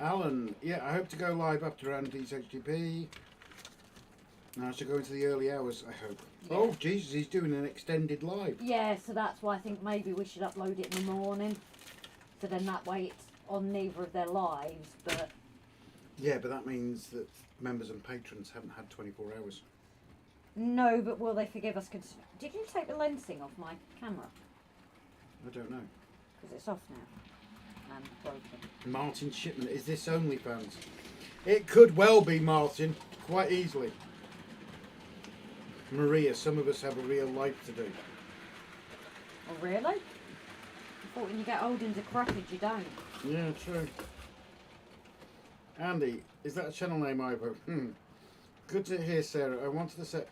[SPEAKER 2] Alan, yeah, I hope to go live after Andy's HTTP. Now I should go into the early hours, I hope.
[SPEAKER 1] Yeah.
[SPEAKER 2] Oh, Jesus, he's doing an extended live.
[SPEAKER 1] Yeah, so that's why I think maybe we should upload it in the morning. So then that way it's on neither of their lives, but...
[SPEAKER 2] Yeah, but that means that members and patrons haven't had 24 hours.
[SPEAKER 1] No, but will they forgive us? Did you take the lensing off my camera?
[SPEAKER 2] I don't know.
[SPEAKER 1] Because it's off now. And broken.
[SPEAKER 2] Martin Shipman, is this OnlyFans? It could well be, Martin, quite easily. Maria, some of us have a real life to do.
[SPEAKER 1] Oh, really? I thought when you get old and decrepit, you don't.
[SPEAKER 2] Yeah, true. Andy, is that a channel name, Ivo? Good to hear, Sarah. I wanted to set,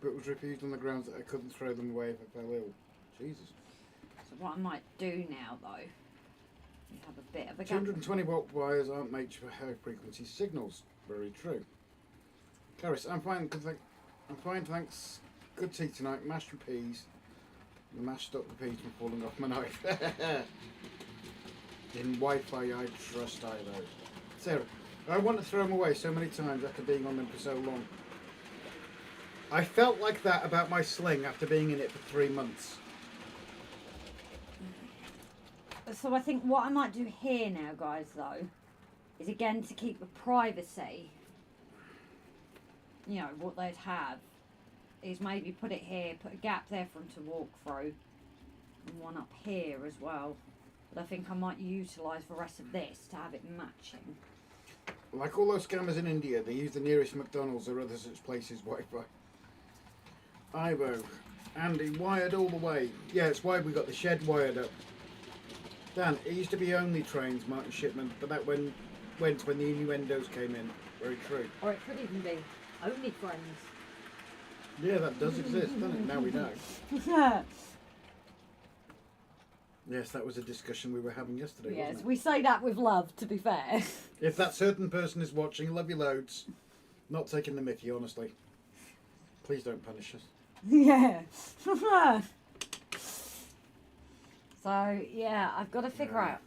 [SPEAKER 2] but was refused on the grounds that I couldn't throw them away if I fell ill. Jesus.
[SPEAKER 1] So what I might do now, though, you have a bit of a
[SPEAKER 2] 220 volt wires aren't made for high frequency signals. Very true. Caris, I'm fine. I'm fine, thanks. Good tea tonight. Mashed with peas. The mash stopped the peas from falling off my knife. In Wi-Fi, I trust Ivo. Sarah, I want to throw them away so many times after being on them for so long. I felt like that about my sling after being in it for 3 months.
[SPEAKER 1] So I think what I might do here now, guys, though, is again to keep the privacy, you know, what they'd have, is maybe put it here, put a gap there for them to walk through, and one up here as well. But I think I might utilise the rest of this to have it matching.
[SPEAKER 2] Like all those scammers in India, they use the nearest McDonald's or other such places Wi-Fi. Ivo, Andy, wired all the way. Yeah, it's why we got the shed wired up. Dan, it used to be only trains, Martin Shipman, but that went when the innuendos came in. Very true.
[SPEAKER 1] Or it could even be only friends.
[SPEAKER 2] Yeah, that does exist, doesn't it? Now we know. Yes, that was a discussion we were having yesterday,
[SPEAKER 1] Yes,
[SPEAKER 2] wasn't it?
[SPEAKER 1] we say that with love, to be fair.
[SPEAKER 2] If that certain person is watching, love you loads. Not taking the mickey, honestly. Please don't punish us.
[SPEAKER 1] Yeah. So, yeah, I've got to figure out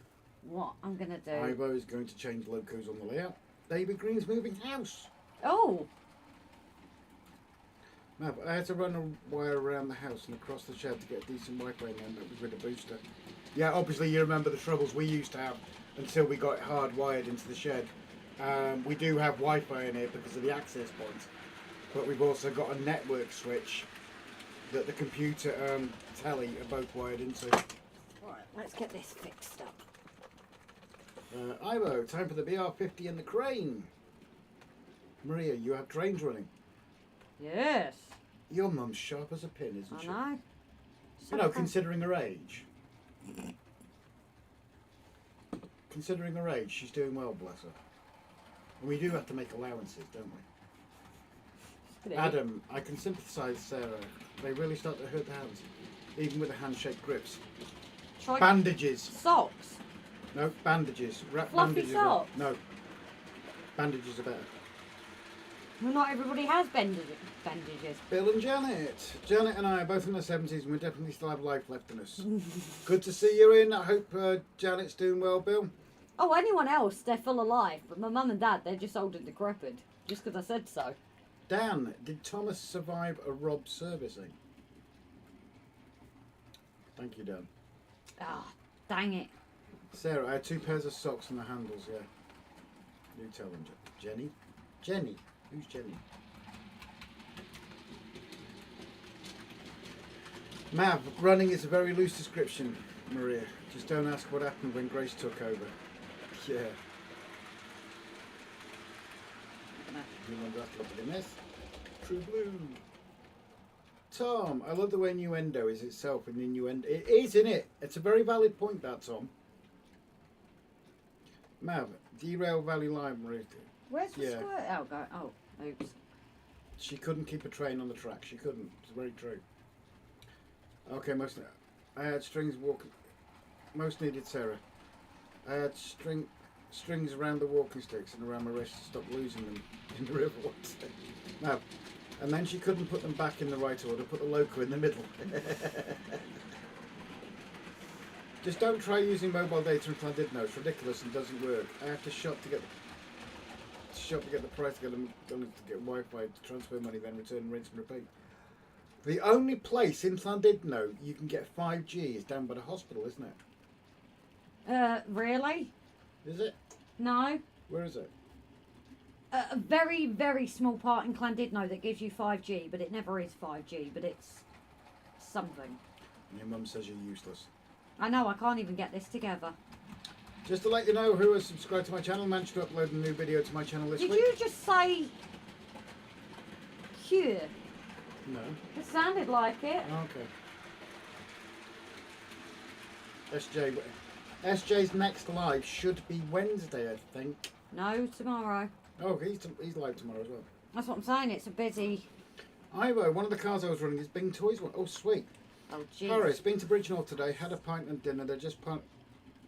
[SPEAKER 1] what I'm going to do.
[SPEAKER 2] Ivo is going to change locos on the layout. David Green's moving house.
[SPEAKER 1] Oh,
[SPEAKER 2] No, but I had to run a wire around the house and across the shed to get a decent Wi-Fi in there, and that was with a booster. Yeah, obviously you remember the troubles we used to have until we got it hardwired into the shed. We do have Wi-Fi in here because of the access point, but we've also got a network switch that the computer and telly are both wired into.
[SPEAKER 1] right, let's get this fixed up.
[SPEAKER 2] Ivo, time for the BR50 and the crane. Maria, you have trains running.
[SPEAKER 1] Yes,
[SPEAKER 2] Your mum's sharp as a pin, isn't
[SPEAKER 1] I
[SPEAKER 2] she?
[SPEAKER 1] know.
[SPEAKER 2] You know, considering her age. Considering her age, she's doing well, bless her. And we do have to make allowances, don't we? Adam, I can sympathise, Sarah. They really start to hurt the hands, even with the handshake grips.
[SPEAKER 1] Try
[SPEAKER 2] Bandages.
[SPEAKER 1] socks.
[SPEAKER 2] No, bandages. Wrap
[SPEAKER 1] Fluffy
[SPEAKER 2] bandages.
[SPEAKER 1] socks?
[SPEAKER 2] No. Bandages are better.
[SPEAKER 1] Well, not everybody has bandages.
[SPEAKER 2] Bill and Janet. Janet and I are both in their 70s and we definitely still have life left in us. Good to see you in. I hope Janet's doing well, Bill.
[SPEAKER 1] Oh, anyone else, they're full of life. But my mum and dad, they're just old and decrepit. Just because I said so.
[SPEAKER 2] Dan, did Thomas survive a rob servicing? Thank you, Dan.
[SPEAKER 1] Ah, dang it.
[SPEAKER 2] Sarah, I had 2 pairs of socks on the handles, yeah. You tell them, Jenny. Jenny? Who's Jenny? Mav, running is a very loose description, Maria. Just don't ask what happened when Grace took over. Yeah. You remember that look at the mess? True blue. Tom, I love the way innuendo is itself an innuendo. It is, isn't it? It's a very valid point, that, Tom. Mav, Derail Valley Library.
[SPEAKER 1] Where's the
[SPEAKER 2] Yeah.
[SPEAKER 1] squirt? Oh, go. Oh, oops.
[SPEAKER 2] She couldn't keep a train on the track. She couldn't. It's very true. Okay, I had strings walking. Most needed Sarah. I had strings around the walking sticks and around my wrist to stop losing them in the river once. No. And then she couldn't put them back in the right order. Put the loco in the middle. Just don't try using mobile data in Llandudno. It's ridiculous and doesn't work. I have to shop to get the price to get Wi-Fi to transfer money, then return, rinse and repeat. The only place in Llandudno you can get 5G is down by the hospital, isn't it?
[SPEAKER 1] Really?
[SPEAKER 2] Is it?
[SPEAKER 1] No.
[SPEAKER 2] Where is it?
[SPEAKER 1] A very, very small part in Llandudno that gives you 5G, but it never is 5G, but it's something.
[SPEAKER 2] Your mum says you're useless.
[SPEAKER 1] I know, I can't even get this together.
[SPEAKER 2] Just to let you know who has subscribed to my channel, managed to upload a new video to my channel this
[SPEAKER 1] Did
[SPEAKER 2] week.
[SPEAKER 1] you just say cure?
[SPEAKER 2] No.
[SPEAKER 1] It sounded like it.
[SPEAKER 2] Okay. SJ's next live should be Wednesday, I think.
[SPEAKER 1] No, tomorrow.
[SPEAKER 2] Oh, he's live tomorrow as well.
[SPEAKER 1] That's what I'm saying, it's a busy...
[SPEAKER 2] Ivo, one of the cars I was running is Bing Toys one. Oh, sweet.
[SPEAKER 1] Oh, jeez.
[SPEAKER 2] Paris, been to Bridgenorth today, had a pint and dinner. They're just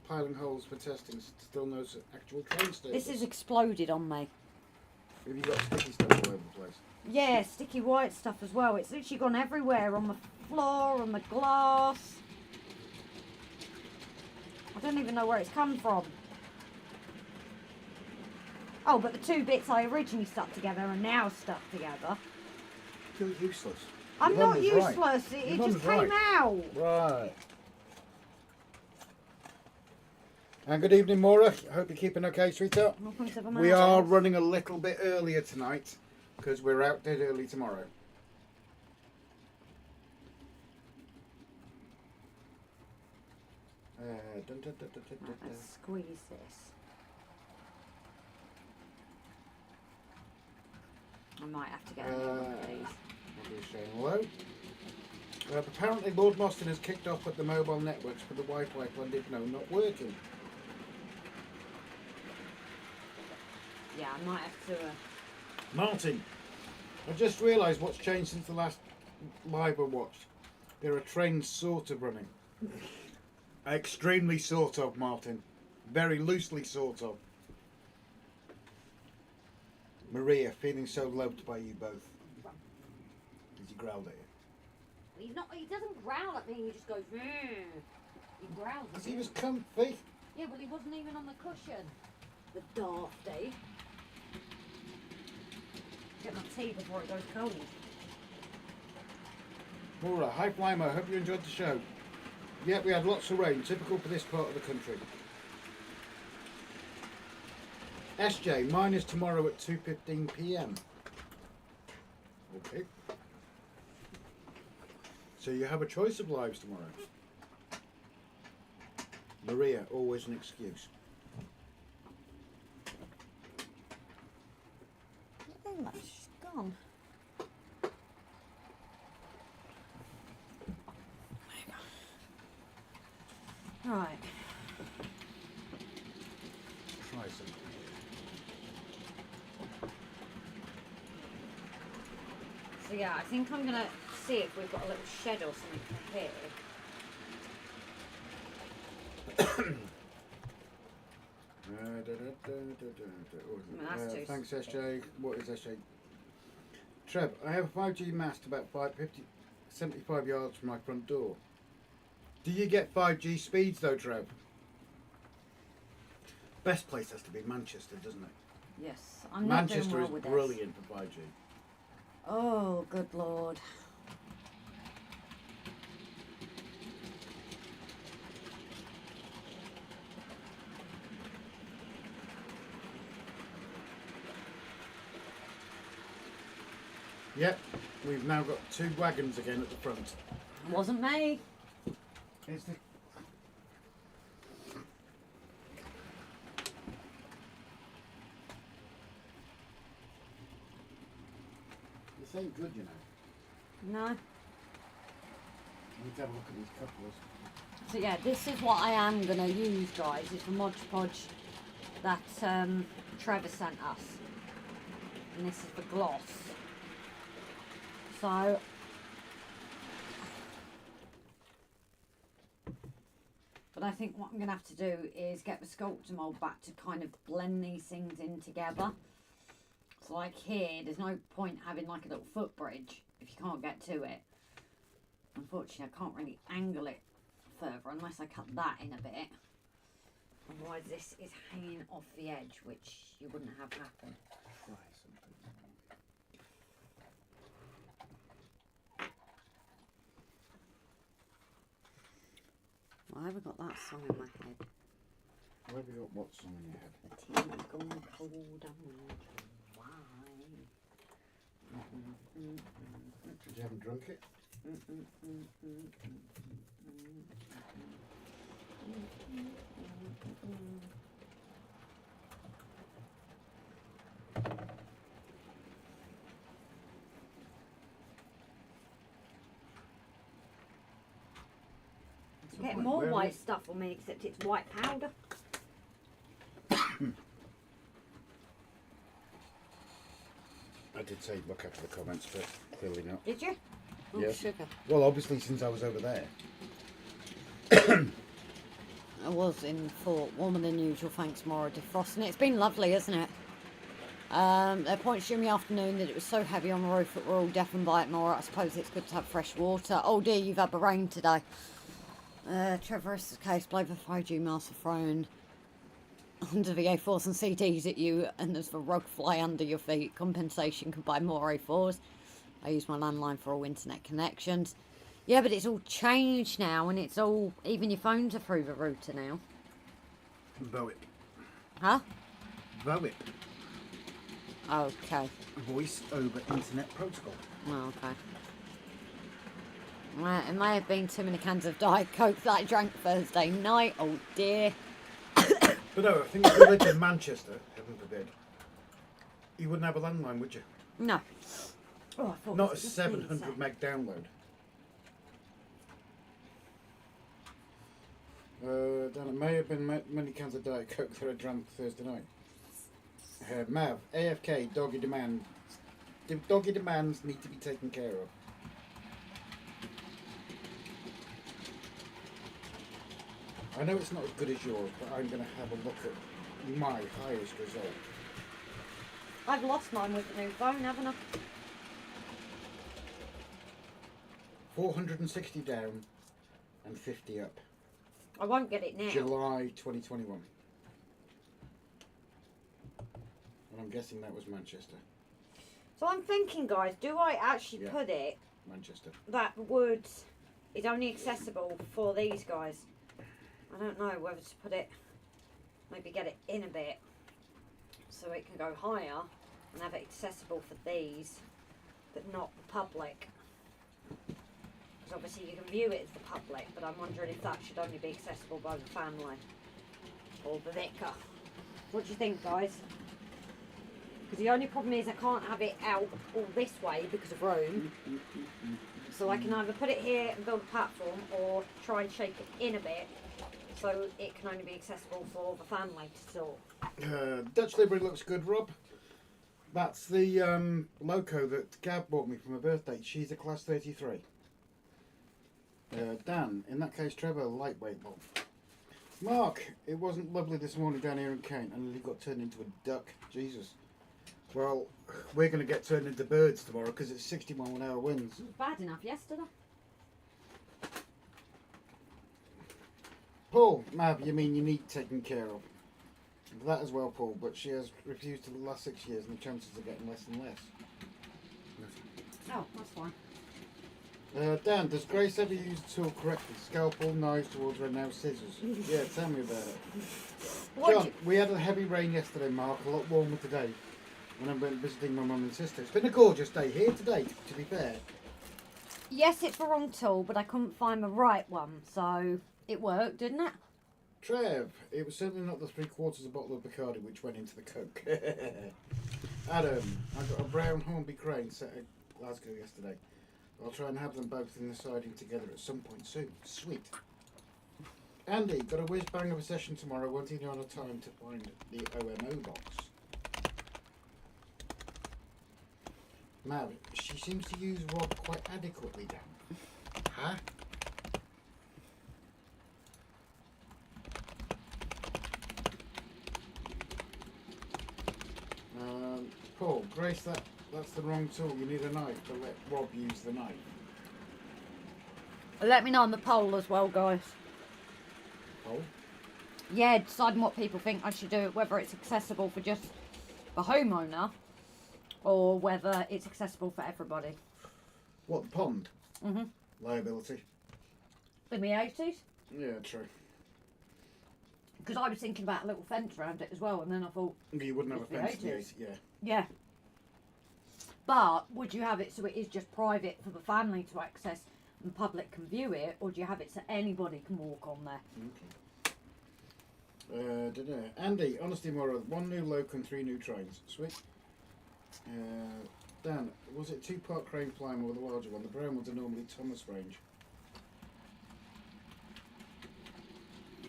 [SPEAKER 2] piling holes for testing. Still no actual train status.
[SPEAKER 1] This has exploded on me.
[SPEAKER 2] Have you got sticky stuff all over the place?
[SPEAKER 1] Yeah, sticky white stuff as well. It's literally gone everywhere, on the floor, on the glass. I don't even know where it's come from. Oh, but the two bits I originally stuck together are now stuck together.
[SPEAKER 2] You're useless.
[SPEAKER 1] I'm
[SPEAKER 2] Your mum
[SPEAKER 1] not
[SPEAKER 2] was right.
[SPEAKER 1] useless. It
[SPEAKER 2] Your
[SPEAKER 1] just
[SPEAKER 2] mum was
[SPEAKER 1] came out.
[SPEAKER 2] Right. And good evening, Maura. Hope you're keeping okay, sweetheart.
[SPEAKER 1] Nothing's ever
[SPEAKER 2] We are
[SPEAKER 1] mattered.
[SPEAKER 2] running a little bit earlier tonight because we're out dead early tomorrow.
[SPEAKER 1] Let's squeeze this. I might have to get another one of these.
[SPEAKER 2] Nobody's saying hello. Apparently Lord Mostyn has kicked off at the mobile networks for the Wi-Fi Llandudno not working.
[SPEAKER 1] Yeah, I might have to...
[SPEAKER 2] Martin, I just realised what's changed since the last live I watched. There are trains sort of running. Extremely sort of, Martin. Very loosely sort of. Maria, feeling so loved by you both. As he growled at you.
[SPEAKER 1] He doesn't growl at me, he just goes... "Meh." He growls at
[SPEAKER 2] Because
[SPEAKER 1] me.
[SPEAKER 2] he was comfy.
[SPEAKER 1] Yeah, well, he wasn't even on the cushion. The dafty. Get my tea before it goes cold.
[SPEAKER 2] Maura, hi Flymo, hope you enjoyed the show. Yeah, we had lots of rain, typical for this part of the country. SJ, mine is tomorrow at 2:15 PM. Okay. So you have a choice of lives tomorrow. Maria, always an excuse.
[SPEAKER 1] Oh, much. She's gone. Right.
[SPEAKER 2] Try some.
[SPEAKER 1] So yeah, I think I'm gonna see if we've got a little shed or something here. That's too
[SPEAKER 2] Thanks SJ. What is SJ? Trev, I have a 5G mast about 75 yards from my front door. Do you get 5G speeds though, Trev? Best place has to be Manchester, doesn't it?
[SPEAKER 1] Yes, I'm not doing
[SPEAKER 2] Manchester
[SPEAKER 1] well
[SPEAKER 2] is
[SPEAKER 1] with
[SPEAKER 2] brilliant for 5G.
[SPEAKER 1] this. Oh, good lord.
[SPEAKER 2] Yep, we've now got 2 wagons again at the front.
[SPEAKER 1] Wasn't me.
[SPEAKER 2] It's the... This ain't good, you know.
[SPEAKER 1] No.
[SPEAKER 2] You need to have a look at these couplers.
[SPEAKER 1] So yeah, this is what I am gonna use, guys. It's the Mod Podge that Trevor sent us. And this is the gloss. So, but I think what I'm going to have to do is get the sculptor mould back to kind of blend these things in together. So like here, there's no point having like a little footbridge if you can't get to it. Unfortunately, I can't really angle it further unless I cut that in a bit. Otherwise, this is hanging off the edge, which you wouldn't have happen. Why have I got that song in my head?
[SPEAKER 2] Why have you got what song in your head?
[SPEAKER 1] The tea's gone cold, I'm wondering why.
[SPEAKER 2] Because you haven't drunk it?
[SPEAKER 1] Get more white stuff on me, except it's white powder.
[SPEAKER 2] I did say look after the comments, but clearly not.
[SPEAKER 1] Did you? Oh,
[SPEAKER 2] Yes.
[SPEAKER 1] sugar.
[SPEAKER 2] Well, obviously since I was over there.
[SPEAKER 1] I was in for warmer than usual, thanks Maura defrosting it. It's been lovely, isn't it? There were points during the afternoon that it was so heavy on the roof that we're all deafened by it, Maura. I suppose it's good to have fresh water. Oh dear, you've had the rain today. Trevor's case, blow the 5G master thrown under the A4s and CDs at you, and there's the rug fly under your feet. Compensation can buy more A4s. I use my landline for all internet connections. Yeah, but it's all changed now, and it's all, even your phones are through the router now.
[SPEAKER 2] VoIP.
[SPEAKER 1] Huh?
[SPEAKER 2] VoIP.
[SPEAKER 1] Okay.
[SPEAKER 2] Voice over Internet Protocol.
[SPEAKER 1] Oh, okay. Right, it may have been too many cans of Diet Coke that I drank Thursday night. Oh dear.
[SPEAKER 2] But no, I think if you lived in Manchester, heaven forbid, you wouldn't have a landline, would you?
[SPEAKER 1] No. Oh, I thought
[SPEAKER 2] Not a
[SPEAKER 1] it was
[SPEAKER 2] 700 meg download. Dan, it may have been many cans of Diet Coke that I drank Thursday night. Mav, AFK, doggy demand. Doggy demands need to be taken care of. I know it's not as good as yours, but I'm going to have a look at my highest result.
[SPEAKER 1] I've lost mine with the new phone, haven't I?
[SPEAKER 2] 460 down and 50 up.
[SPEAKER 1] I won't get it now.
[SPEAKER 2] July 2021. And I'm guessing that was Manchester.
[SPEAKER 1] So I'm thinking, guys, do I actually
[SPEAKER 2] Yeah.
[SPEAKER 1] put it
[SPEAKER 2] Manchester.
[SPEAKER 1] that wood is only accessible for these guys? I don't know whether to put it, maybe get it in a bit so it can go higher and have it accessible for these, but not the public. Because obviously you can view it as the public, but I'm wondering if that should only be accessible by the family or the vicar. What do you think, guys? Because the only problem is I can't have it out all this way because of room. So I can either put it here and build a platform, or try and shape it in a bit so it can only be accessible for the family to store.
[SPEAKER 2] Dutch Livery looks good, Rob. That's the loco that Gab bought me for my birthday. She's a class 33. Dan, in that case, Trevor, lightweight bomb. Mark, it wasn't lovely this morning down here in Kent, and he got turned into a duck. Jesus. Well, we're going to get turned into birds tomorrow because it's 61 mile winds.
[SPEAKER 1] It was bad enough yesterday.
[SPEAKER 2] Paul, Mav, you mean you need taken care of? That as well, Paul, but she has refused for the last 6 years and the chances are getting less and less.
[SPEAKER 1] Oh, that's fine.
[SPEAKER 2] Dan, does Grace ever use the tool correctly? Scalpel, knives towards her, now scissors. Yeah, tell me about it. John, we had a heavy rain yesterday, Mark, a lot warmer today when I went visiting my mum and sister. It's been a gorgeous day here today, to be fair.
[SPEAKER 1] Yes, it's the wrong tool, but I couldn't find the right one, so it worked, didn't it?
[SPEAKER 2] Trev, it was certainly not the 3/4 bottle of Bacardi which went into the Coke. Adam, I got a brown Hornby crane set at Glasgow yesterday. I'll try and have them both in the siding together at some point soon. Sweet. Andy, got a whiz bang of a session tomorrow. Won't he know on a time to find the OMO box? Mav, she seems to use Rob quite adequately, Dan. Huh? Paul, Grace, that's the wrong tool. You need a knife to let Rob use the knife.
[SPEAKER 1] Let me know on the poll as well, guys.
[SPEAKER 2] Paul?
[SPEAKER 1] Yeah, deciding what people think I should do, whether it's accessible for just the homeowner or whether it's accessible for everybody.
[SPEAKER 2] What, the pond?
[SPEAKER 1] Mhm.
[SPEAKER 2] Liability.
[SPEAKER 1] In the 80s?
[SPEAKER 2] Yeah, true.
[SPEAKER 1] Because I was thinking about a little fence around it as well, and then I thought,
[SPEAKER 2] You wouldn't have a
[SPEAKER 1] It's the
[SPEAKER 2] fence in the
[SPEAKER 1] 80s.
[SPEAKER 2] 80s, yeah.
[SPEAKER 1] yeah. But would you have it so it is just private for the family to access and the public can view it, or do you have it so anybody can walk on there?
[SPEAKER 2] Okay. Andy, honesty Mora, 1 new loco and 3 new trains. Sweet. Dan, was it 2-part crane climber with a larger one? The brown ones are normally Thomas range.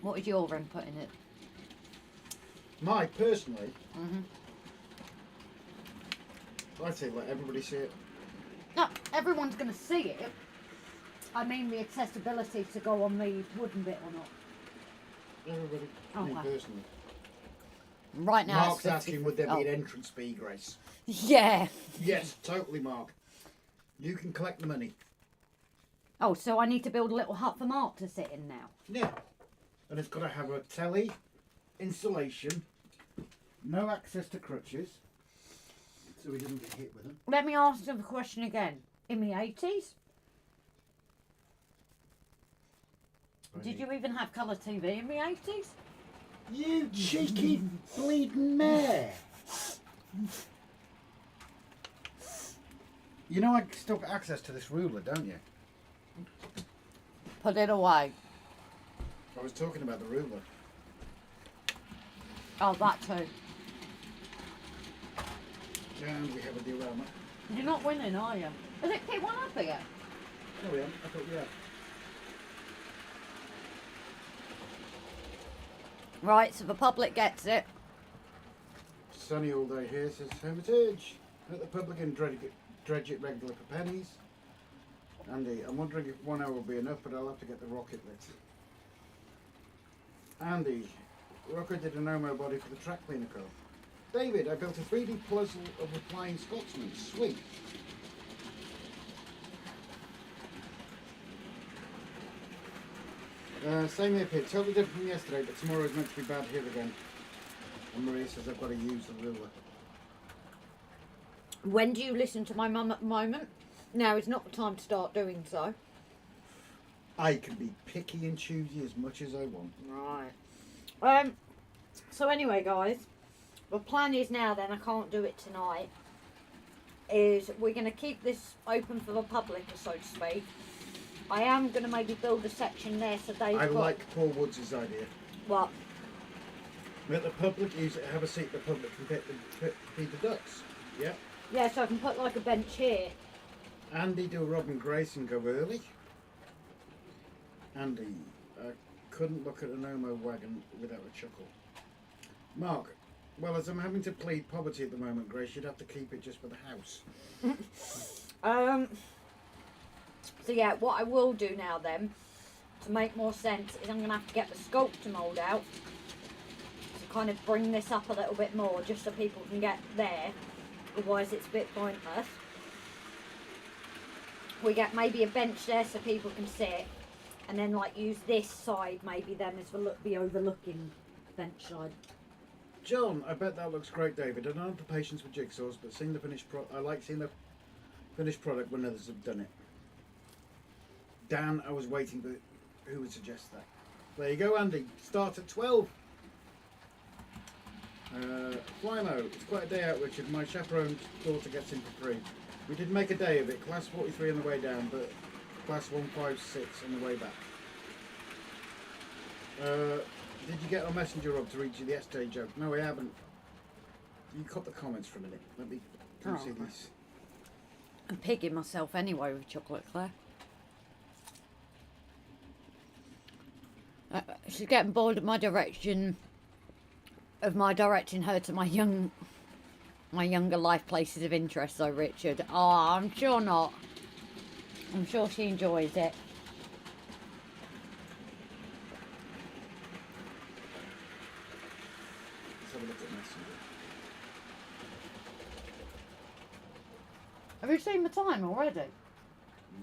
[SPEAKER 1] What is your input in it?
[SPEAKER 2] My, personally,
[SPEAKER 1] Mhm.
[SPEAKER 2] I'd say let everybody see it.
[SPEAKER 1] No, everyone's going to see it. I mean the accessibility to go on the wooden bit or not.
[SPEAKER 2] Everybody.
[SPEAKER 1] Oh,
[SPEAKER 2] Me
[SPEAKER 1] wow.
[SPEAKER 2] personally.
[SPEAKER 1] Right now,
[SPEAKER 2] Mark's
[SPEAKER 1] it's
[SPEAKER 2] asking, would there
[SPEAKER 1] oh.
[SPEAKER 2] be an entrance fee, Grace?
[SPEAKER 1] Yeah.
[SPEAKER 2] Yes, totally, Mark. You can collect the money.
[SPEAKER 1] Oh, so I need to build a little hut for Mark to sit in now.
[SPEAKER 2] Yeah. And it's got to have a telly, installation, no access to crutches, so he doesn't get hit with them.
[SPEAKER 1] Let me ask the question again. In the 80s, did you even have colour TV in the 80s?
[SPEAKER 2] You cheeky bleeding mare! You know I still got access to this ruler, don't you?
[SPEAKER 1] Put it away.
[SPEAKER 2] I was talking about the ruler.
[SPEAKER 1] Oh, that too.
[SPEAKER 2] And we have a derailment.
[SPEAKER 1] You're not winning, are you? Has it picked one up again?
[SPEAKER 2] No, we haven't. I thought we had.
[SPEAKER 1] Right, so the public gets it.
[SPEAKER 2] Sunny all day here, says Hermitage. Let the public and dredge it regularly for pennies. Andy, I'm wondering if 1 hour will be enough, but I'll have to get the rocket lit. Andy, Rocco did a no-mo body for the track cleaner car. David, I built a 3D puzzle of a flying Scotsman. Sweet. Same here, Pete. Totally different from yesterday, but tomorrow is meant to be bad here again. And Maria says I've got to use the ruler.
[SPEAKER 1] When do you listen to my mum at the moment? Now is not the time to start doing so.
[SPEAKER 2] I can be picky and choosy as much as I want.
[SPEAKER 1] Right. So anyway, guys, the plan is now then, I can't do it tonight, is we're going to keep this open for the public, so to speak. I am going to maybe build a section there so they've
[SPEAKER 2] I
[SPEAKER 1] got...
[SPEAKER 2] like Paul Woods' idea.
[SPEAKER 1] What?
[SPEAKER 2] Let the public use it, have a seat, the public can feed the ducks. Yeah.
[SPEAKER 1] Yeah, so I can put like a bench here.
[SPEAKER 2] Andy, do a Robin Grace and go early. Andy, I couldn't look at an Omo wagon without a chuckle. Mark, well, as I'm having to plead poverty at the moment, Grace, you'd have to keep it just for the house.
[SPEAKER 1] So yeah, what I will do now then, to make more sense, is I'm going to have to get the sculptor mould out to kind of bring this up a little bit more, just so people can get there. Otherwise it's a bit pointless. We get maybe a bench there so people can sit, and then like use this side maybe then as the overlooking bench side.
[SPEAKER 2] John, I bet that looks great, David. I don't have the patience with jigsaws, but seeing the finished I like seeing the finished product when others have done it. Dan, I was waiting, but who would suggest that? There you go, Andy. Start at 12. Flymo, it's quite a day out, Richard. My chaperone's daughter gets in for free. We did make a day of it. Class 43 on the way down, but class 156 on the way back. Did you get our messenger, Rob, to read you the SJ joke? No, I haven't. You cut the comments for a minute. Let me see this.
[SPEAKER 1] I'm pigging myself anyway with chocolate Claire. She's getting bored of my direction, of my directing her to my younger life places of interest, though, Richard. Oh, I'm sure not. I'm sure she enjoys it.
[SPEAKER 2] Let's have a look at Messenger.
[SPEAKER 1] Have you seen the time already?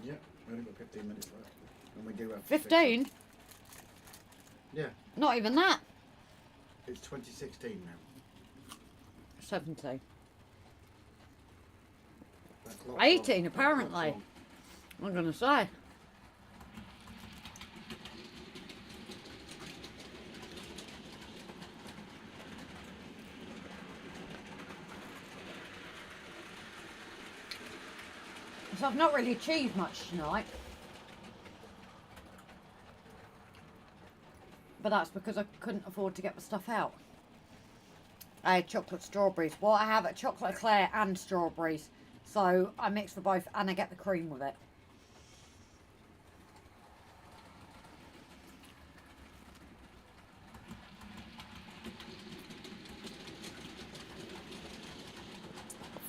[SPEAKER 2] Yeah, we've only got 15 minutes left. And we do have
[SPEAKER 1] 15?
[SPEAKER 2] Yeah,
[SPEAKER 1] Not even that.
[SPEAKER 2] it's 2016 now.
[SPEAKER 1] 17.
[SPEAKER 2] That clock's
[SPEAKER 1] 18
[SPEAKER 2] on.
[SPEAKER 1] apparently. I'm gonna say. So I've not really achieved much tonight. But that's because I couldn't afford to get the stuff out. I had chocolate strawberries. Well, I have a chocolate eclair and strawberries. So I mix for both and I get the cream with it.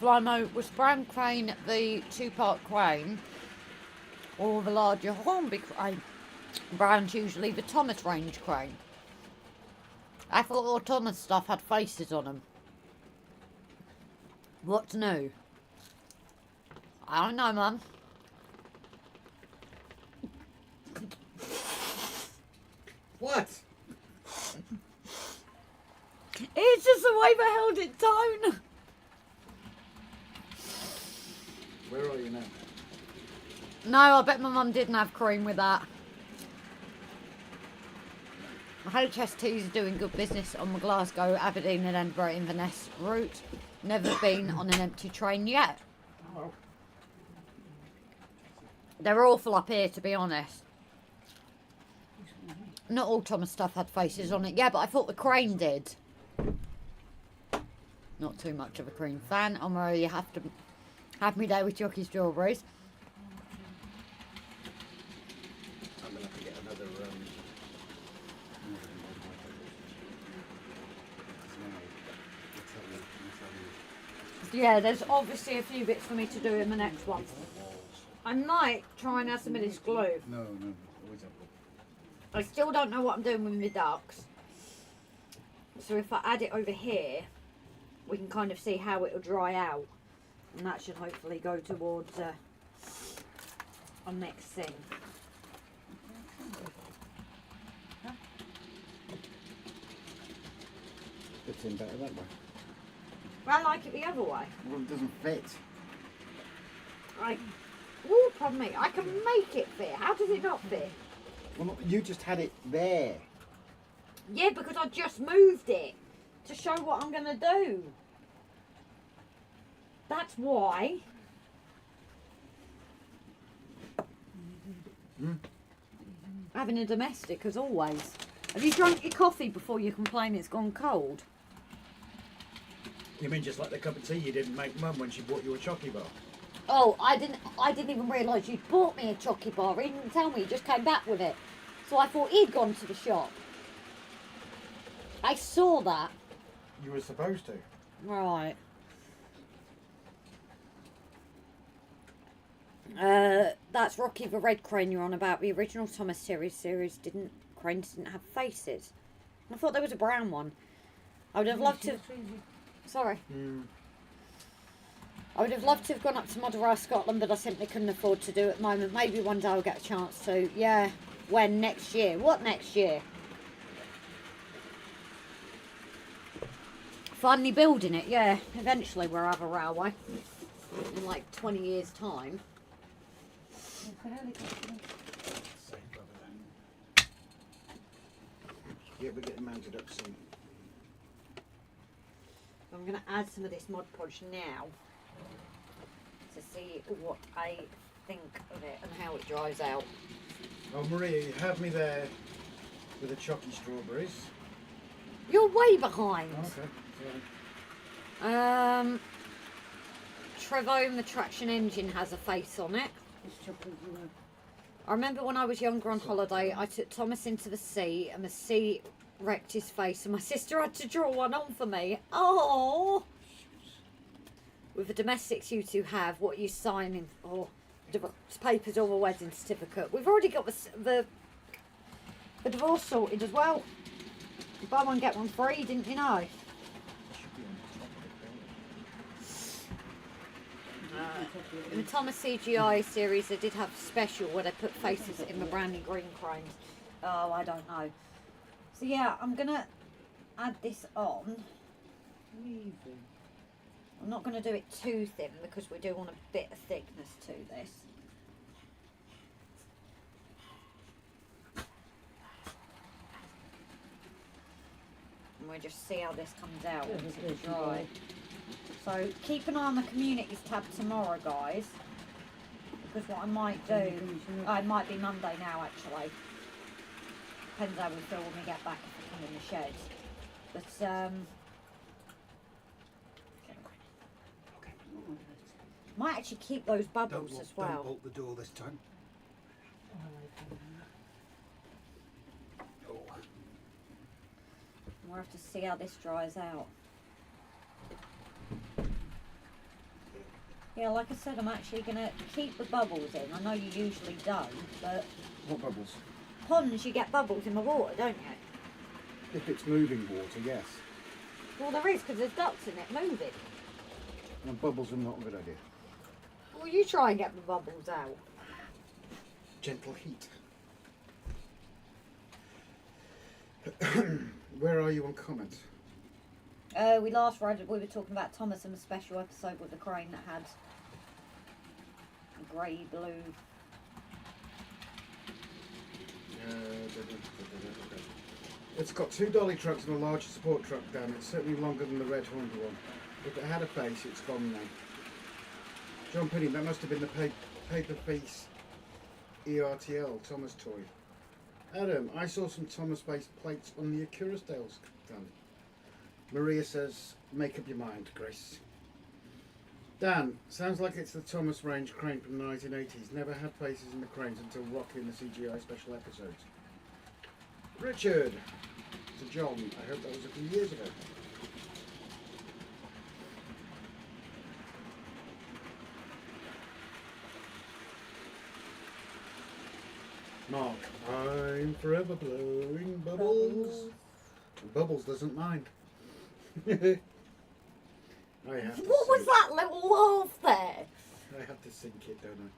[SPEAKER 1] Flymo, was brown crane the two-part crane or the larger Hornby crane? Brown's usually the Thomas range crane. I thought all Thomas stuff had faces on them. What's new? I don't know, Mum.
[SPEAKER 2] What?
[SPEAKER 1] It's just the way they held it down.
[SPEAKER 2] Where are you now?
[SPEAKER 1] No, I bet my mum didn't have cream with that. HST's doing good business on the Glasgow, Aberdeen and Edinburgh Inverness route. Never been on an empty train yet.
[SPEAKER 2] Oh.
[SPEAKER 1] They're awful up here, to be honest. Not all Thomas stuff had faces on it. Yeah, but I thought the crane did. Not too much of a cream fan. I'm where you have to have me there with Jockey strawberries.
[SPEAKER 2] I'm gonna have to get another
[SPEAKER 1] Yeah, there's obviously a few bits for me to do in the next one. I might try and add some of this glue.
[SPEAKER 2] No, always have.
[SPEAKER 1] I still don't know what I'm doing with my ducks. So if I add it over here, we can kind of see how it'll dry out. And that should hopefully go towards our next thing.
[SPEAKER 2] Fits in better that way.
[SPEAKER 1] But I like it the other way.
[SPEAKER 2] Well, it doesn't fit.
[SPEAKER 1] Ooh, pardon me. I can make it fit. How does it not fit?
[SPEAKER 2] Well, you just had it there.
[SPEAKER 1] Yeah, because I just moved it to show what I'm going to do. That's why. Having a domestic, as always. Have you drunk your coffee before you complain it's gone cold?
[SPEAKER 2] You mean just like the cup of tea you didn't make Mum when she bought you a chocolate bar?
[SPEAKER 1] Oh, I didn't even realise you'd bought me a chocolate bar. He didn't tell me, he just came back with it. So I thought he'd gone to the shop. I saw that.
[SPEAKER 2] You were supposed to.
[SPEAKER 1] Right. That's Rocky the Red Crane you're on about. The original Thomas series cranes didn't have faces. I thought there was a brown one. I would have loved to. Sorry. I would have loved to have gone up to Motherwell, Scotland, but I simply couldn't afford to do it at the moment. Maybe one day I'll get a chance to. Yeah. When? Next year. What next year? Finally building it, yeah. Eventually we'll have a railway. In like 20 years' time.
[SPEAKER 2] Yeah, we're getting mounted up soon.
[SPEAKER 1] I'm going to add some of this Mod Podge now to see what I think of it and how it dries out.
[SPEAKER 2] Oh, Maria, you had me there with the chocolate strawberries.
[SPEAKER 1] You're way behind.
[SPEAKER 2] Oh, okay, sorry.
[SPEAKER 1] Trevone, the traction engine, has a face on it. I remember when I was younger on holiday, I took Thomas into the sea, and the sea wrecked his face, and my sister had to draw one on for me. Oh! With the domestics you two have, what are you signing for? Divorce papers or a wedding certificate? We've already got the divorce sorted as well. You buy one, get one free, didn't you know? In the Thomas CGI series, they did have a special where they put faces in the brownie green cranes. Oh, I don't know. So yeah, I'm gonna add this on. I'm not gonna do it too thin because we do want a bit of thickness to this. And we'll just see how this comes out once it's dry. So keep an eye on the communities tab tomorrow, guys. Because what I might do, it might be Monday now actually. Depends how we feel when we get back if we come in the shed. But might actually keep those bubbles as well.
[SPEAKER 2] Don't bolt the door this time. Oh.
[SPEAKER 1] We'll have to see how this dries out. Yeah, like I said, I'm actually going to keep the bubbles in. I know you usually don't, but...
[SPEAKER 2] What bubbles?
[SPEAKER 1] Ponds, you get bubbles in the water, don't you?
[SPEAKER 2] If it's moving water, yes.
[SPEAKER 1] Well, there is, because there's ducks in it moving.
[SPEAKER 2] And bubbles are not a good idea.
[SPEAKER 1] Well, you try and get the bubbles out.
[SPEAKER 2] Gentle heat. Where are you on comments?
[SPEAKER 1] We last read, we were talking about Thomas and the special episode with the crane that had a grey, blue...
[SPEAKER 2] It's got 2 dolly trucks and a larger support truck down. It's certainly longer than the red Honda one. If it had a face, it's gone now. John Penny, that must have been the paper face ERTL Thomas toy. Adam, I saw some Thomas-based plates on the Akurasdale stand. Maria says, make up your mind, Grace. Dan, sounds like it's the Thomas range crane from the 1980s. Never had faces in the cranes until Rocky in the CGI special episodes. Richard, to John, I hope that was a few years ago. Mark, I'm forever blowing bubbles. Bubbles doesn't mind. I have to
[SPEAKER 1] What was
[SPEAKER 2] sink-
[SPEAKER 1] that little laugh there?
[SPEAKER 2] I have to sink it, don't I?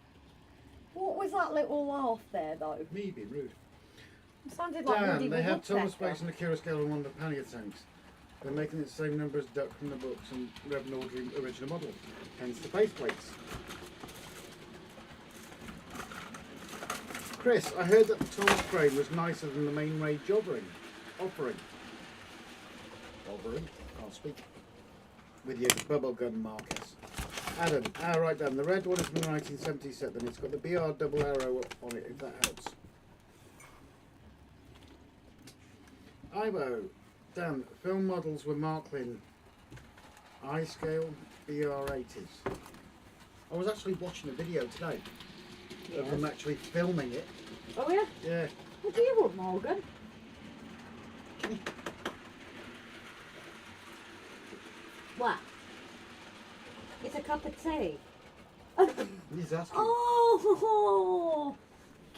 [SPEAKER 1] What was that little laugh there, though?
[SPEAKER 2] Me being rude.
[SPEAKER 1] It sounded like Woody
[SPEAKER 2] Dan, they have Thomas
[SPEAKER 1] Woodpecker.
[SPEAKER 2] Space and the Kira scale on one of the pannier tanks. They're making it the same number as Duck from the books and Reverend Audrey original model. Hence the base plates. Chris, I heard that the Thomas crane was nicer than the main range offering. Offering? Can't speak. With your bubblegum Marcus. Adam, right Dan, the red one is from the 1970s set, then it's got the BR double arrow on it, if that helps. Ivo, Dan, film models were Marklin I-scale BR80s. I was actually watching a video today of them actually filming it.
[SPEAKER 1] Oh, yeah?
[SPEAKER 2] Yeah.
[SPEAKER 1] What do you want, Morgan? What? It's a cup of tea.
[SPEAKER 2] He's asking.
[SPEAKER 1] Oh,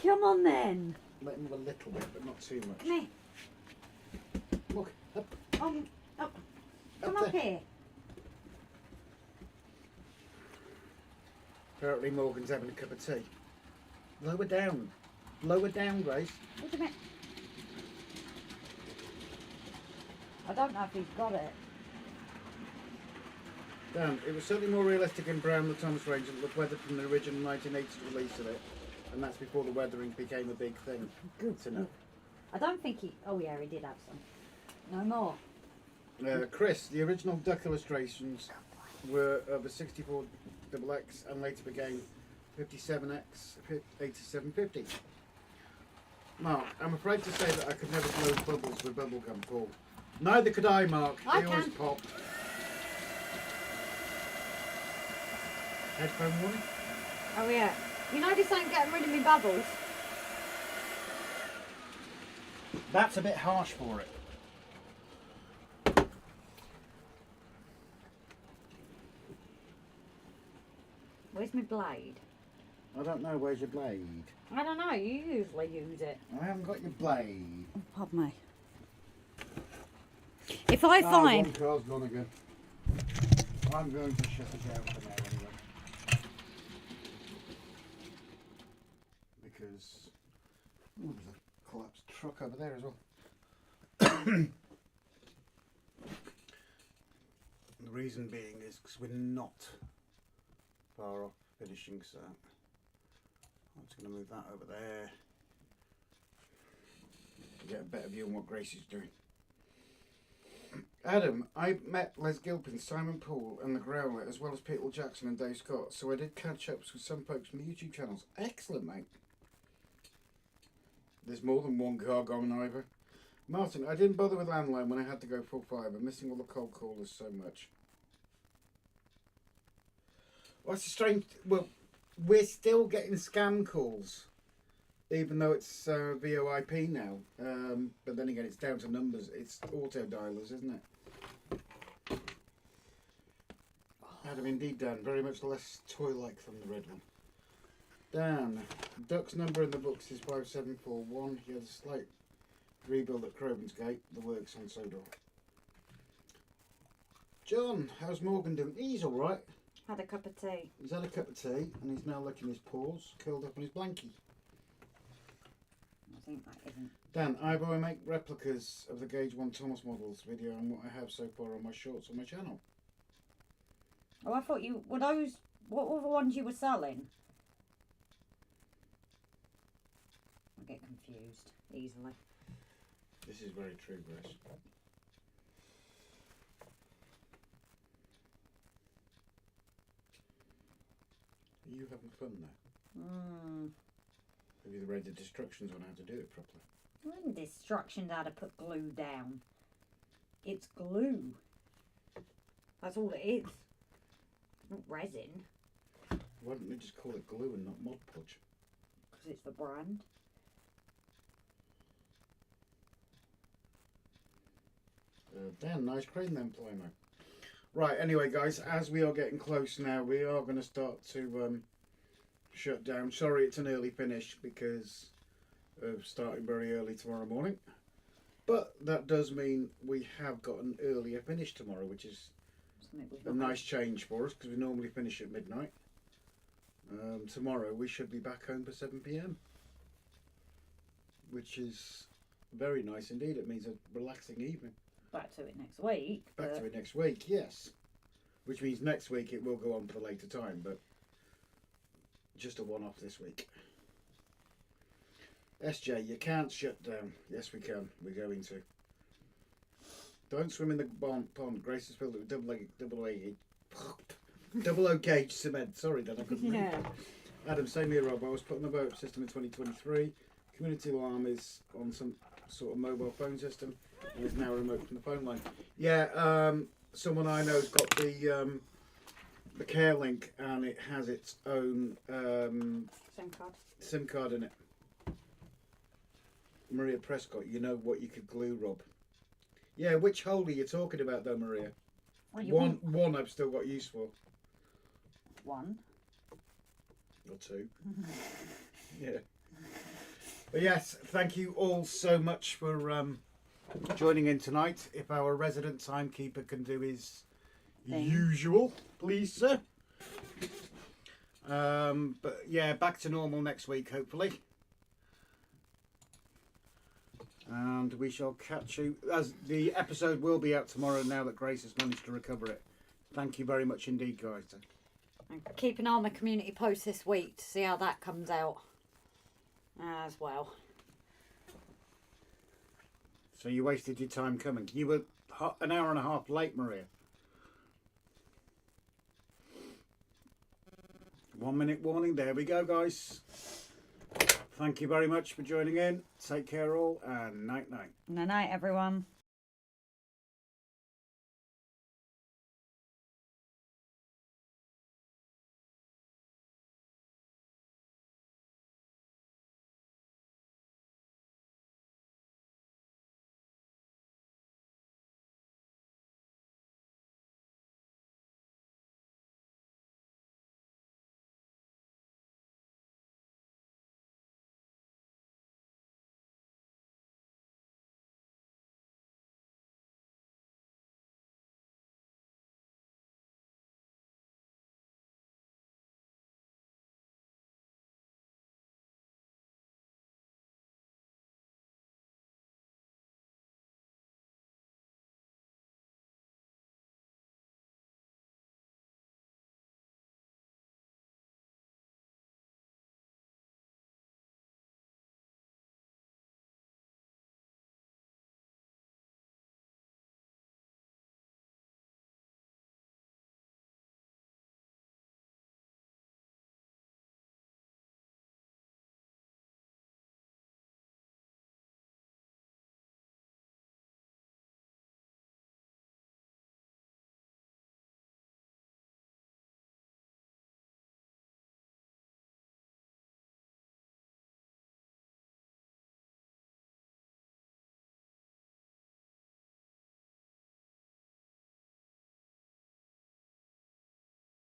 [SPEAKER 1] come on then.
[SPEAKER 2] Let him have a little bit, but not too much.
[SPEAKER 1] Come here.
[SPEAKER 2] Look, up,
[SPEAKER 1] Up. Come
[SPEAKER 2] up
[SPEAKER 1] up
[SPEAKER 2] there.
[SPEAKER 1] here.
[SPEAKER 2] Apparently Morgan's having a cup of tea. Lower down. Lower down, Grace.
[SPEAKER 1] Wait a minute. I don't know if he's got it.
[SPEAKER 2] Dan, it was certainly more realistic in Brown the Thomas range that looked weathered from the original 1980s release of it. And that's before the weathering became a big thing. Good to know.
[SPEAKER 1] I don't think he... Oh, yeah, he did have some. No more.
[SPEAKER 2] Chris, the original duck illustrations were of a 64XX and later became 57X, 8750. Mark, I'm afraid to say that I could never blow bubbles with bubblegum, Paul. Neither could I, Mark.
[SPEAKER 1] I
[SPEAKER 2] They always
[SPEAKER 1] can.
[SPEAKER 2] popped. Headphone warning?
[SPEAKER 1] Oh, yeah. You know this ain't getting rid of me bubbles.
[SPEAKER 2] That's a bit harsh for it.
[SPEAKER 1] Where's my blade?
[SPEAKER 2] I don't know, where's your blade?
[SPEAKER 1] I don't know, you usually use it.
[SPEAKER 2] I haven't got your blade.
[SPEAKER 1] Oh, pardon me. If I find...
[SPEAKER 2] one car's gone again. I'm going to shut it down for now anyway. Because... Ooh, there's a collapsed truck over there as well. The reason being is because we're not far off finishing, so I'm just going to move that over there to get a better view on what Grace is doing. Adam, I met Les Gilpin, Simon Poole and the Growler, as well as Peter Jackson and Dave Scott, so I did catch ups with some folks from the YouTube channels. Excellent, mate. There's more than one car gone either. Martin, I didn't bother with landline when I had to go full fibre, missing all the cold callers so much. Well, that's a strange... Well, we're still getting scam calls, even though it's VoIP now. But then again, it's down to numbers. It's auto dialers, isn't it? Adam, indeed, Dan. Very much less toy-like than the red one. Dan, Duck's number in the books is 5741. He had a slight rebuild at Crobin's Gate. The works on Sodor. John, how's Morgan doing? He's all right.
[SPEAKER 1] Had a cup of tea.
[SPEAKER 2] He's had a cup of tea and he's now licking his paws, curled up on his blankie.
[SPEAKER 1] I think that isn't.
[SPEAKER 2] Dan, I make replicas of the Gauge 1 Thomas models video and what I have so far on my shorts on my channel.
[SPEAKER 1] Oh, I thought you... Were those... What were the ones you were selling? I get confused easily.
[SPEAKER 2] This is very true, Grace. Are you having fun now? Have you read the instructions on how to do it properly?
[SPEAKER 1] And instructions how to put glue down. It's glue. That's all it is. Not resin.
[SPEAKER 2] Why don't they just call it glue and not Mod Podge?
[SPEAKER 1] Because it's the brand.
[SPEAKER 2] Dan, nice crane then, Plymo. Right, anyway, guys, as we are getting close now, we are going to start to shut down. Sorry it's an early finish because of starting very early tomorrow morning. But that does mean we have got an earlier finish tomorrow, which is a nice change for us because we normally finish at midnight. Tomorrow we should be back home for 7 PM, which is very nice indeed. It means a relaxing evening.
[SPEAKER 1] Back to it next week.
[SPEAKER 2] Back to it next week, yes. Which means next week it will go on for a later time, but just a one-off this week. SJ, you can't shut down. Yes, we can. We're going to. Don't swim in the pond. Grace has filled it with double O gauge cement. Sorry, Dad, I couldn't read. Adam, same here, Rob. I was put on the boat system in 2023. Community alarm is on some sort of mobile phone system and is now remote from the phone line. Yeah, someone I know has got the Care Link and it has its own SIM card in it. Maria Prescott, you know what you could glue, Rob? Yeah, which hole are you talking about though, Maria? One I've still got use for.
[SPEAKER 1] One.
[SPEAKER 2] Or two. Yeah. But yes, thank you all so much for joining in tonight. If our resident timekeeper can do his usual, please, sir. But yeah, back to normal next week, hopefully. And we shall catch you, as the episode will be out tomorrow now that Grace has managed to recover it. Thank you very much indeed, guys.
[SPEAKER 1] And keep an eye on my community post this week to see how that comes out as well.
[SPEAKER 2] So you wasted your time coming. You were an hour and a half late, Maria. 1 minute warning. There we go, guys. Thank you very much for joining in. Take care all, and night night.
[SPEAKER 1] Night night, everyone.